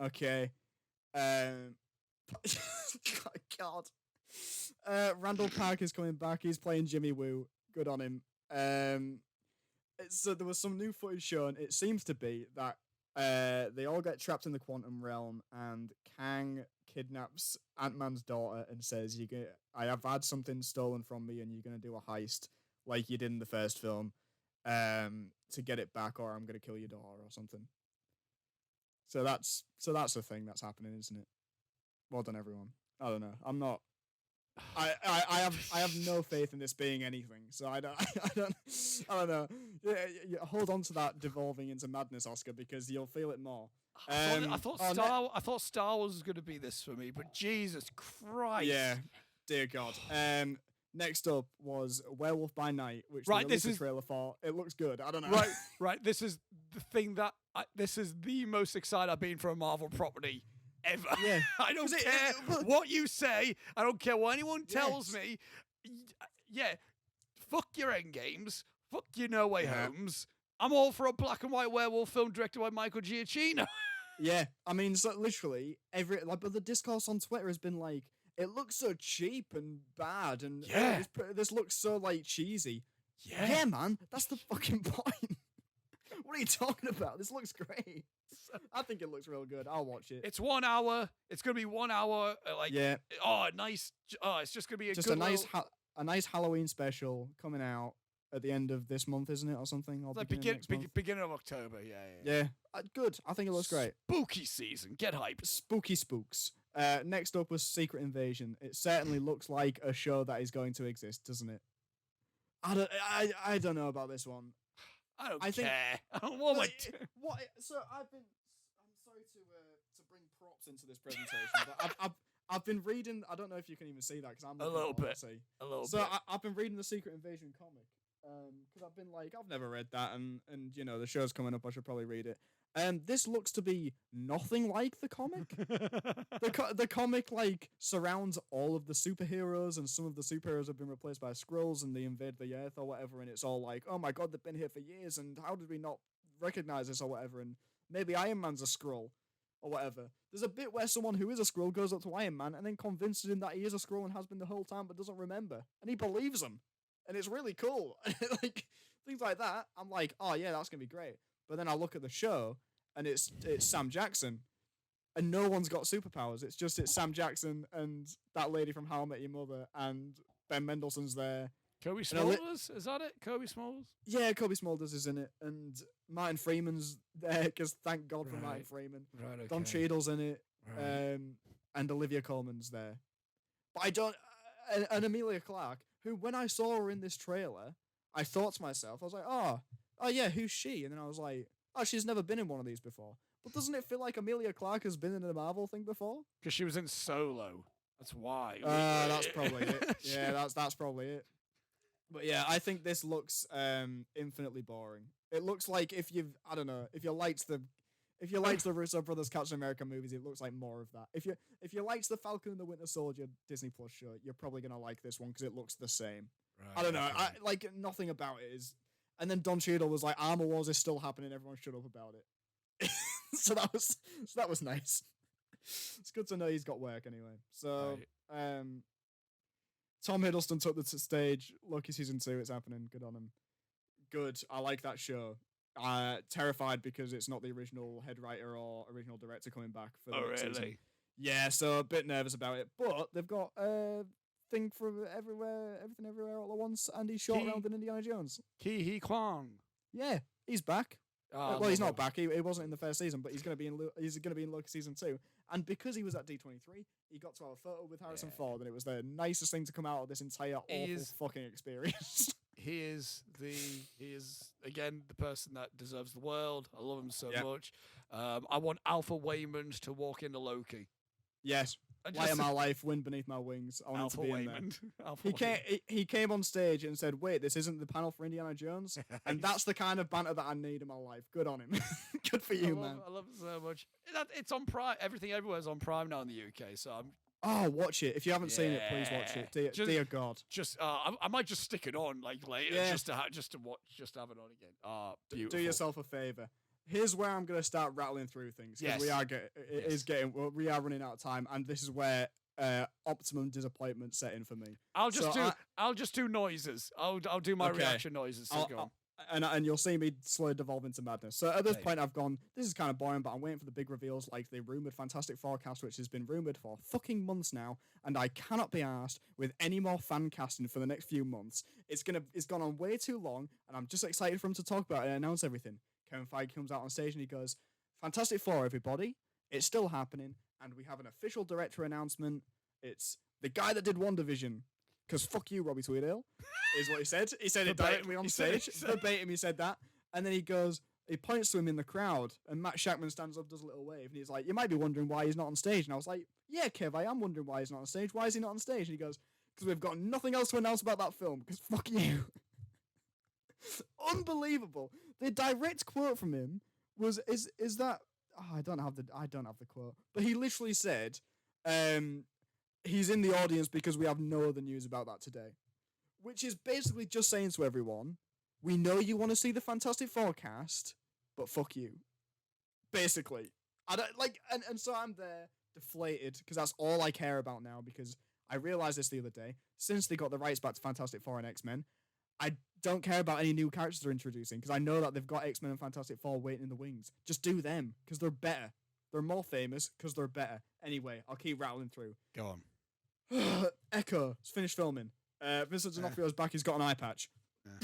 Okay. God. Randall Park is coming back. He's playing Jimmy Woo. Good on him. So there was some new footage shown. It seems to be that they all get trapped in the quantum realm, and Kang kidnaps Ant-Man's daughter and says, "I have had something stolen from me, and you're gonna do a heist like you did in the first film, to get it back, or I'm gonna kill your daughter or something." So that's the thing that's happening, isn't it? Well done, everyone. I don't know. I'm not. I have no faith in this being anything. So I don't know. Yeah, hold on to that devolving into madness, Oscar, because you'll feel it more. I thought Star Wars was going to be this for me, but Jesus Christ. Yeah, dear God. Next up was Werewolf by Night, which Right, they released a trailer for. It looks good. I don't know. Right. This is the thing that this is the most excited I've been for a Marvel property ever. Yeah. I don't care what you say. I don't care what anyone tells me. Yeah, fuck your Endgames. Fuck your No Way Homes. I'm all for a black and white werewolf film directed by Michael Giacchino. Yeah, I mean, so literally but the discourse on Twitter has been like, it looks so cheap and bad, and this looks so like cheesy. Yeah, man, that's the fucking point. What are you talking about? This looks great. I think it looks real good. I'll watch it. It's 1 hour. It's gonna be 1 hour. Nice. Oh, it's just gonna be a nice Halloween special coming out at the end of this month, isn't it, or something? Or beginning of October. Yeah. Good. I think it looks great. Spooky season. Get hyped. Spooky spooks. Next up was Secret Invasion. It certainly looks like a show that is going to exist, doesn't it? I don't know about this one. I don't care. I don't want what? So I'm drops into this presentation. But I've been reading. I don't know if you can even see that because I'm A little bit. A little bit. I've been reading the Secret Invasion comic because I've been like, I've never read that, and you know the show's coming up. I should probably read it. This looks to be nothing like the comic. The comic like surrounds all of the superheroes, and some of the superheroes have been replaced by Skrulls, and they invade the Earth or whatever. And it's all like, oh my god, they've been here for years, and how did we not recognize this or whatever? And maybe Iron Man's a Skrull or whatever. There's a bit where someone who is a Skrull goes up to Iron Man and then convinces him that he is a Skrull and has been the whole time, but doesn't remember, and he believes him, and it's really cool. Like things like that. I'm like, oh yeah, that's gonna be great. But then I look at the show, and it's Sam Jackson, and no one's got superpowers. It's Sam Jackson and that lady from How I Met Your Mother, and Ben Mendelsohn's there. Kobe Smulders? Is that it? Kobe Smulders? Yeah, Kobe Smulders is in it, and Martin Freeman's there, because thank God for Martin Freeman. Right, okay. Don Cheadle's in it, Right. and Olivia Colman's there. But I don't... And Emilia Clarke, who, when I saw her in this trailer, I thought to myself, I was like, oh yeah, who's she? And then I was like, oh, she's never been in one of these before. But doesn't it feel like Emilia Clarke has been in a Marvel thing before? Because she was in Solo. That's why. That's probably it. Yeah, that's probably it. But yeah, I think this looks infinitely boring. It looks like if you liked the Russo brothers Captain America movies, it looks like more of that. If you liked the Falcon and the Winter Soldier Disney Plus show, you're probably gonna like this one because it looks the same. Right, I don't know. okay. I like nothing about it is. And then Don Cheadle was like, "Armor Wars is still happening. Everyone shut up about it." so that was nice. It's good to know he's got work anyway. So, Right. Tom Hiddleston took the stage. Loki season 2, it's happening. Good on him. Good. I like that show. Terrified because it's not the original head writer or original director coming back for the next season. Really? Yeah, so a bit nervous about it. But they've got thing from everything everywhere all at once, and he's short round than Indiana Jones. Ki-Hee Kwan. Yeah, he's back. Oh, Well, he's not back. He wasn't in the first season, but he's going to be in Loki season 2. And because he was at D23, he got to have a photo with Harrison Ford, and it was the nicest thing to come out of this entire awful fucking experience. He is again the person that deserves the world. I love him so much. I want Alpha Waymond to walk into Loki. Yes. Light of my life, wind beneath my wings. I want him to be in there. He came on stage and said, "Wait, this isn't the panel for Indiana Jones," and that's the kind of banter that I need in my life. Good on him. Good for you, man. I love it so much. It's on Prime. Everything everywhere is on Prime now in the UK. So I'm. Oh, watch it! If you haven't seen it, please watch it. Dear God. I might just stick it on like later, just to watch, just to have it on again. Beautiful. Do yourself a favor. Here's where I'm going to start rattling through things because we are running out of time, and this is where optimum disappointment set in for me. I'll just do noises. I'll do my reaction noises. So go on. And you'll see me slowly devolve into madness. So at this point, I've gone, this is kind of boring, but I'm waiting for the big reveals, like the rumored Fantastic Four cast, which has been rumored for fucking months now, and I cannot be asked with any more fan casting for the next few months. It's gone on way too long, and I'm just excited for him to talk about it and announce everything. Kevin Feige comes out on stage and he goes, "Fantastic Four, everybody. It's still happening, and we have an official director announcement. It's the guy that did WandaVision. Because fuck you, Robbie Tweedale," is what he said. He said it directly on stage. Verbatim, he said that. And then he points to him in the crowd, and Matt Shackman stands up, does a little wave, and he's like, "You might be wondering why he's not on stage." And I was like, "Yeah, Kev, I am wondering why he's not on stage. Why is he not on stage?" And he goes, "Because we've got nothing else to announce about that film, because fuck you." Unbelievable. The direct quote from him was, is that... Oh, I don't have the quote. But he literally said, he's in the audience because we have no other news about that today. Which is basically just saying to everyone, we know you want to see the Fantastic Four cast, but fuck you. Basically. I don't like, and so I'm there deflated because that's all I care about now, because I realized this the other day. Since they got the rights back to Fantastic Four and X-Men, I don't care about any new characters they're introducing because I know that they've got X-Men and Fantastic Four waiting in the wings. Just do them because they're better. They're more famous because they're better. Anyway, I'll keep rattling through. Go on. Echo. It's finished filming. Vincent D'Onofrio's back. He's got an eye patch.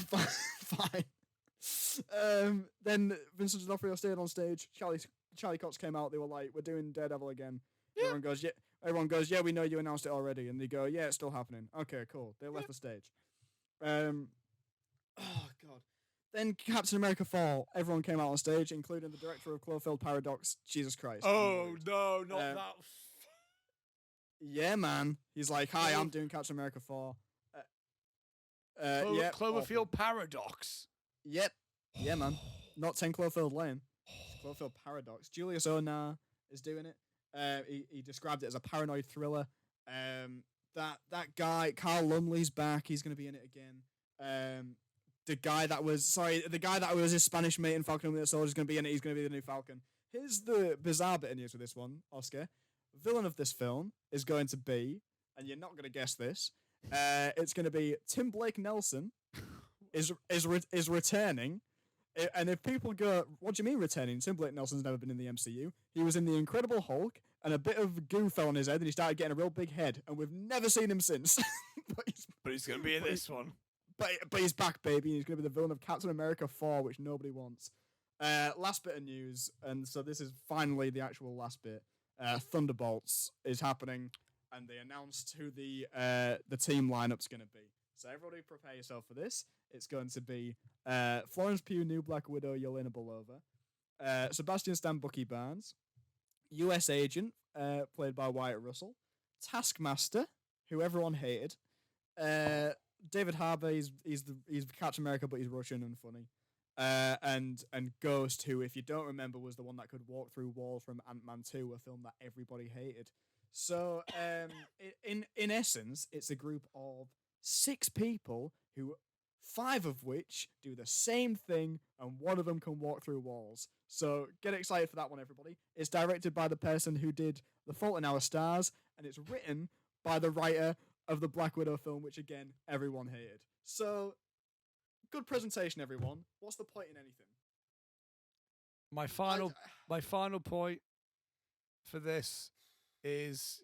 Fine. Then Vincent D'Onofrio stayed on stage. Charlie Cox came out. They were like, "We're doing Daredevil again." Yeah. Everyone goes, "Yeah, we know you announced it already." And they go, "Yeah, it's still happening." Okay, cool. They left the stage. Oh God, Then Captain America 4, everyone came out on stage, including the director of Cloverfield Paradox. Jesus Christ. Oh, no, not that. Yeah, man. He's like, hi, I'm doing Captain America 4. Yep, Cloverfield awful. Paradox. Yep. Yeah, man. Not 10 Cloverfield Lane. It's Cloverfield Paradox. Julius Onar is doing it. He described it as a paranoid thriller. That guy, Carl Lumley's back. He's going to be in it again. The guy that was his Spanish mate in Falcon and the Winter Soldier is going to be in it. He's going to be the new Falcon. Here's the bizarre bit of news with this one, Oscar. Villain of this film is going to be, and you're not going to guess this, it's going to be Tim Blake Nelson is returning. And if people go, what do you mean returning? Tim Blake Nelson's never been in the MCU. He was in The Incredible Hulk, and a bit of goo fell on his head, and he started getting a real big head, and we've never seen him since. But he's going to be in this one. But he's back, baby, and he's going to be the villain of Captain America 4, which nobody wants. Last bit of news, and so this is finally the actual last bit. Thunderbolts is happening, and they announced who the team lineup's going to be. So everybody prepare yourself for this. It's going to be Florence Pugh, new Black Widow, Yelena Belova, Sebastian Stan, Bucky Barnes, U.S. Agent, played by Wyatt Russell, Taskmaster, who everyone hated, David Harbour, he's Captain America, but he's Russian and funny. And Ghost, who, if you don't remember, was the one that could walk through walls from Ant-Man 2, a film that everybody hated. So, in essence, it's a group of 6 people who 5 of which do the same thing, and one of them can walk through walls. So get excited for that one, everybody. It's directed by the person who did The Fault in Our Stars, and it's written by the writer of the Black Widow film, which, again, everyone hated. So, good presentation, everyone. What's the point in anything? My final point for this is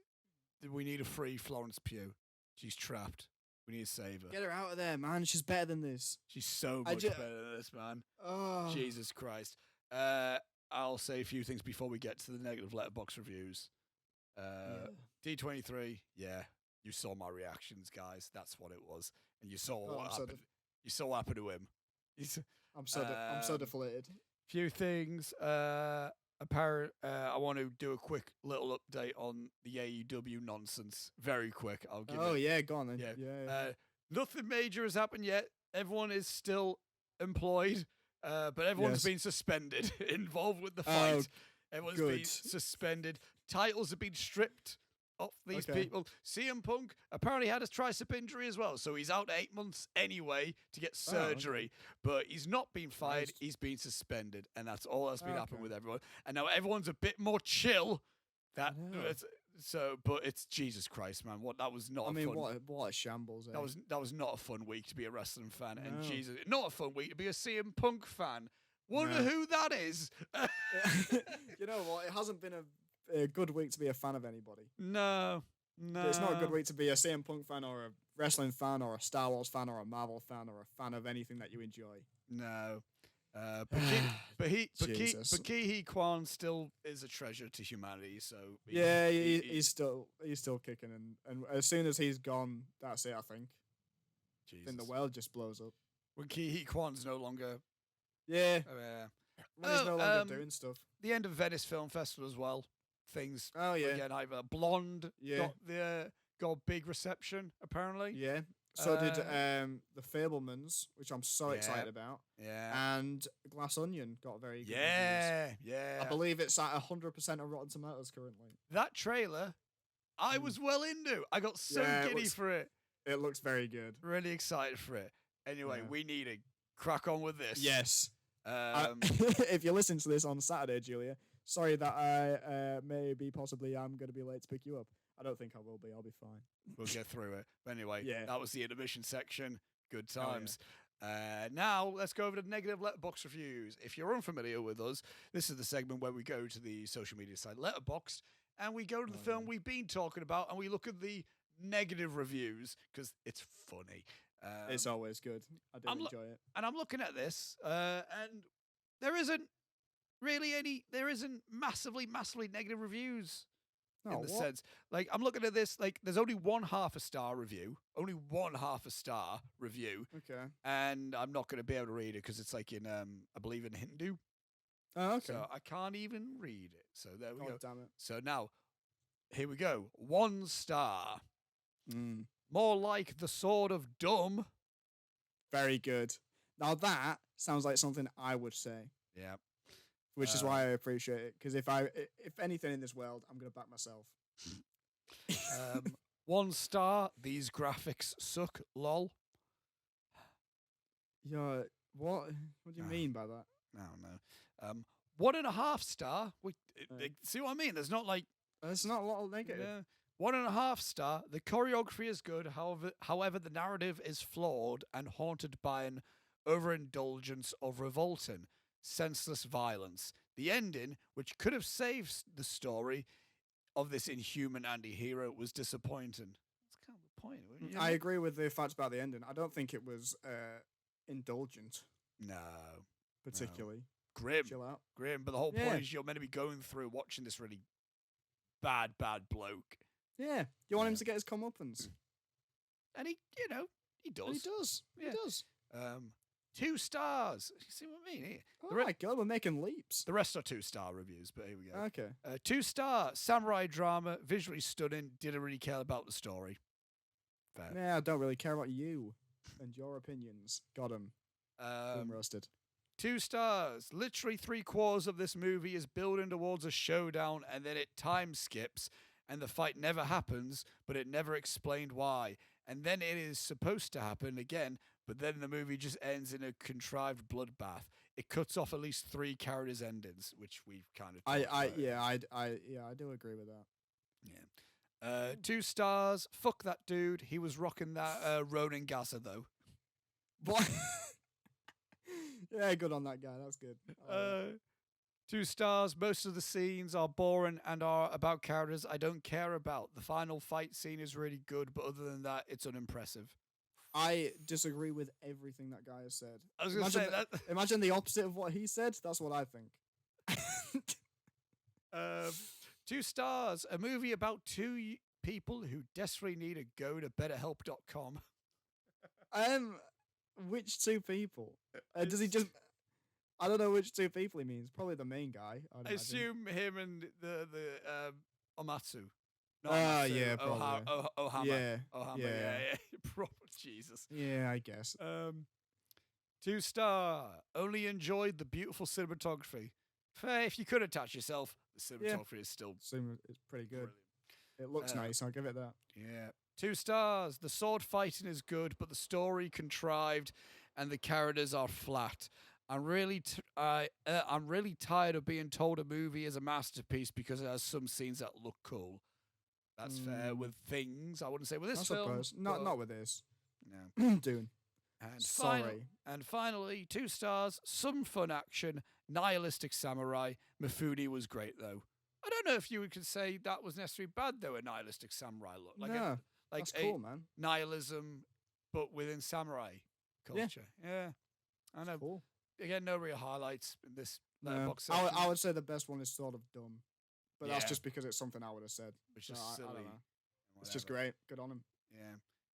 that we need a free Florence Pugh. She's trapped. We need to save her. Get her out of there, man. She's better than this. She's so much better than this, man. Oh. Jesus Christ. I'll say a few things before we get to the negative Letterboxd reviews. D23, yeah. You saw my reactions, guys. That's what it was. And you saw what happened. You saw what happened to him. I'm so deflated. Few things. I want to do a quick little update on the AEW nonsense. Very quick. I'll give it. Yeah, go on then. Yeah. Nothing major has happened yet. Everyone is still employed, but everyone's been suspended involved with the fight. Everyone's been suspended. Titles have been stripped off these people. CM Punk apparently had a tricep injury as well, so he's out 8 months anyway to get surgery. But he's not been fired; he's been suspended, and that's all that's been happening with everyone. And now everyone's a bit more chill. But it's Jesus Christ, man! That was not. What a shambles! That was not a fun week to be a wrestling fan, and Jesus, not a fun week to be a CM Punk fan. Wonder who that is. You know what? It hasn't been a good week to be a fan of anybody. No. It's not a good week to be a CM Punk fan or a wrestling fan or a Star Wars fan or a Marvel fan or a fan of anything that you enjoy. No. But Kihachi Kwan still is a treasure to humanity. So he's still kicking, and as soon as he's gone, that's it. I think. Jesus. Then the world just blows up. When Kihachi Kwan's no longer. Yeah. When he's no longer doing stuff. The end of Venice Film Festival as well. Things. Again, either Blonde got a big reception apparently. Yeah. So did the Fablemans, which I'm so excited about. Yeah. And Glass Onion got very good reviews. Yeah. I believe it's at 100% of Rotten Tomatoes currently. That trailer, I was well into. I got so giddy for it. It looks very good. Really excited for it. Anyway, we need to crack on with this. Yes. If you listen to this on Saturday, Julia, sorry that I possibly am going to be late to pick you up. I don't think I will be. I'll be fine. We'll get through it. But anyway, that was the intermission section. Good times. Now, let's go over to negative Letterboxd reviews. If you're unfamiliar with us, this is the segment where we go to the social media site Letterboxd, and we go to the film we've been talking about, and we look at the negative reviews, because it's funny. It's always good. I do enjoy it. And I'm looking at this, and there isn't massively negative reviews Oh, in the what? sense, like, I'm looking at this, like, there's only 1/2 a star review, only 1/2 a star review, Okay. and I'm not going to be able to read it because it's like in, I believe in Hindu, Oh, okay. so I can't even read it. So there we God go. damn it. So now, here we go. 1 star. Mm. More like the Sword of Dumb. Very good. Now that sounds like something I would say, Yeah. which is why I appreciate it. Because if anything in this world, I'm gonna back myself. 1 star. These graphics suck. Lol. Yeah. What? What do you Ah. mean by that? I don't know. 1.5 star. See what I mean? There's not like There's not a lot of negative. yeah. 1.5 star. The choreography is good. However, the narrative is flawed and haunted by an overindulgence of revolting, senseless violence. The ending, which could have saved the story of this inhuman anti-hero, was disappointing. That's kind of the point. You know? I agree with the fact about the ending. I don't think it was indulgent, No. particularly. Grim. Chill out. Grim. But the whole Yeah. point is you're meant to be going through watching this really bad bloke. Yeah. You want him Yeah. to get his comeuppance. And he And does. he does. Yeah. He does. 2 stars. You see what I mean? Oh The re- my god, we're making leaps. The rest are 2-star reviews, but here we go. Okay. 2-star samurai drama, visually stunning. Didn't really care about the story. Fair. Yeah, I don't really care about you and your opinions. Got him. Roasted. 2 stars. Literally 3/4 of this movie is building towards a showdown, and then it time skips, and the fight never happens, but it never explained why. And then it is supposed to happen again, but then the movie just ends in a contrived bloodbath. It cuts off at least 3 characters' endings, which we've kind of. I do agree with that. Yeah. 2 stars. Fuck that dude. He was rocking that Ronin Gasser though. What? Yeah, good on that guy. That's good. 2 stars. Most of the scenes are boring and are about characters I don't care about. The final fight scene is really good, but other than that, it's unimpressive. I disagree with everything that guy has said. I was going to say that. Imagine the opposite of what he said. That's what I think. 2 stars. A movie about 2 people who desperately need to go to betterhelp.com. Which 2 people? Does he just? I don't know which 2 people he means. Probably the main guy. I assume him and the Omatsu. Yeah, probably. Ohama. Yeah. Ohama. Yeah. Yeah. Jesus. Yeah, I guess. 2 star. Only enjoyed the beautiful cinematography. Fair, if you could attach yourself, the cinematography is still It's pretty good. brilliant. It looks nice. I'll give it that. Yeah. 2 stars. The sword fighting is good, but the story contrived and the characters are flat. I'm really tired of being told a movie is a masterpiece because it has some scenes that look cool. That's fair with things. I wouldn't say with this film. Suppose. Not with this. No. Dune. And Sorry. Finally, 2 stars. Some fun action. Nihilistic samurai. Mifune was great though. I don't know if you could say that was necessarily bad though. A nihilistic samurai look That's cool, man. nihilism, but within samurai culture. Yeah, I know. Cool. Again, no real highlights in this No. letterbox. I would say the best one is sort of dumb, but that's Yeah. just because it's something I would have said. which So is I silly. don't know. and It's just whatever. great. Good on him. Yeah.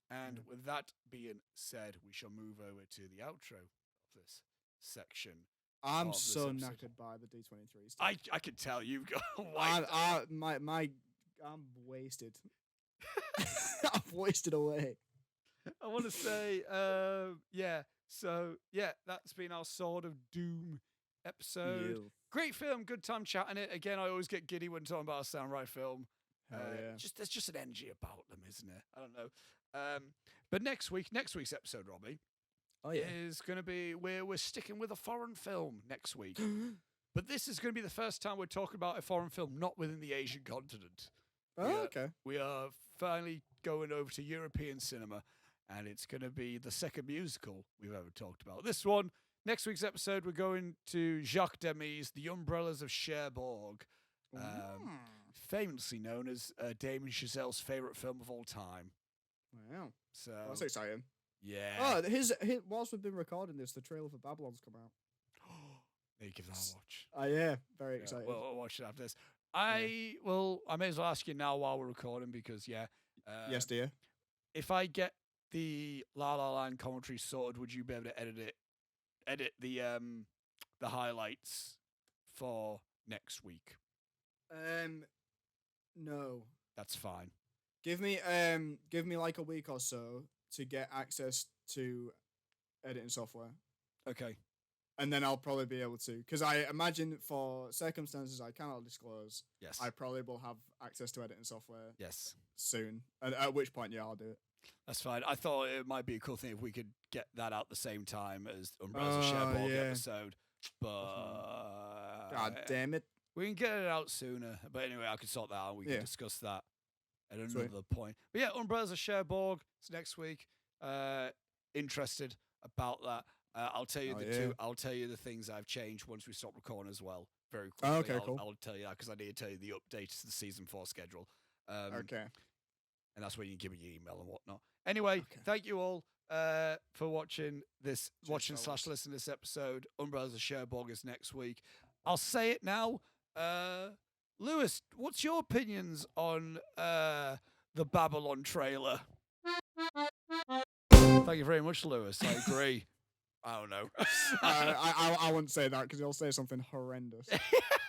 And with that being said, we shall move over to the outro of this section. I'm of this so episode. knackered by the D23 stuff. I could tell you've got white. I'm wasted. I've wasted away. I want to say, yeah. So, yeah, that's been our Sword of Doom episode. You. Great film, good time chatting it. Again, I always get giddy when talking about a samurai film. Hell yeah. There's just an energy about them, isn't there? I don't know. But next week's episode, Robbie, Oh yeah. is going to be we're sticking with a foreign film next week. But this is going to be the first time we're talking about a foreign film not within the Asian continent. Oh, Yeah. okay. We are finally going over to European cinema, and it's going to be the second musical we've ever talked about. This one, next week's episode, we're going to Jacques Demy's The Umbrellas of Cherbourg, famously known as Damien Chazelle's favorite film of all time. Wow. So, That's exciting. yeah. Oh, his whilst we've been recording this, the trailer for Babylon's come out. They give that a watch. Oh yeah, very Yeah, excited. we'll watch it after this. I may as well ask you now while we're recording because Yes, dear. if I get the La La Land commentary sorted, would you be able to edit the highlights for next week? No. That's fine. Give me like a week or so to get access to editing software, Okay. and then I'll probably be able to. Because I imagine for circumstances I cannot disclose, Yes. I probably will have access to editing software Yes. soon. And at which point, yeah, I'll do it. That's fine. I thought it might be a cool thing if we could get that out the same time as Umbrella's Shareborg episode, but God damn it! we can get it out sooner. But anyway, I could sort that out. We can discuss that at another Sweet. point. But yeah, Umbrella's Shareborg. It's next week. Interested about that. I'll tell you I'll tell you the things I've changed once we stop recording as well. Very quickly. Oh, okay, cool. I'll tell you that because I need to tell you the updates to the season 4 schedule. Okay. And that's when you give me your email and whatnot. Anyway, thank you all for watching this, / listening to this episode. Umbrella's Shareborg is next week. I'll say it now. Lewis, what's your opinions on the Babylon trailer? Thank you very much, Lewis. I agree. I don't know. I wouldn't say that because he'll say something horrendous.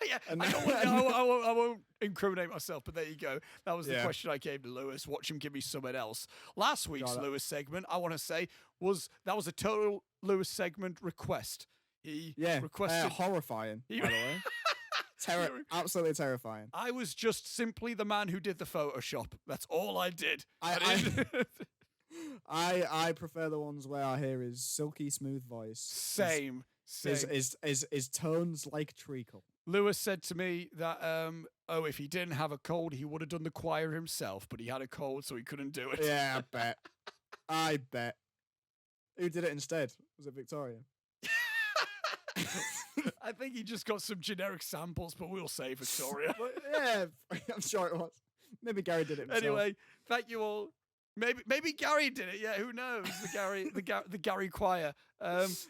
Yeah, I won't incriminate myself, but there you go. That was the question I gave to Lewis. Watch him give me something else. Last week's Lewis segment, I want to say, was a total Lewis segment request. He requested horrifying, by the way. Absolutely terrifying. I was just simply the man who did the Photoshop. That's all I did. I prefer the ones where I hear his silky smooth voice. Same. His tones like treacle. Lewis said to me that if he didn't have a cold, he would have done the choir himself, but he had a cold, so he couldn't do it. Yeah, I bet. Who did it instead? Was it Victoria? I think he just got some generic samples, but we'll say Victoria. Yeah, I'm sure it was. Maybe Gary did it himself. Anyway, thank you all. Maybe Gary did it. Yeah, who knows? The Gary choir. Who's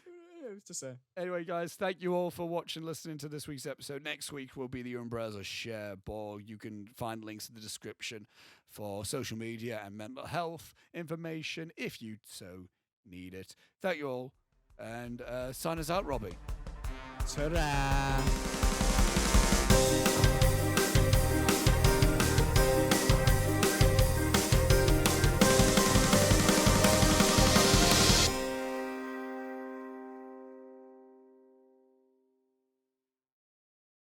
to say? Anyway, guys, thank you all for watching, listening to this week's episode. Next week will be the Umbrella's Shareborg. You can find links in the description for social media and mental health information if you so need it. Thank you all, and sign us out, Robbie. Ta-da!